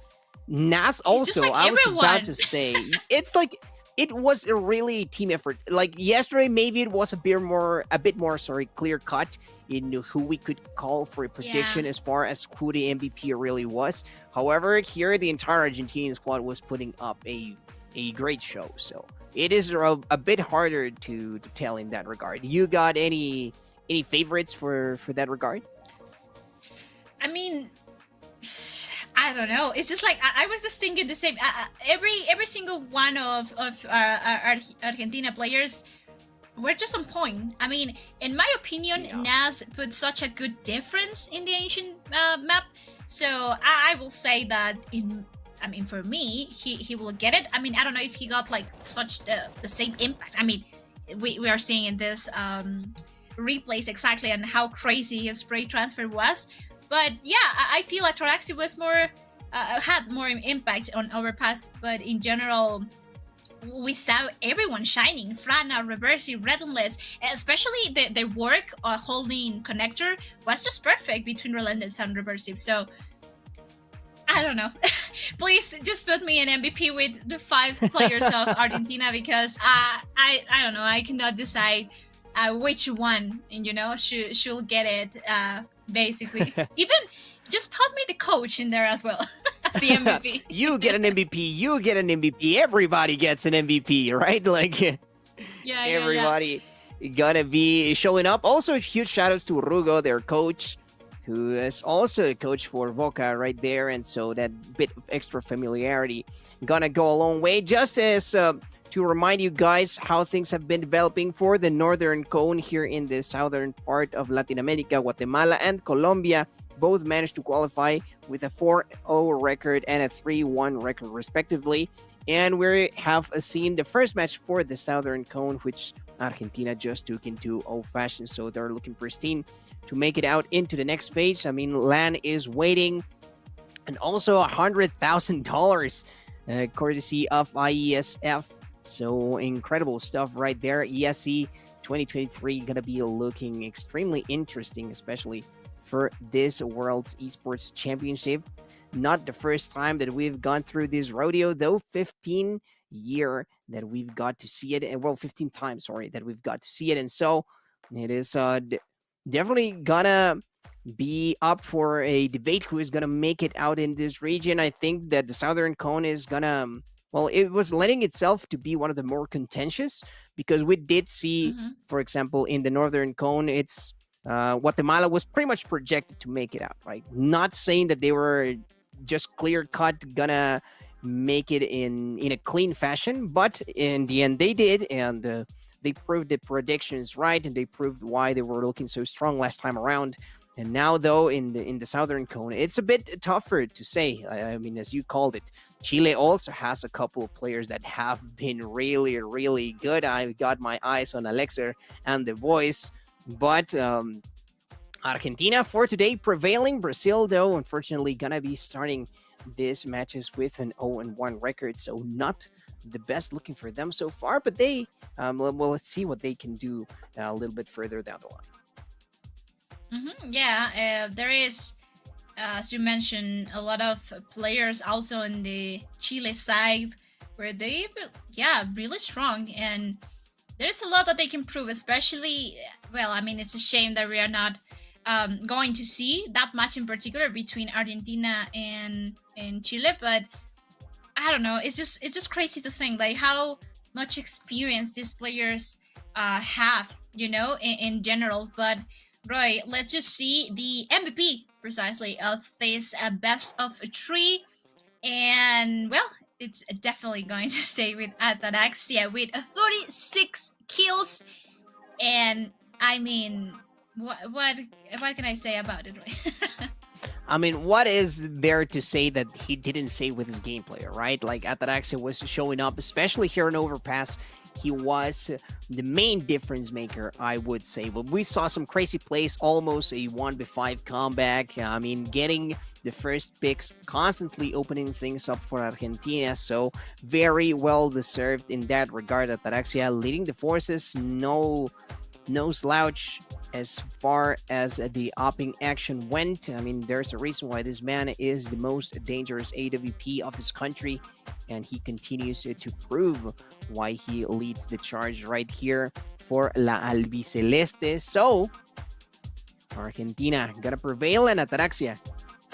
Nas also, like I was everyone. about to say, it's like, it was a really team effort. Like yesterday, maybe it was a bit more, clear cut in who we could call for a prediction as far as who the MVP really was. However, here the entire Argentinian squad was putting up a great show. So it is a bit harder to tell in that regard. You got any favorites for that regard? I mean, I don't know. It's just like I was just thinking the same. Every single one of Argentina players were just on point. I mean, in my opinion, Nas put such a good difference in the ancient map. So I will say that for me, he will get it. I mean, I don't know if he got like such the same impact. I mean, we are seeing in this replays exactly on how crazy his spray transfer was. But yeah, I feel like Ataraxia was more had more impact on Overpass. But in general, we saw everyone shining. Frana, Reversi, Relentless, especially the work holding connector was just perfect between Relentless and Reversive. So I don't know. Please just put me an MVP with the 5 players of Argentina, because I don't know. I cannot decide which one should get it basically. Even just put me the coach in there as well as the MVP. You get an MVP. You get an MVP. Everybody gets an MVP, right? Like Yeah. everybody gonna be showing up. Also, huge shout outs to Rugo, their coach, who is also a coach for Boca right there. And so that bit of extra familiarity gonna go a long way. Just as to remind you guys how things have been developing for the Northern Cone here in the southern part of Latin America, Guatemala and Colombia both managed to qualify with a 4-0 record and a 3-1 record respectively. And we have seen the first match for the Southern Cone, which Argentina just took into old fashion. So they're looking pristine to make it out into the next phase. I mean, LAN is waiting, and also $100,000 courtesy of IESF. So incredible stuff right there. ESC 2023 gonna be looking extremely interesting, especially for this World's Esports Championship. Not the first time that we've gone through this rodeo, though. 15 year that we've got to see it, and well, 15 times, sorry, that we've got to see it, and so it is definitely gonna be up for a debate who is gonna make it out in this region. I think that the Southern Cone is gonna, well, it was lending itself to be one of the more contentious because we did see, Mm-hmm. for example, in the Northern Cone, it's Guatemala was pretty much projected to make it out, right? Not saying that they were just clear cut gonna make it in a clean fashion, but in the end they did, and they proved the predictions right, and they proved why they were looking so strong last time around. And now, though, in the Southern Cone, it's a bit tougher to say. I mean, as you called it, Chile also has a couple of players that have been really, really good. I got my eyes on Alexer and the boys, but Argentina for today prevailing. Brazil, though, unfortunately, gonna be starting these matches with an 0-1 record, so not the best looking for them so far. But they, well, let's see what they can do a little bit further down the line. Yeah, there is, as you mentioned, a lot of players also on the Chile side where they, yeah, really strong, and there's a lot that they can prove. Especially, well, I mean, it's a shame that we are not going to see that match in particular between Argentina and Chile, but I don't know. It's just crazy to think like how much experience these players have, in general. But Roy, let's just see the MVP precisely of this best of three, and well, it's definitely going to stay with Ataraxia with 36 kills, and I mean, what can I say about it, Roy? I mean, what is there to say that he didn't say with his gameplay, right? Like, Ataraxia was showing up, especially here in Overpass. He was the main difference maker, I would say. But we saw some crazy plays, almost a 1v5 comeback. I mean, getting the first picks, constantly opening things up for Argentina. So, very well deserved in that regard. Ataraxia leading the forces, no slouch as far as the opping action went. I mean, there's a reason why this man is the most dangerous AWP of his country, and he continues to prove why he leads the charge right here for La Albiceleste. So, Argentina gonna prevail, and Ataraxia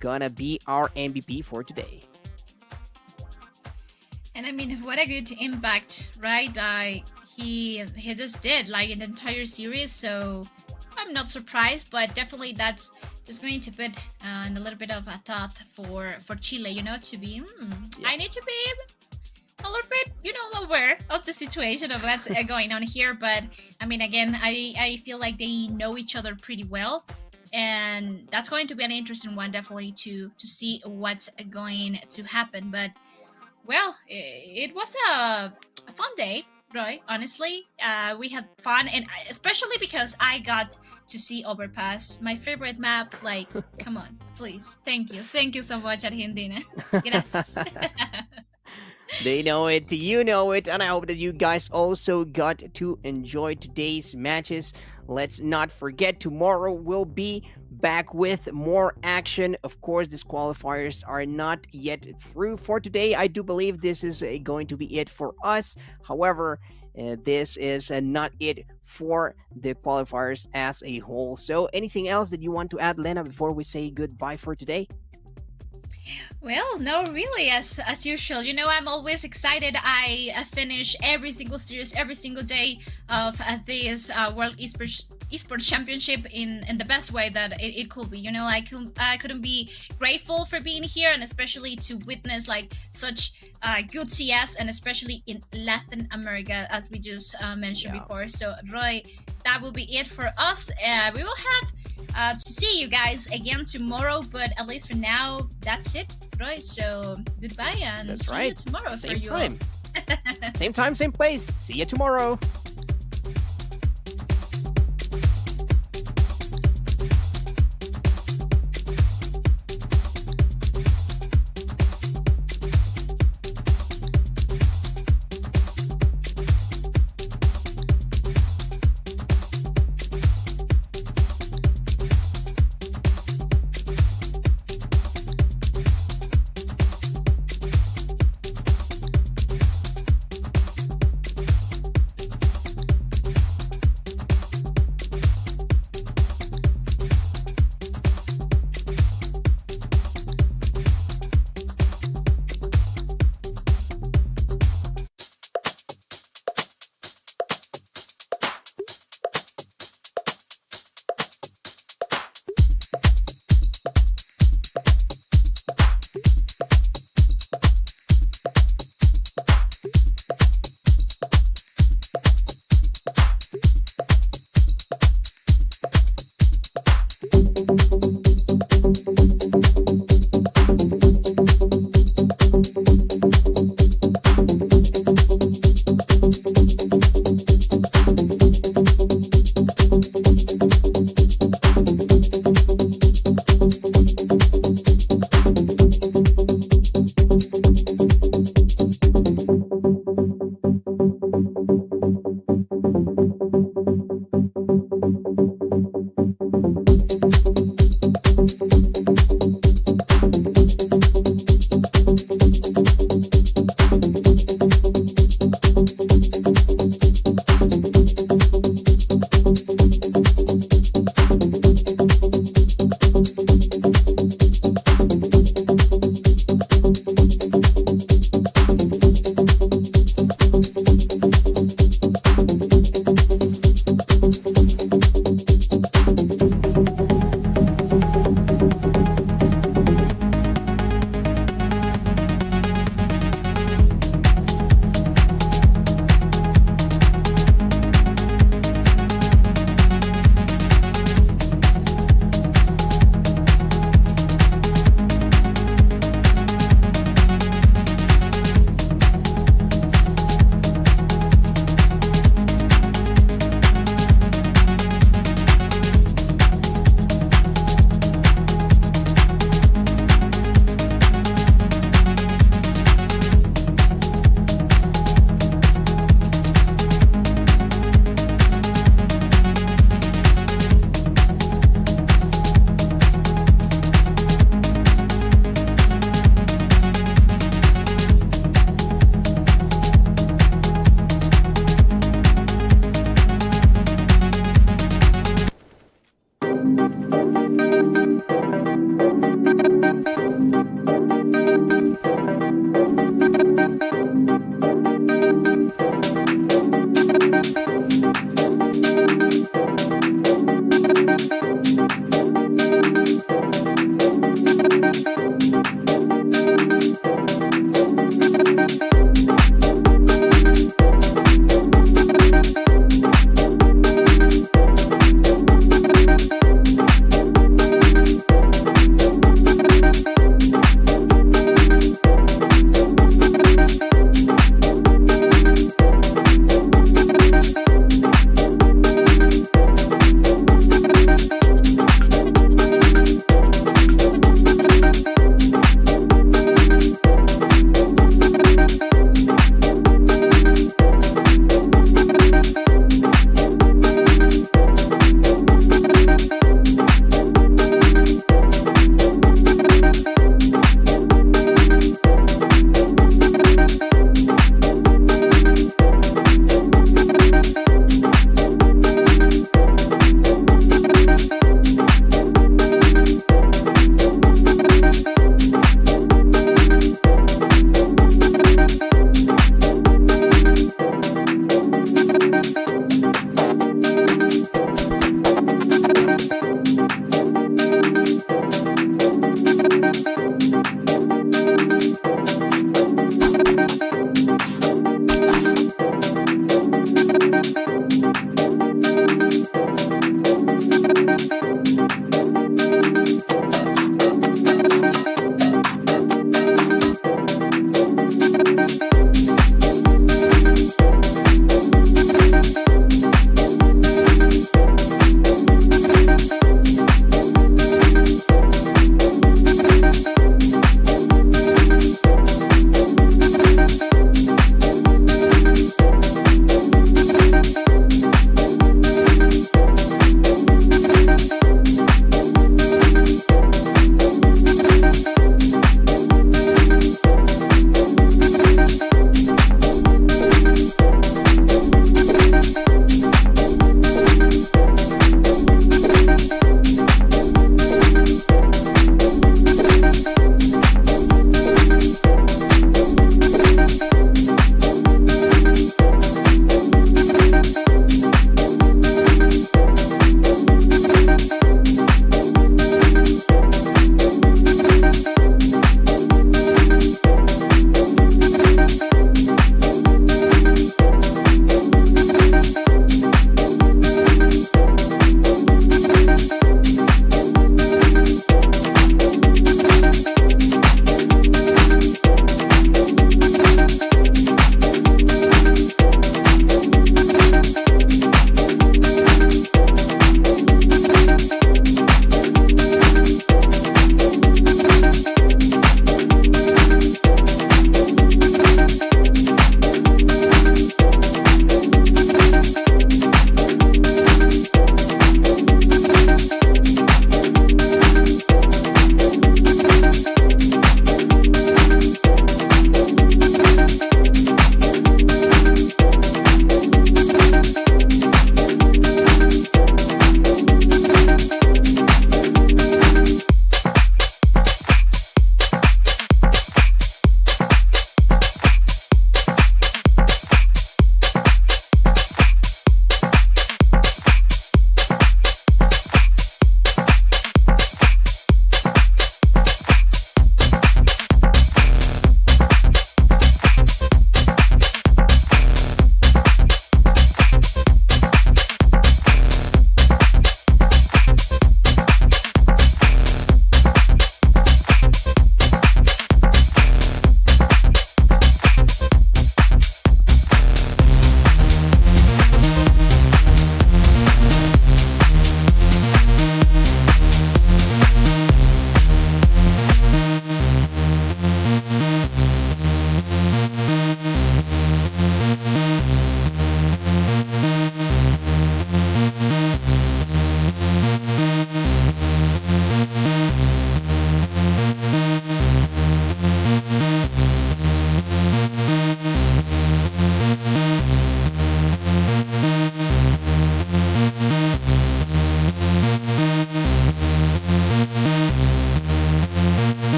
gonna be our MVP for today. And I mean, what a good impact, right? He just did like in the entire series. So I'm not surprised, but definitely that's just going to put in a little bit of a thought for Chile, to be. I need to be a little bit, aware of the situation of what's going on here. But I mean, again, I feel like they know each other pretty well, and that's going to be an interesting one, definitely to see what's going to happen. But well, it was a fun day, right? Honestly, we had fun, and especially because I got to see Overpass, my favorite map. Like, come on, please, thank you so much, Argentina. Gracias. They know it, you know it, and I hope that you guys also got to enjoy today's matches. Let's not forget, tomorrow we'll be back with more action. Of course, these qualifiers are not yet through for today. I do believe this is going to be it for us. However, this is not it for the qualifiers as a whole. So, anything else that you want to add, Lena, before we say goodbye for today? Well, no, really, as usual. You know, I'm always excited. I finish every single series, every single day of this World Esports Championship in the best way that it could be. You know, I couldn't be grateful for being here, and especially to witness like such good CS, and especially in Latin America, as we just mentioned Yeah. before. So, Roy, that will be it for us. We will have to see you guys again tomorrow, but at least for now, that's it, right? So goodbye and That's see you right. tomorrow for Same you all. time. Same time, same place. See you tomorrow.